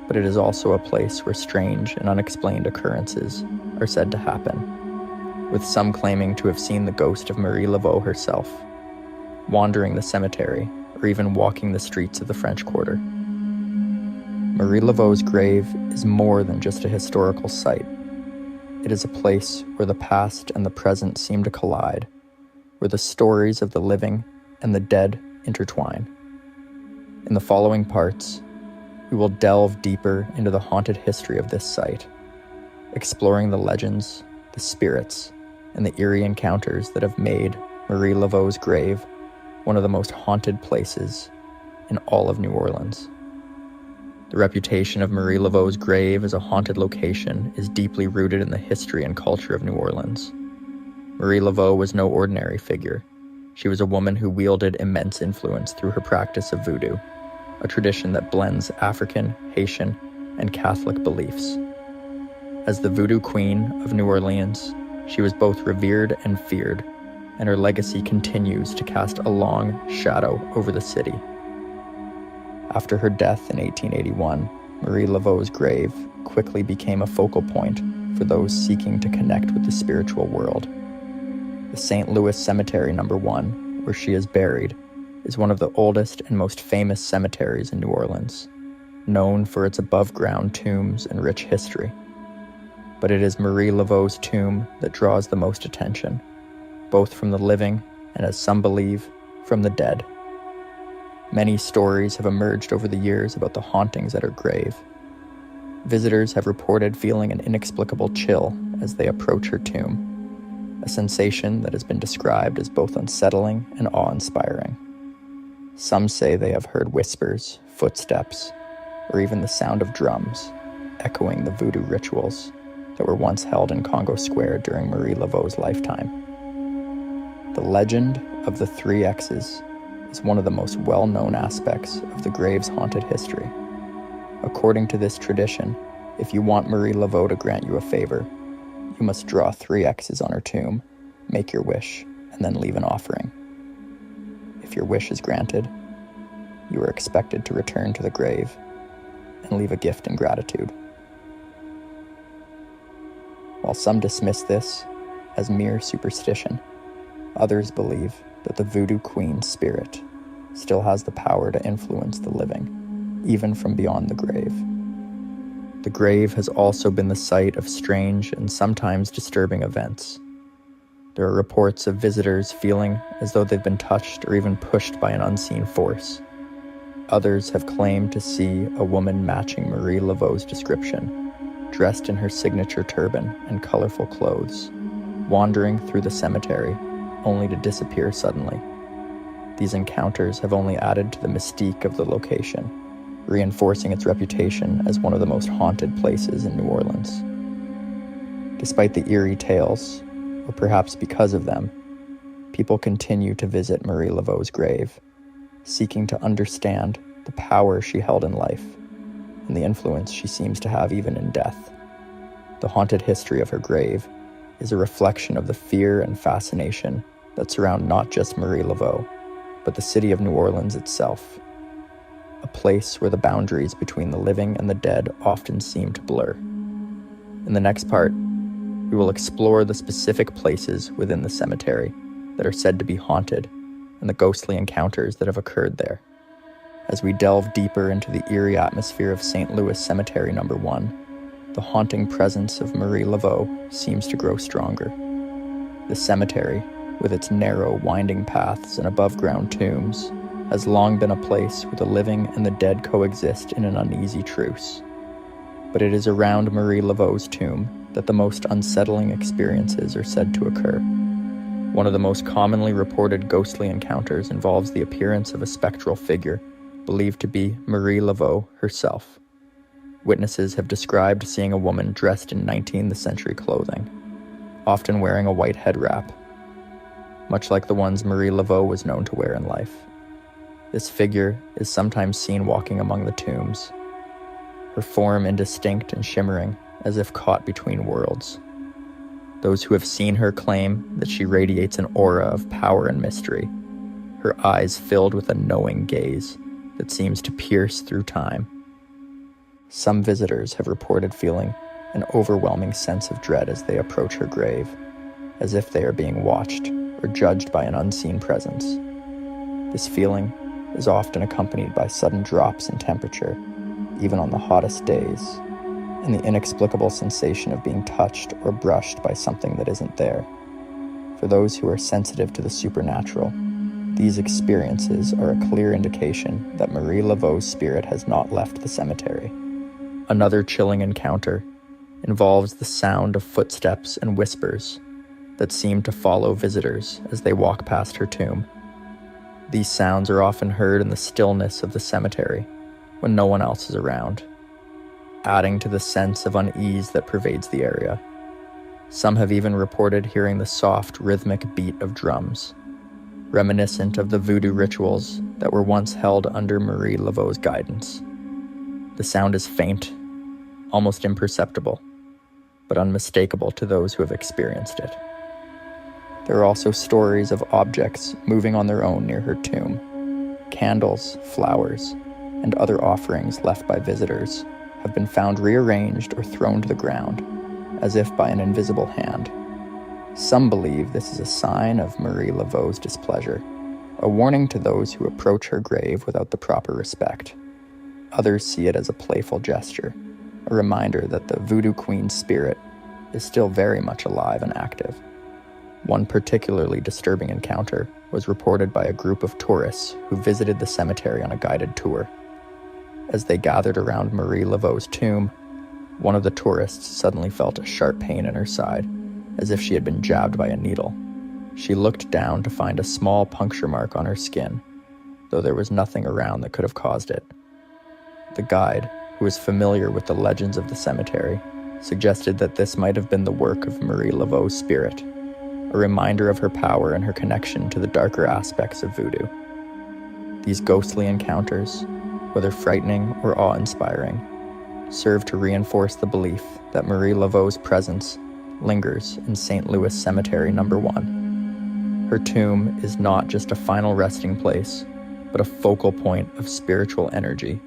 But it is also a place where strange and unexplained occurrences are said to happen, with some claiming to have seen the ghost of Marie Laveau herself, wandering the cemetery or even walking the streets of the French Quarter. Marie Laveau's grave is more than just a historical site. It is a place where the past and the present seem to collide, where the stories of the living and the dead intertwine. In the following parts, we will delve deeper into the haunted history of this site, exploring the legends, the spirits, and the eerie encounters that have made Marie Laveau's grave one of the most haunted places in all of New Orleans. The reputation of Marie Laveau's grave as a haunted location is deeply rooted in the history and culture of New Orleans. Marie Laveau was no ordinary figure. She was a woman who wielded immense influence through her practice of voodoo, a tradition that blends African, Haitian, and Catholic beliefs. As the voodoo queen of New Orleans, she was both revered and feared, and her legacy continues to cast a long shadow over the city. After her death in 1881, Marie Laveau's grave quickly became a focal point for those seeking to connect with the spiritual world. The St. Louis Cemetery No. 1, where she is buried, is one of the oldest and most famous cemeteries in New Orleans, known for its above-ground tombs and rich history. But it is Marie Laveau's tomb that draws the most attention, both from the living and, as some believe, from the dead. Many stories have emerged over the years about the hauntings at her grave. Visitors have reported feeling an inexplicable chill as they approach her tomb, a sensation that has been described as both unsettling and awe-inspiring. Some say they have heard whispers, footsteps, or even the sound of drums, echoing the voodoo rituals that were once held in Congo Square during Marie Laveau's lifetime. The legend of the 3 X's is one of the most well-known aspects of the grave's haunted history. According to this tradition, if you want Marie Laveau to grant you a favor, you must draw 3 X's on her tomb, make your wish, and then leave an offering. If your wish is granted, you are expected to return to the grave and leave a gift in gratitude. While some dismiss this as mere superstition, others believe that the voodoo queen's spirit still has the power to influence the living, even from beyond the grave. The grave has also been the site of strange and sometimes disturbing events. There are reports of visitors feeling as though they've been touched or even pushed by an unseen force. Others have claimed to see a woman matching Marie Laveau's description, dressed in her signature turban and colorful clothes, wandering through the cemetery only to disappear suddenly. These encounters have only added to the mystique of the location, reinforcing its reputation as one of the most haunted places in New Orleans. Despite the eerie tales, or perhaps because of them, people continue to visit Marie Laveau's grave, seeking to understand the power she held in life and the influence she seems to have even in death. The haunted history of her grave is a reflection of the fear and fascination that surround not just Marie Laveau, but the city of New Orleans itself, a place where the boundaries between the living and the dead often seem to blur. In the next part, we will explore the specific places within the cemetery that are said to be haunted and the ghostly encounters that have occurred there. As we delve deeper into the eerie atmosphere of St. Louis Cemetery No. 1, the haunting presence of Marie Laveau seems to grow stronger. The cemetery, with its narrow, winding paths and above-ground tombs, has long been a place where the living and the dead coexist in an uneasy truce. But it is around Marie Laveau's tomb that the most unsettling experiences are said to occur. One of the most commonly reported ghostly encounters involves the appearance of a spectral figure believed to be Marie Laveau herself. Witnesses have described seeing a woman dressed in 19th century clothing, often wearing a white head wrap, much like the ones Marie Laveau was known to wear in life. This figure is sometimes seen walking among the tombs, her form indistinct and shimmering, as if caught between worlds. Those who have seen her claim that she radiates an aura of power and mystery, her eyes filled with a knowing gaze that seems to pierce through time. Some visitors have reported feeling an overwhelming sense of dread as they approach her grave, as if they are being watched or judged by an unseen presence. This feeling is often accompanied by sudden drops in temperature, even on the hottest days, and the inexplicable sensation of being touched or brushed by something that isn't there. For those who are sensitive to the supernatural, these experiences are a clear indication that Marie Laveau's spirit has not left the cemetery. Another chilling encounter involves the sound of footsteps and whispers that seem to follow visitors as they walk past her tomb. These sounds are often heard in the stillness of the cemetery when no one else is around, adding to the sense of unease that pervades the area. Some have even reported hearing the soft, rhythmic beat of drums, reminiscent of the voodoo rituals that were once held under Marie Laveau's guidance. The sound is faint, almost imperceptible, but unmistakable to those who have experienced it. There are also stories of objects moving on their own near her tomb. Candles, flowers, and other offerings left by visitors have been found rearranged or thrown to the ground, as if by an invisible hand. Some believe this is a sign of Marie Laveau's displeasure, a warning to those who approach her grave without the proper respect. Others see it as a playful gesture, a reminder that the voodoo queen's spirit is still very much alive and active. One particularly disturbing encounter was reported by a group of tourists who visited the cemetery on a guided tour. As they gathered around Marie Laveau's tomb, one of the tourists suddenly felt a sharp pain in her side, as if she had been jabbed by a needle. She looked down to find a small puncture mark on her skin, though there was nothing around that could have caused it. The guide, who was familiar with the legends of the cemetery, suggested that this might have been the work of Marie Laveau's spirit, a reminder of her power and her connection to the darker aspects of voodoo. These ghostly encounters, whether frightening or awe-inspiring, serve to reinforce the belief that Marie Laveau's presence lingers in St. Louis Cemetery No. 1. Her tomb is not just a final resting place, but a focal point of spiritual energy,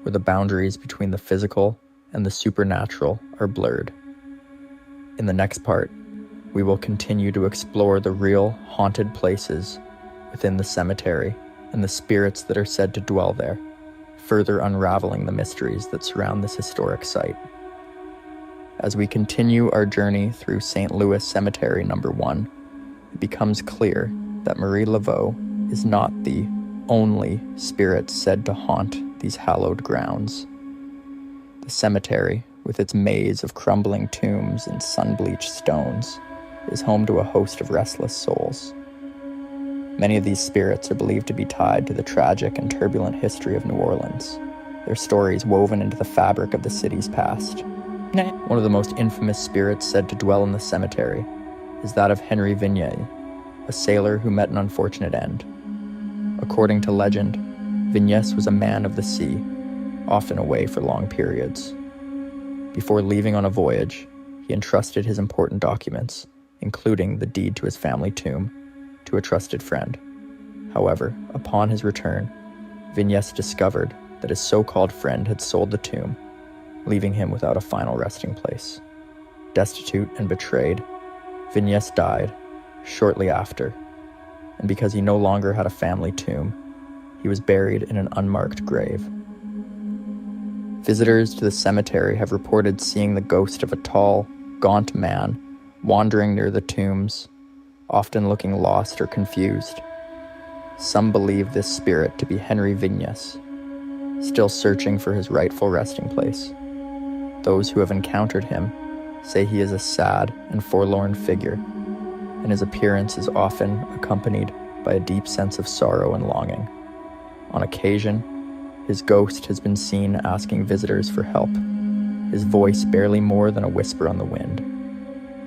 where the boundaries between the physical and the supernatural are blurred. In the next part, we will continue to explore the real haunted places within the cemetery and the spirits that are said to dwell there, further unraveling the mysteries that surround this historic site. As we continue our journey through St. Louis Cemetery No. 1, it becomes clear that Marie Laveau is not the only spirit said to haunt these hallowed grounds. The cemetery, with its maze of crumbling tombs and sun-bleached stones, is home to a host of restless souls. Many of these spirits are believed to be tied to the tragic and turbulent history of New Orleans, their stories woven into the fabric of the city's past. One of the most infamous spirits said to dwell in the cemetery is that of Henry Vignes, a sailor who met an unfortunate end. According to legend, Vignes was a man of the sea, often away for long periods. Before leaving on a voyage, he entrusted his important documents, including the deed to his family tomb, to a trusted friend. However, upon his return, Vignes discovered that his so-called friend had sold the tomb, leaving him without a final resting place. Destitute and betrayed, Vignes died shortly after, and because he no longer had a family tomb, he was buried in an unmarked grave. Visitors to the cemetery have reported seeing the ghost of a tall, gaunt man wandering near the tombs, often looking lost or confused. Some believe this spirit to be Henry Vignes, still searching for his rightful resting place. Those who have encountered him say he is a sad and forlorn figure, and his appearance is often accompanied by a deep sense of sorrow and longing. On occasion, his ghost has been seen asking visitors for help, his voice barely more than a whisper on the wind.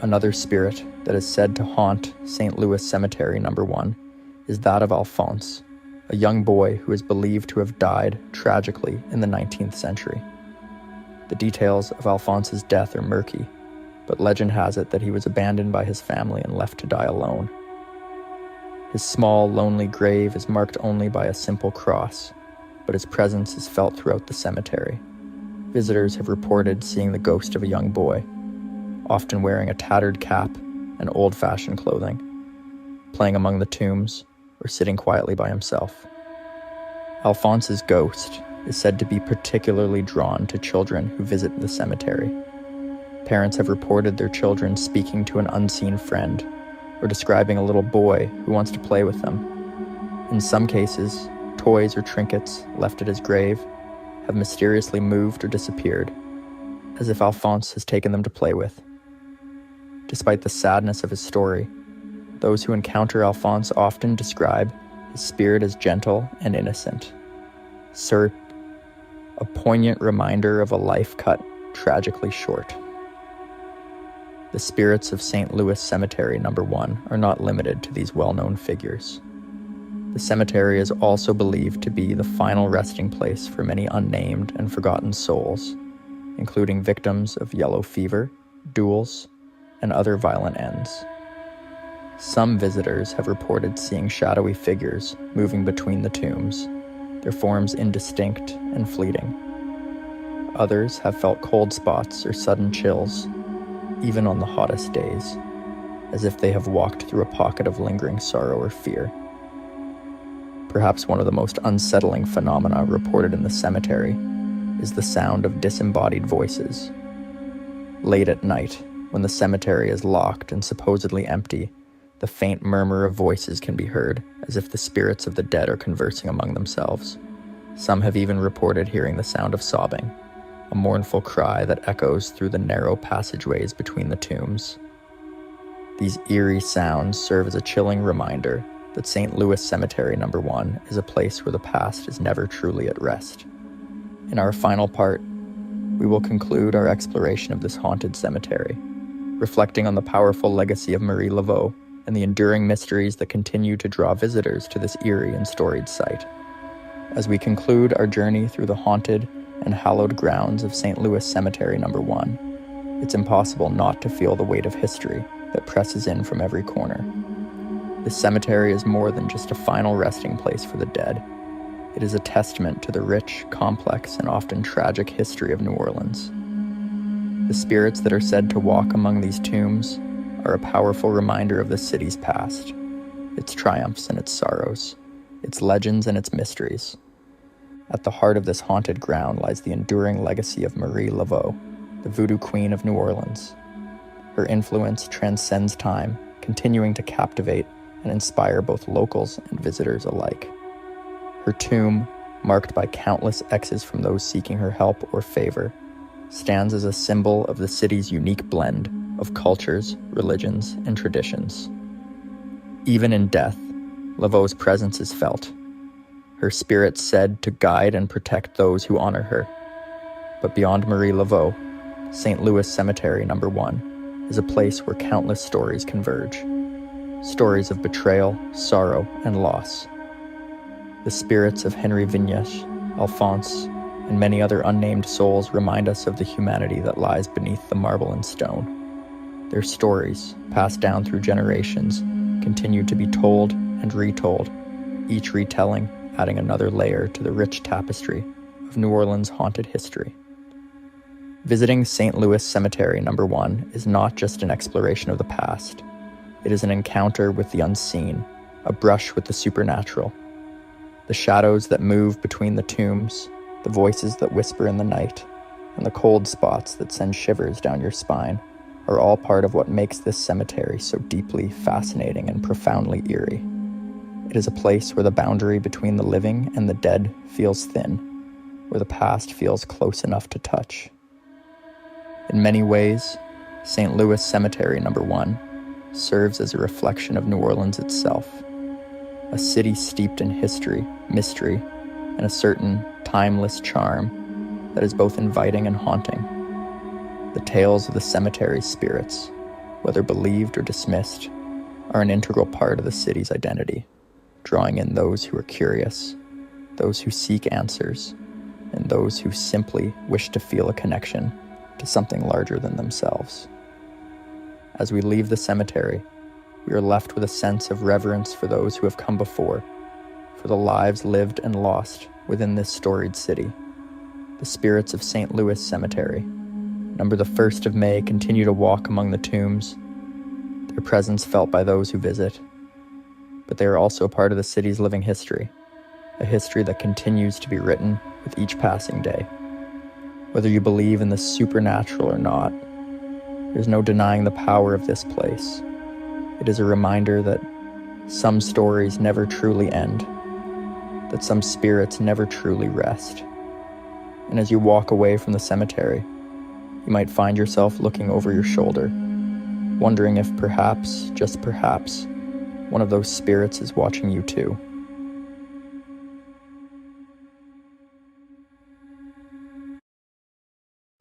Another spirit that is said to haunt St. Louis Cemetery No. 1 is that of Alphonse, a young boy who is believed to have died tragically in the 19th century. The details of Alphonse's death are murky, but legend has it that he was abandoned by his family and left to die alone. His small, lonely grave is marked only by a simple cross, but his presence is felt throughout the cemetery. Visitors have reported seeing the ghost of a young boy, often wearing a tattered cap and old-fashioned clothing, playing among the tombs or sitting quietly by himself. Alphonse's ghost is said to be particularly drawn to children who visit the cemetery. Parents have reported their children speaking to an unseen friend or describing a little boy who wants to play with them. In some cases, toys or trinkets left at his grave have mysteriously moved or disappeared, as if Alphonse has taken them to play with. Despite the sadness of his story, those who encounter Alphonse often describe his spirit as gentle and innocent. A poignant reminder of a life cut tragically short. The spirits of St. Louis Cemetery No. 1 are not limited to these well-known figures. The cemetery is also believed to be the final resting place for many unnamed and forgotten souls, including victims of yellow fever, duels, and other violent ends. Some visitors have reported seeing shadowy figures moving between the tombs, their forms indistinct and fleeting. Others have felt cold spots or sudden chills, even on the hottest days, as if they have walked through a pocket of lingering sorrow or fear. Perhaps one of the most unsettling phenomena reported in the cemetery is the sound of disembodied voices. Late at night, when the cemetery is locked and supposedly empty, the faint murmur of voices can be heard, as if the spirits of the dead are conversing among themselves. Some have even reported hearing the sound of sobbing, a mournful cry that echoes through the narrow passageways between the tombs. These eerie sounds serve as a chilling reminder that St. Louis Cemetery No. 1 is a place where the past is never truly at rest. In our final part, we will conclude our exploration of this haunted cemetery, reflecting on the powerful legacy of Marie Laveau and the enduring mysteries that continue to draw visitors to this eerie and storied site. As we conclude our journey through the haunted and hallowed grounds of St. Louis Cemetery No. 1, it's impossible not to feel the weight of history that presses in from every corner. This cemetery is more than just a final resting place for the dead. It is a testament to the rich, complex, and often tragic history of New Orleans. The spirits that are said to walk among these tombs are a powerful reminder of the city's past, its triumphs and its sorrows, its legends and its mysteries. At the heart of this haunted ground lies the enduring legacy of Marie Laveau, the voodoo queen of New Orleans. Her influence transcends time, continuing to captivate and inspire both locals and visitors alike. Her tomb, marked by countless X's from those seeking her help or favor, stands as a symbol of the city's unique blend of cultures, religions, and traditions. Even in death, Laveau's presence is felt, her spirit said to guide and protect those who honor her. But beyond Marie Laveau, St. Louis Cemetery No. 1 is a place where countless stories converge. Stories of betrayal, sorrow, and loss. The spirits of Henry Vignesh, Alphonse, and many other unnamed souls remind us of the humanity that lies beneath the marble and stone. Their stories, passed down through generations, continue to be told and retold, each retelling adding another layer to the rich tapestry of New Orleans' haunted history. Visiting St. Louis Cemetery No. 1 is not just an exploration of the past. It is an encounter with the unseen, a brush with the supernatural. The shadows that move between the tombs, the voices that whisper in the night, and the cold spots that send shivers down your spine are all part of what makes this cemetery so deeply fascinating and profoundly eerie. It is a place where the boundary between the living and the dead feels thin, where the past feels close enough to touch. In many ways, St. Louis Cemetery No. 1 serves as a reflection of New Orleans itself, a city steeped in history, mystery, and a certain timeless charm that is both inviting and haunting. The tales of the cemetery's spirits, whether believed or dismissed, are an integral part of the city's identity, drawing in those who are curious, those who seek answers, and those who simply wish to feel a connection to something larger than themselves. As we leave the cemetery, we are left with a sense of reverence for those who have come before, for the lives lived and lost within this storied city. The spirits of St. Louis Cemetery, number the 1st of May, continue to walk among the tombs, their presence felt by those who visit. But they are also a part of the city's living history, a history that continues to be written with each passing day. Whether you believe in the supernatural or not, there's no denying the power of this place. It is a reminder that some stories never truly end, that some spirits never truly rest. And as you walk away from the cemetery, you might find yourself looking over your shoulder, wondering if perhaps, just perhaps, one of those spirits is watching you too.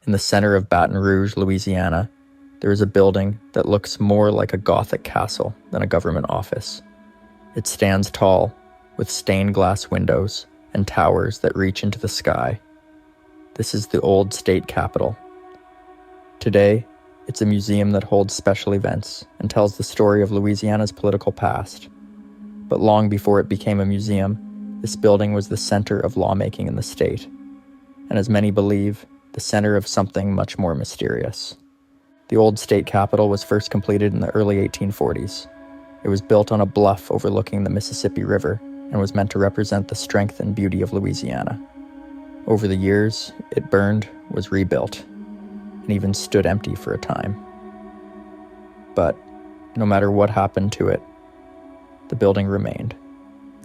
In the center of Baton Rouge, Louisiana, there is a building that looks more like a Gothic castle than a government office. It stands tall, with stained glass windows and towers that reach into the sky. This is the old state capitol. Today, it's a museum that holds special events and tells the story of Louisiana's political past. But long before it became a museum, this building was the center of lawmaking in the state, and as many believe, the center of something much more mysterious. The old state capitol was first completed in the early 1840s. It was built on a bluff overlooking the Mississippi River and was meant to represent the strength and beauty of Louisiana. Over the years, it burned, was rebuilt, and even stood empty for a time. But no matter what happened to it, the building remained.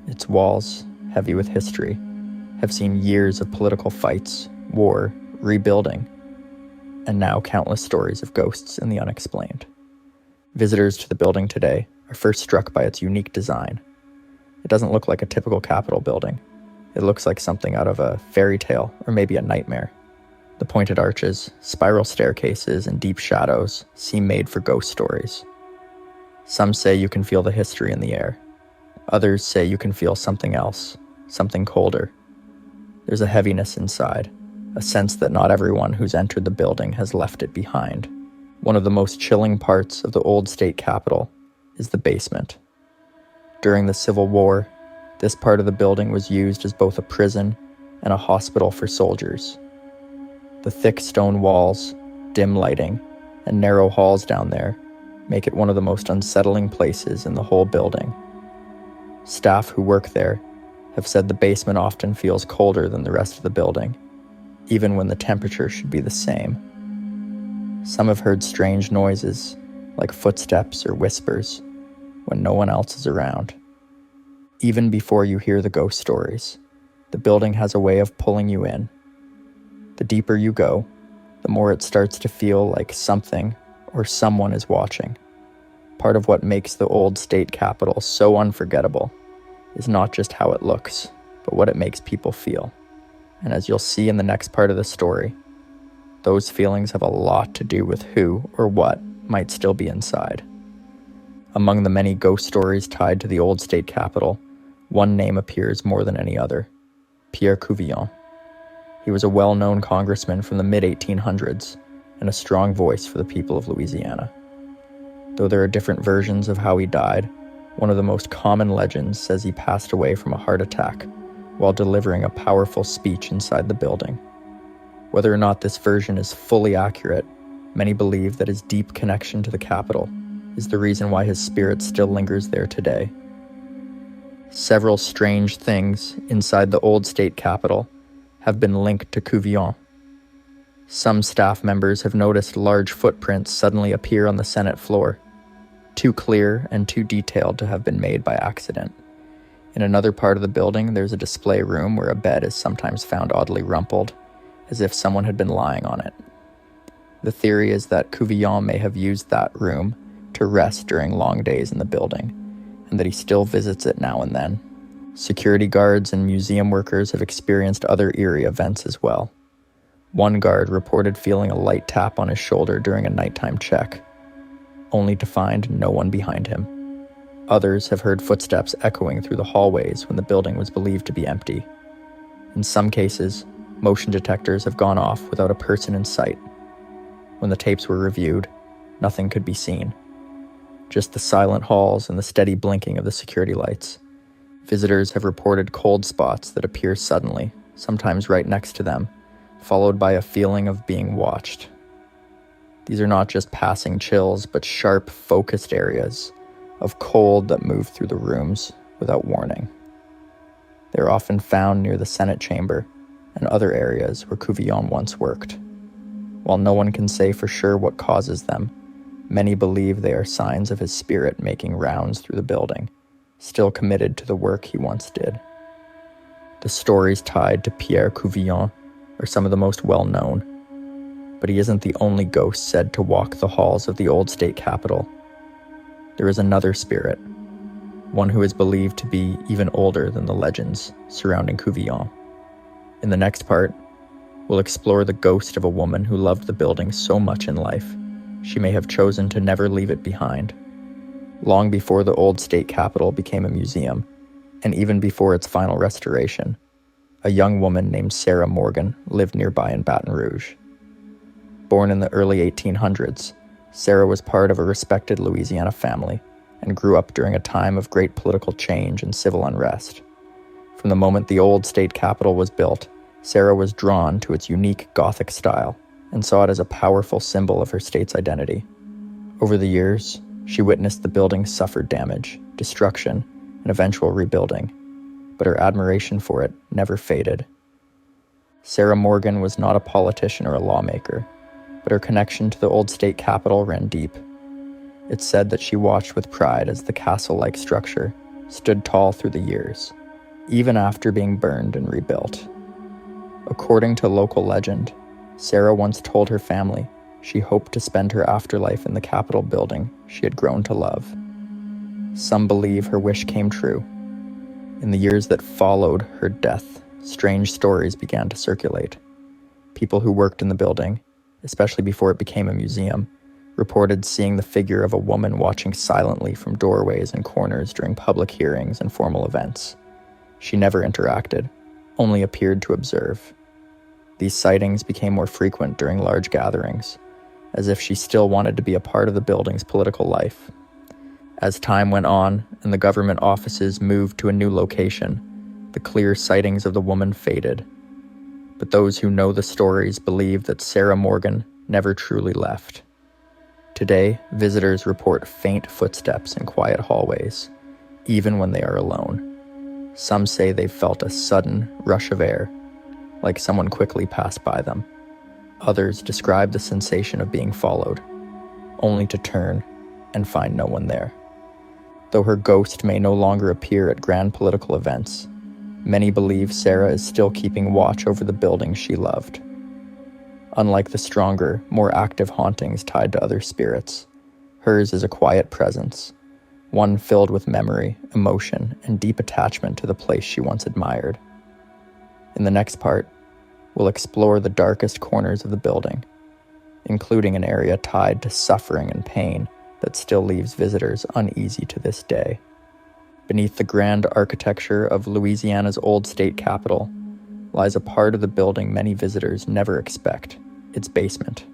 Its walls, heavy with history, have seen years of political fights, war, rebuilding, and now countless stories of ghosts and the unexplained. Visitors to the building today are first struck by its unique design. It doesn't look like a typical Capitol building. It looks like something out of a fairy tale or maybe a nightmare. The pointed arches, spiral staircases, and deep shadows seem made for ghost stories. Some say you can feel the history in the air. Others say you can feel something else, something colder. There's a heaviness inside, a sense that not everyone who's entered the building has left it behind. One of the most chilling parts of the old state capitol is the basement. During the Civil War, this part of the building was used as both a prison and a hospital for soldiers. The thick stone walls, dim lighting, and narrow halls down there make it one of the most unsettling places in the whole building. Staff who work there have said the basement often feels colder than the rest of the building, even when the temperature should be the same. Some have heard strange noises, like footsteps or whispers, when no one else is around. Even before you hear the ghost stories, the building has a way of pulling you in. The deeper you go, the more it starts to feel like something or someone is watching. Part of what makes the old state capitol so unforgettable is not just how it looks, but what it makes people feel. And as you'll see in the next part of the story, those feelings have a lot to do with who or what might still be inside. Among the many ghost stories tied to the old state capitol, one name appears more than any other: Pierre Couvillon. He was a well-known congressman from the mid-1800s and a strong voice for the people of Louisiana. Though there are different versions of how he died, one of the most common legends says he passed away from a heart attack while delivering a powerful speech inside the building. Whether or not this version is fully accurate, many believe that his deep connection to the Capitol is the reason why his spirit still lingers there today. Several strange things inside the old state Capitol have been linked to Couvillon. Some staff members have noticed large footprints suddenly appear on the Senate floor, too clear and too detailed to have been made by accident. In another part of the building, there's a display room where a bed is sometimes found oddly rumpled, as if someone had been lying on it. The theory is that Couvillon may have used that room to rest during long days in the building, and that he still visits it now and then. Security guards and museum workers have experienced other eerie events as well. One guard reported feeling a light tap on his shoulder during a nighttime check. only to find no one behind him. Others have heard footsteps echoing through the hallways when the building was believed to be empty. In some cases, motion detectors have gone off without a person in sight. When the tapes were reviewed, nothing could be seen. Just the silent halls and the steady blinking of the security lights. Visitors have reported cold spots that appear suddenly, sometimes right next to them, followed by a feeling of being watched. These are not just passing chills, but sharp, focused areas of cold that move through the rooms without warning. They are often found near the Senate chamber and other areas where Cuvion once worked. While no one can say for sure what causes them, many believe they are signs of his spirit making rounds through the building, still committed to the work he once did. The stories tied to Pierre Cuvion are some of the most well-known, but he isn't the only ghost said to walk the halls of the old state capitol. There is another spirit, one who is believed to be even older than the legends surrounding Cuvion. In the next part, we'll explore the ghost of a woman who loved the building so much in life, she may have chosen to never leave it behind. Long before the old state capitol became a museum, and even before its final restoration, a young woman named Sarah Morgan lived nearby in Baton Rouge. Born in the early 1800s, Sarah was part of a respected Louisiana family and grew up during a time of great political change and civil unrest. From the moment the old state capitol was built, Sarah was drawn to its unique Gothic style and saw it as a powerful symbol of her state's identity. Over the years, she witnessed the building suffer damage, destruction, and eventual rebuilding, but her admiration for it never faded. Sarah Morgan was not a politician or a lawmaker, but her connection to the old state capitol ran deep. It's said that she watched with pride as the castle-like structure stood tall through the years, even after being burned and rebuilt. According to local legend, Sarah once told her family she hoped to spend her afterlife in the Capitol building she had grown to love. Some believe her wish came true. In the years that followed her death, strange stories began to circulate. People who worked in the building, especially before it became a museum, reported seeing the figure of a woman watching silently from doorways and corners during public hearings and formal events. She never interacted, only appeared to observe. These sightings became more frequent during large gatherings, as if she still wanted to be a part of the building's political life. As time went on and the government offices moved to a new location, the clear sightings of the woman faded. But those who know the stories believe that Sarah Morgan never truly left. Today, visitors report faint footsteps in quiet hallways, even when they are alone. Some say they've felt a sudden rush of air, like someone quickly passed by them. Others describe the sensation of being followed, only to turn and find no one there. Though her ghost may no longer appear at grand political events, many believe Sarah is still keeping watch over the building she loved. Unlike the stronger, more active hauntings tied to other spirits, hers is a quiet presence, one filled with memory, emotion, and deep attachment to the place she once admired. In the next part, we'll explore the darkest corners of the building, including an area tied to suffering and pain that still leaves visitors uneasy to this day. Beneath the grand architecture of Louisiana's old state capitol lies a part of the building many visitors never expect, its basement.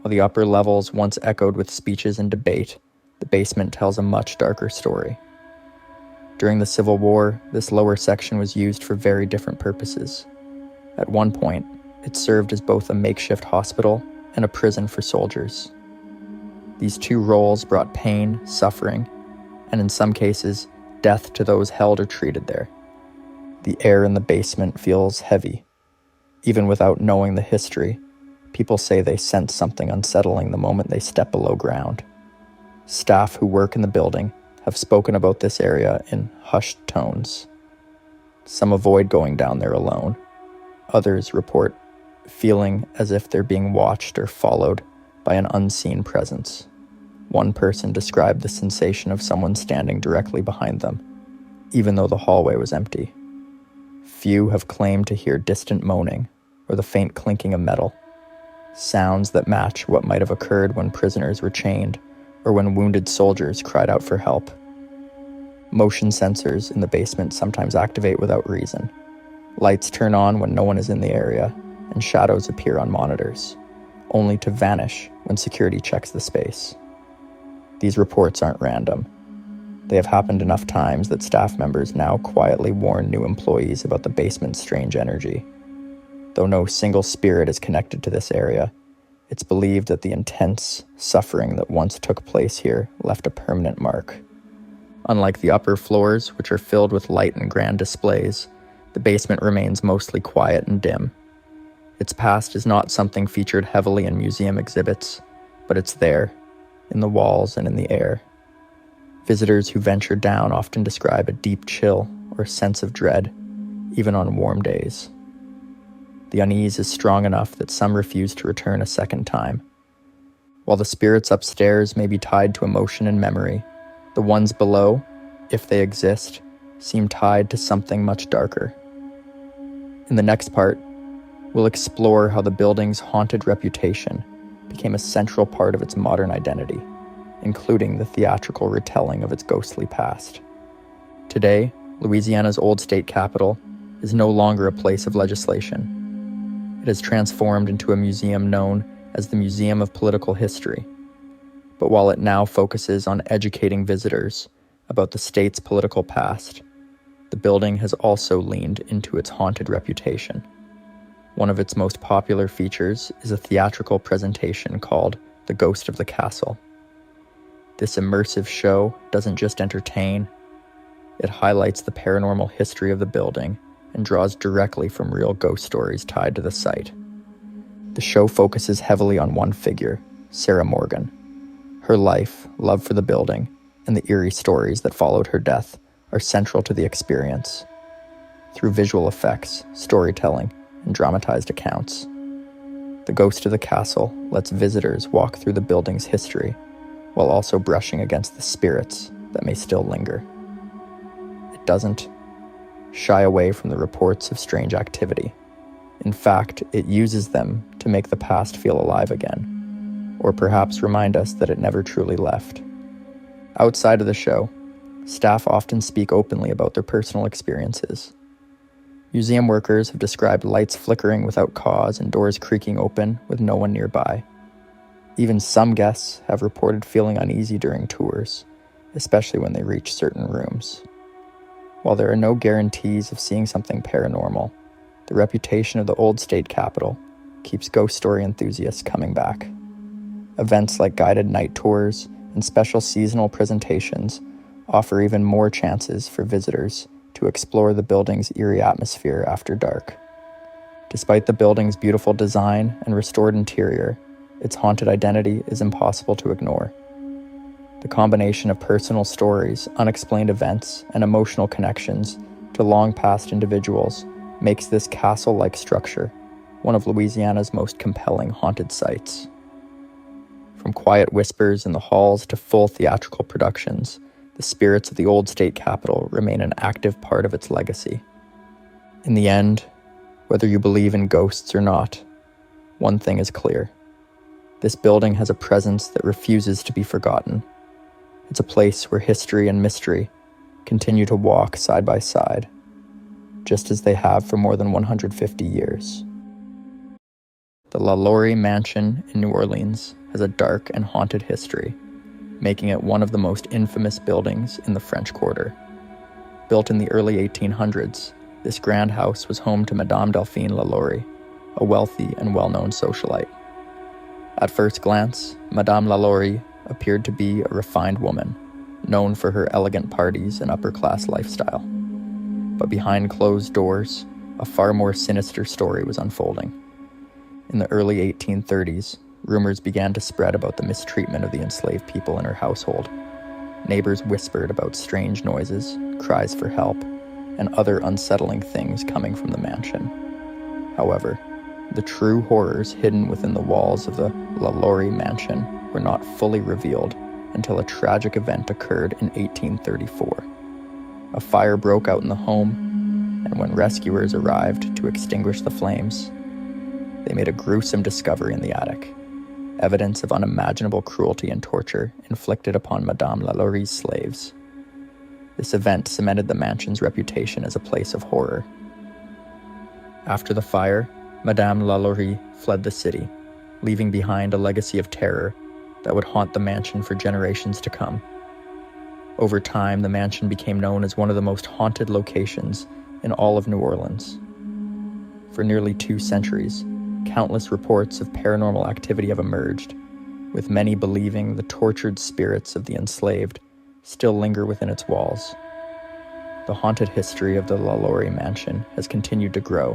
While the upper levels once echoed with speeches and debate, the basement tells a much darker story. During the Civil War, this lower section was used for very different purposes. At one point, it served as both a makeshift hospital and a prison for soldiers. These two roles brought pain, suffering, and in some cases, death to those held or treated there. The air in the basement feels heavy. Even without knowing the history, people say they sense something unsettling the moment they step below ground. Staff who work in the building have spoken about this area in hushed tones. Some avoid going down there alone. Others report feeling as if they're being watched or followed by an unseen presence. One person described the sensation of someone standing directly behind them, even though the hallway was empty. Few have claimed to hear distant moaning or the faint clinking of metal, sounds that match what might have occurred when prisoners were chained or when wounded soldiers cried out for help. Motion sensors in the basement sometimes activate without reason. Lights turn on when no one is in the area, and shadows appear on monitors, only to vanish when security checks the space. These reports aren't random. They have happened enough times that staff members now quietly warn new employees about the basement's strange energy. Though no single spirit is connected to this area, it's believed that the intense suffering that once took place here left a permanent mark. Unlike the upper floors, which are filled with light and grand displays, the basement remains mostly quiet and dim. Its past is not something featured heavily in museum exhibits, but it's there, in the walls and in the air. Visitors who venture down often describe a deep chill or sense of dread, even on warm days. The unease is strong enough that some refuse to return a second time. While the spirits upstairs may be tied to emotion and memory, the ones below, if they exist, seem tied to something much darker. In the next part, we'll explore how the building's haunted reputation became a central part of its modern identity, including the theatrical retelling of its ghostly past. Today, Louisiana's old state capital is no longer a place of legislation. It has transformed into a museum known as the Museum of Political History. But while it now focuses on educating visitors about the state's political past, the building has also leaned into its haunted reputation. One of its most popular features is a theatrical presentation called The Ghost of the Castle. This immersive show doesn't just entertain, it highlights the paranormal history of the building and draws directly from real ghost stories tied to the site. The show focuses heavily on one figure, Sarah Morgan. Her life, love for the building, and the eerie stories that followed her death are central to the experience. Through visual effects, storytelling, and dramatized accounts, The Ghost of the Castle lets visitors walk through the building's history while also brushing against the spirits that may still linger. It doesn't shy away from the reports of strange activity. In fact, it uses them to make the past feel alive again, or perhaps remind us that it never truly left. Outside of the show, staff often speak openly about their personal experiences. Museum workers have described lights flickering without cause and doors creaking open with no one nearby. Even some guests have reported feeling uneasy during tours, especially when they reach certain rooms. While there are no guarantees of seeing something paranormal, the reputation of the old state capital keeps ghost story enthusiasts coming back. Events like guided night tours and special seasonal presentations offer even more chances for visitors to explore the building's eerie atmosphere after dark. Despite the building's beautiful design and restored interior, its haunted identity is impossible to ignore. The combination of personal stories, unexplained events, and emotional connections to long-past individuals makes this castle-like structure one of Louisiana's most compelling haunted sites. From quiet whispers in the halls to full theatrical productions, the spirits of the old state capital remain an active part of its legacy. In the end, whether you believe in ghosts or not, one thing is clear. This building has a presence that refuses to be forgotten. It's a place where history and mystery continue to walk side by side, just as they have for more than 150 years. The LaLaurie Mansion in New Orleans has a dark and haunted history, making it one of the most infamous buildings in the French Quarter. Built in the early 1800s, this grand house was home to Madame Delphine LaLaurie, a wealthy and well-known socialite. At first glance, Madame LaLaurie appeared to be a refined woman, known for her elegant parties and upper-class lifestyle. But behind closed doors, a far more sinister story was unfolding. In the early 1830s, rumors began to spread about the mistreatment of the enslaved people in her household. Neighbors whispered about strange noises, cries for help, and other unsettling things coming from the mansion. However, the true horrors hidden within the walls of the LaLaurie Mansion were not fully revealed until a tragic event occurred in 1834. A fire broke out in the home, and when rescuers arrived to extinguish the flames, they made a gruesome discovery in the attic. evidence of unimaginable cruelty and torture inflicted upon Madame LaLaurie's slaves. This event cemented the mansion's reputation as a place of horror. After the fire, Madame LaLaurie fled the city, leaving behind a legacy of terror that would haunt the mansion for generations to come. Over time, the mansion became known as one of the most haunted locations in all of New Orleans. For nearly 2 centuries, countless reports of paranormal activity have emerged, with many believing the tortured spirits of the enslaved still linger within its walls. The haunted history of the LaLaurie Mansion has continued to grow,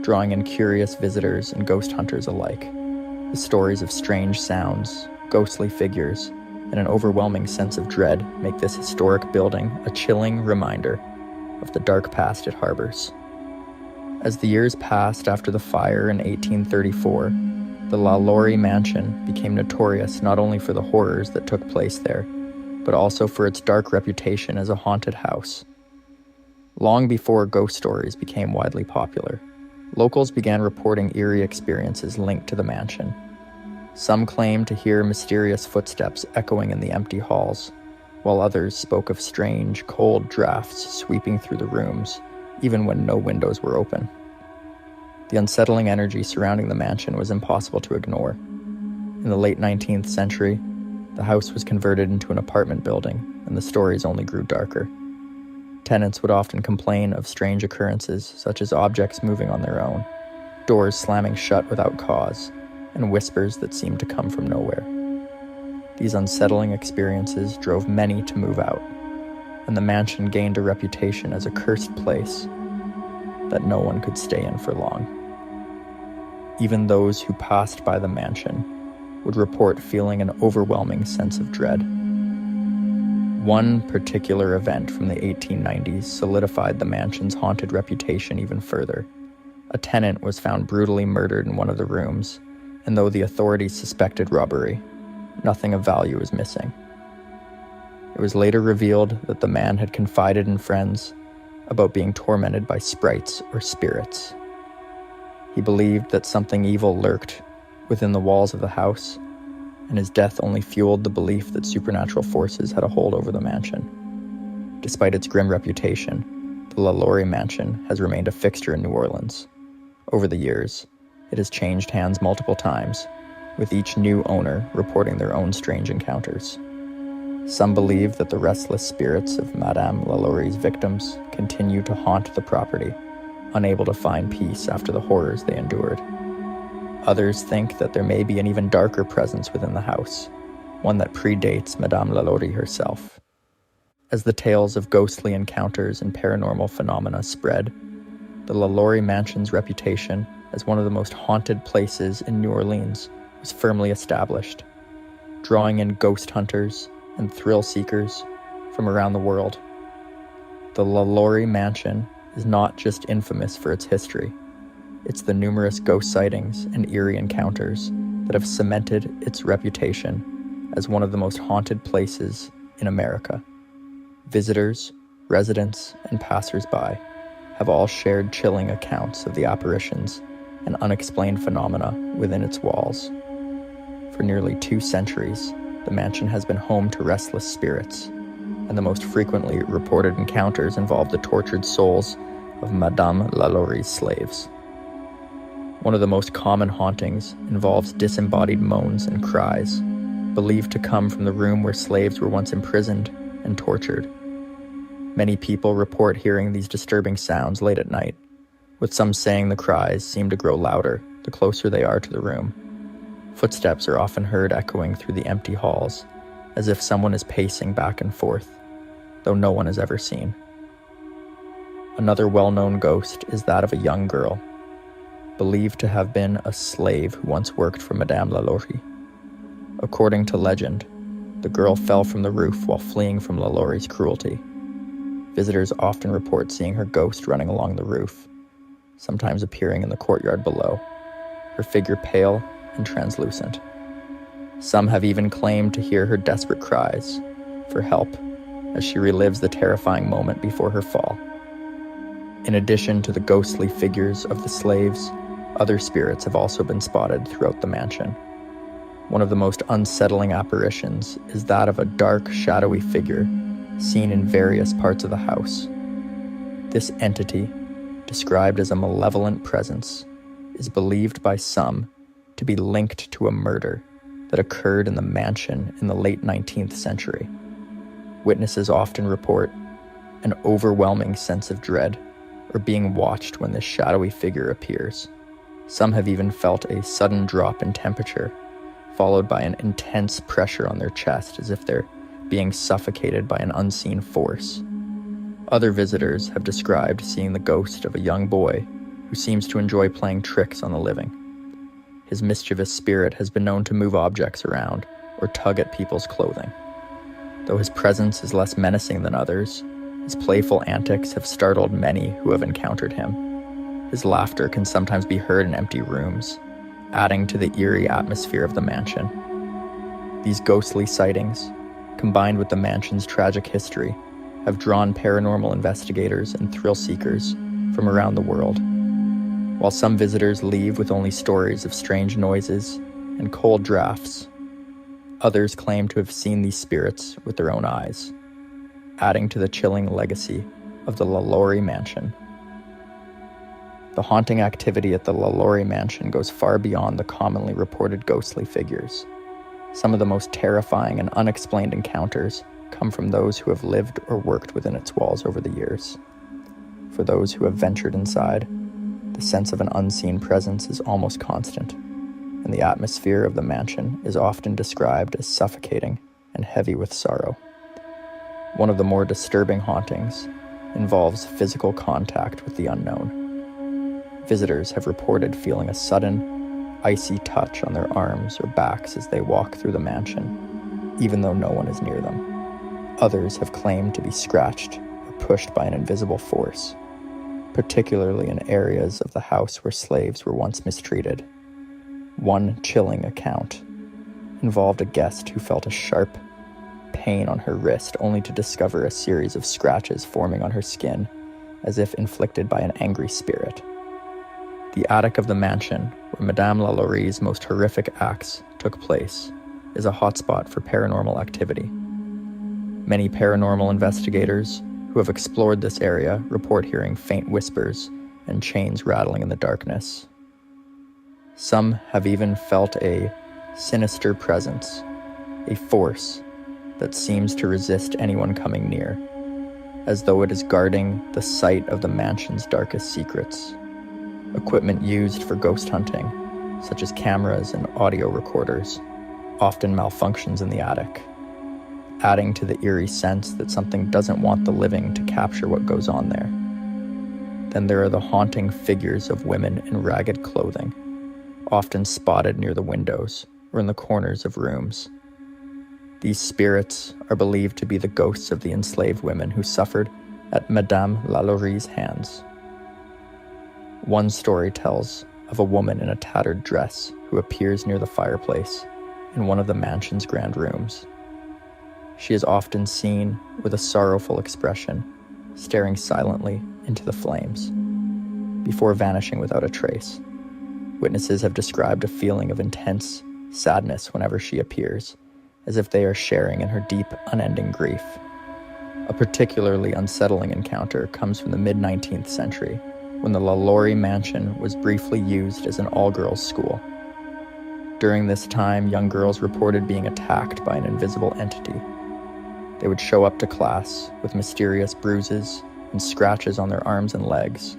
drawing in curious visitors and ghost hunters alike. The stories of strange sounds, ghostly figures, and an overwhelming sense of dread make this historic building a chilling reminder of the dark past it harbors. As the years passed after the fire in 1834, the LaLaurie Mansion became notorious not only for the horrors that took place there, but also for its dark reputation as a haunted house. Long before ghost stories became widely popular, locals began reporting eerie experiences linked to the mansion. Some claimed to hear mysterious footsteps echoing in the empty halls, while others spoke of strange, cold drafts sweeping through the rooms, even when no windows were open. The unsettling energy surrounding the mansion was impossible to ignore. In the late 19th century, the house was converted into an apartment building, and the stories only grew darker. Tenants would often complain of strange occurrences, such as objects moving on their own, doors slamming shut without cause, and whispers that seemed to come from nowhere. These unsettling experiences drove many to move out, and the mansion gained a reputation as a cursed place that no one could stay in for long. Even those who passed by the mansion would report feeling an overwhelming sense of dread. One particular event from the 1890s solidified the mansion's haunted reputation even further. A tenant was found brutally murdered in one of the rooms, and though the authorities suspected robbery, nothing of value was missing. It was later revealed that the man had confided in friends about being tormented by sprites or spirits. He believed that something evil lurked within the walls of the house, and his death only fueled the belief that supernatural forces had a hold over the mansion. Despite its grim reputation, the LaLaurie Mansion has remained a fixture in New Orleans. Over the years, it has changed hands multiple times, with each new owner reporting their own strange encounters. Some believe that the restless spirits of Madame LaLaurie's victims continue to haunt the property, unable to find peace after the horrors they endured. Others think that there may be an even darker presence within the house, one that predates Madame LaLaurie herself. As the tales of ghostly encounters and paranormal phenomena spread, the LaLaurie Mansion's reputation as one of the most haunted places in New Orleans was firmly established, drawing in ghost hunters and thrill seekers from around the world. The LaLaurie Mansion is not just infamous for its history. It's the numerous ghost sightings and eerie encounters that have cemented its reputation as one of the most haunted places in America. Visitors, residents, and passers-by have all shared chilling accounts of the apparitions and unexplained phenomena within its walls. For nearly 2 centuries, the mansion has been home to restless spirits, and the most frequently reported encounters involve the tortured souls of Madame LaLaurie's slaves. One of the most common hauntings involves disembodied moans and cries, believed to come from the room where slaves were once imprisoned and tortured. Many people report hearing these disturbing sounds late at night, with some saying the cries seem to grow louder the closer they are to the room. Footsteps are often heard echoing through the empty halls, as if someone is pacing back and forth, though no one is ever seen. Another well-known ghost is that of a young girl, believed to have been a slave who once worked for Madame LaLaurie. According to legend, the girl fell from the roof while fleeing from LaLaurie's cruelty. Visitors often report seeing her ghost running along the roof, sometimes appearing in the courtyard below, her figure pale and translucent. Some have even claimed to hear her desperate cries for help as she relives the terrifying moment before her fall. In addition to the ghostly figures of the slaves, other spirits have also been spotted throughout the mansion. One of the most unsettling apparitions is that of a dark, shadowy figure seen in various parts of the house. This entity, described as a malevolent presence, is believed by some to be linked to a murder that occurred in the mansion in the late 19th century. Witnesses often report an overwhelming sense of dread or being watched when this shadowy figure appears. Some have even felt a sudden drop in temperature, followed by an intense pressure on their chest as if they're being suffocated by an unseen force. Other visitors have described seeing the ghost of a young boy who seems to enjoy playing tricks on the living. His mischievous spirit has been known to move objects around or tug at people's clothing. Though his presence is less menacing than others, his playful antics have startled many who have encountered him. His laughter can sometimes be heard in empty rooms, adding to the eerie atmosphere of the mansion. These ghostly sightings, combined with the mansion's tragic history, have drawn paranormal investigators and thrill seekers from around the world. While some visitors leave with only stories of strange noises and cold drafts, others claim to have seen these spirits with their own eyes, adding to the chilling legacy of the LaLaurie Mansion. The haunting activity at the LaLaurie Mansion goes far beyond the commonly reported ghostly figures. Some of the most terrifying and unexplained encounters come from those who have lived or worked within its walls over the years. For those who have ventured inside, the sense of an unseen presence is almost constant, and the atmosphere of the mansion is often described as suffocating and heavy with sorrow. One of the more disturbing hauntings involves physical contact with the unknown. Visitors have reported feeling a sudden, icy touch on their arms or backs as they walk through the mansion, even though no one is near them. Others have claimed to be scratched or pushed by an invisible force, particularly in areas of the house where slaves were once mistreated. One chilling account involved a guest who felt a sharp pain on her wrist only to discover a series of scratches forming on her skin as if inflicted by an angry spirit. The attic of the mansion, where Madame LaLaurie's most horrific acts took place, is a hotspot for paranormal activity. Many paranormal investigators who have explored this area report hearing faint whispers and chains rattling in the darkness. Some have even felt a sinister presence, a force that seems to resist anyone coming near, as though it is guarding the site of the mansion's darkest secrets. Equipment used for ghost hunting, such as cameras and audio recorders, often malfunctions in the attic, adding to the eerie sense that something doesn't want the living to capture what goes on there. Then there are the haunting figures of women in ragged clothing, often spotted near the windows or in the corners of rooms. These spirits are believed to be the ghosts of the enslaved women who suffered at Madame LaLaurie's hands. One story tells of a woman in a tattered dress who appears near the fireplace in one of the mansion's grand rooms. She is often seen with a sorrowful expression, staring silently into the flames, before vanishing without a trace. Witnesses have described a feeling of intense sadness whenever she appears, as if they are sharing in her deep, unending grief. A particularly unsettling encounter comes from the mid-19th century, when the LaLaurie Mansion was briefly used as an all-girls school. During this time, young girls reported being attacked by an invisible entity. They would show up to class with mysterious bruises and scratches on their arms and legs,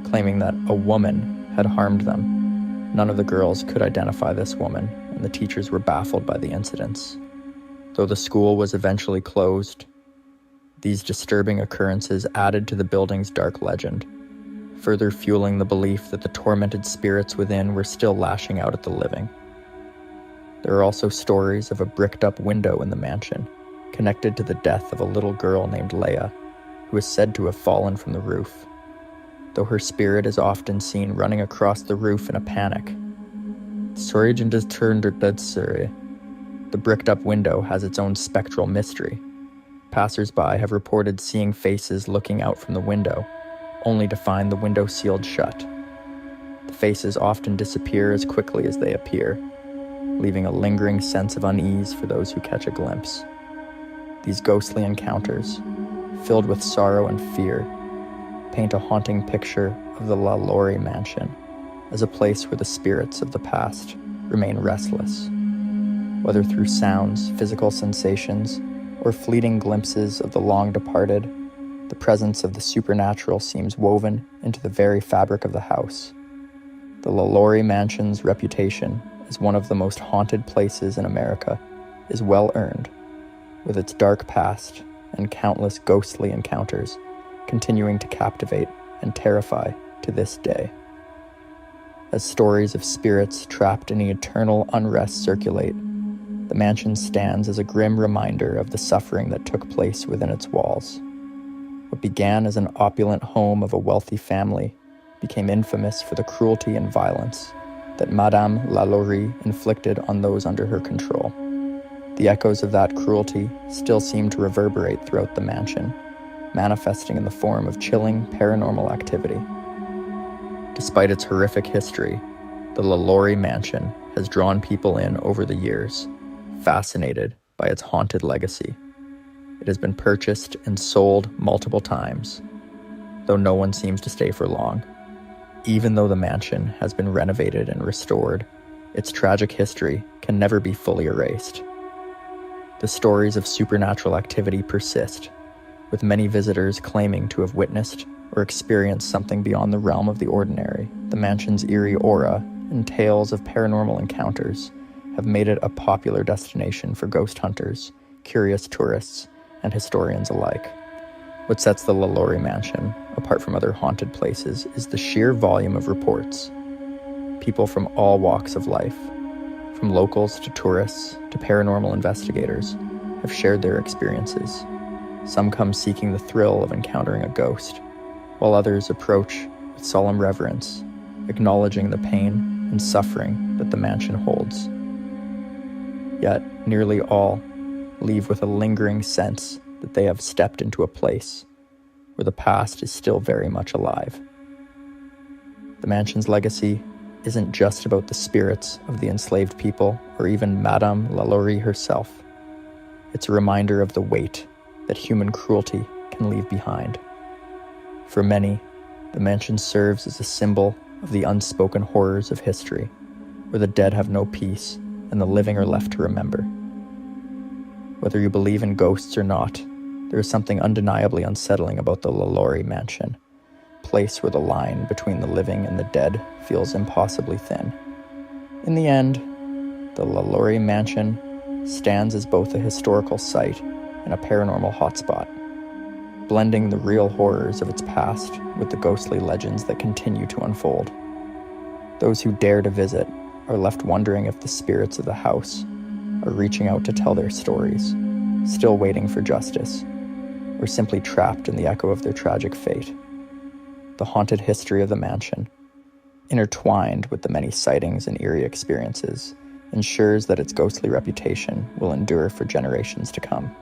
claiming that a woman had harmed them. None of the girls could identify this woman, and the teachers were baffled by the incidents. Though the school was eventually closed, these disturbing occurrences added to the building's dark legend, further fueling the belief that the tormented spirits within were still lashing out at the living. There are also stories of a bricked-up window in the mansion, connected to the death of a little girl named Leia, who is said to have fallen from the roof, though her spirit is often seen running across the roof in a panic. The bricked-up window has its own spectral mystery. Passers-by have reported seeing faces looking out from the window, only to find the window sealed shut. The faces often disappear as quickly as they appear, leaving a lingering sense of unease for those who catch a glimpse. These ghostly encounters, filled with sorrow and fear, paint a haunting picture of the LaLaurie Mansion as a place where the spirits of the past remain restless. Whether through sounds, physical sensations, or fleeting glimpses of the long departed, the presence of the supernatural seems woven into the very fabric of the house. The LaLaurie Mansion's reputation as one of the most haunted places in America is well earned, with its dark past and countless ghostly encounters continuing to captivate and terrify to this day. As stories of spirits trapped in eternal unrest circulate, the mansion stands as a grim reminder of the suffering that took place within its walls. What began as an opulent home of a wealthy family became infamous for the cruelty and violence that Madame LaLaurie inflicted on those under her control. The echoes of that cruelty still seem to reverberate throughout the mansion, manifesting in the form of chilling paranormal activity. Despite its horrific history, the LaLaurie Mansion has drawn people in over the years, fascinated by its haunted legacy. It has been purchased and sold multiple times, though no one seems to stay for long. Even though the mansion has been renovated and restored, its tragic history can never be fully erased. The stories of supernatural activity persist, with many visitors claiming to have witnessed or experienced something beyond the realm of the ordinary. The mansion's eerie aura and tales of paranormal encounters have made it a popular destination for ghost hunters, curious tourists, and historians alike. What sets the LaLaurie Mansion apart from other haunted places is the sheer volume of reports. People from all walks of life, from locals to tourists to paranormal investigators, have shared their experiences. Some come seeking the thrill of encountering a ghost, while others approach with solemn reverence, acknowledging the pain and suffering that the mansion holds. Yet, nearly all leave with a lingering sense that they have stepped into a place where the past is still very much alive. The mansion's legacy isn't just about the spirits of the enslaved people or even Madame LaLaurie herself. It's a reminder of the weight that human cruelty can leave behind. For many, the mansion serves as a symbol of the unspoken horrors of history, where the dead have no peace and the living are left to remember. Whether you believe in ghosts or not, there is something undeniably unsettling about the LaLaurie Mansion, a place where the line between the living and the dead feels impossibly thin. In the end, the LaLaurie Mansion stands as both a historical site and a paranormal hotspot, blending the real horrors of its past with the ghostly legends that continue to unfold. Those who dare to visit are left wondering if the spirits of the house are reaching out to tell their stories, still waiting for justice, or simply trapped in the echo of their tragic fate. The haunted history of the mansion, intertwined with the many sightings and eerie experiences, ensures that its ghostly reputation will endure for generations to come.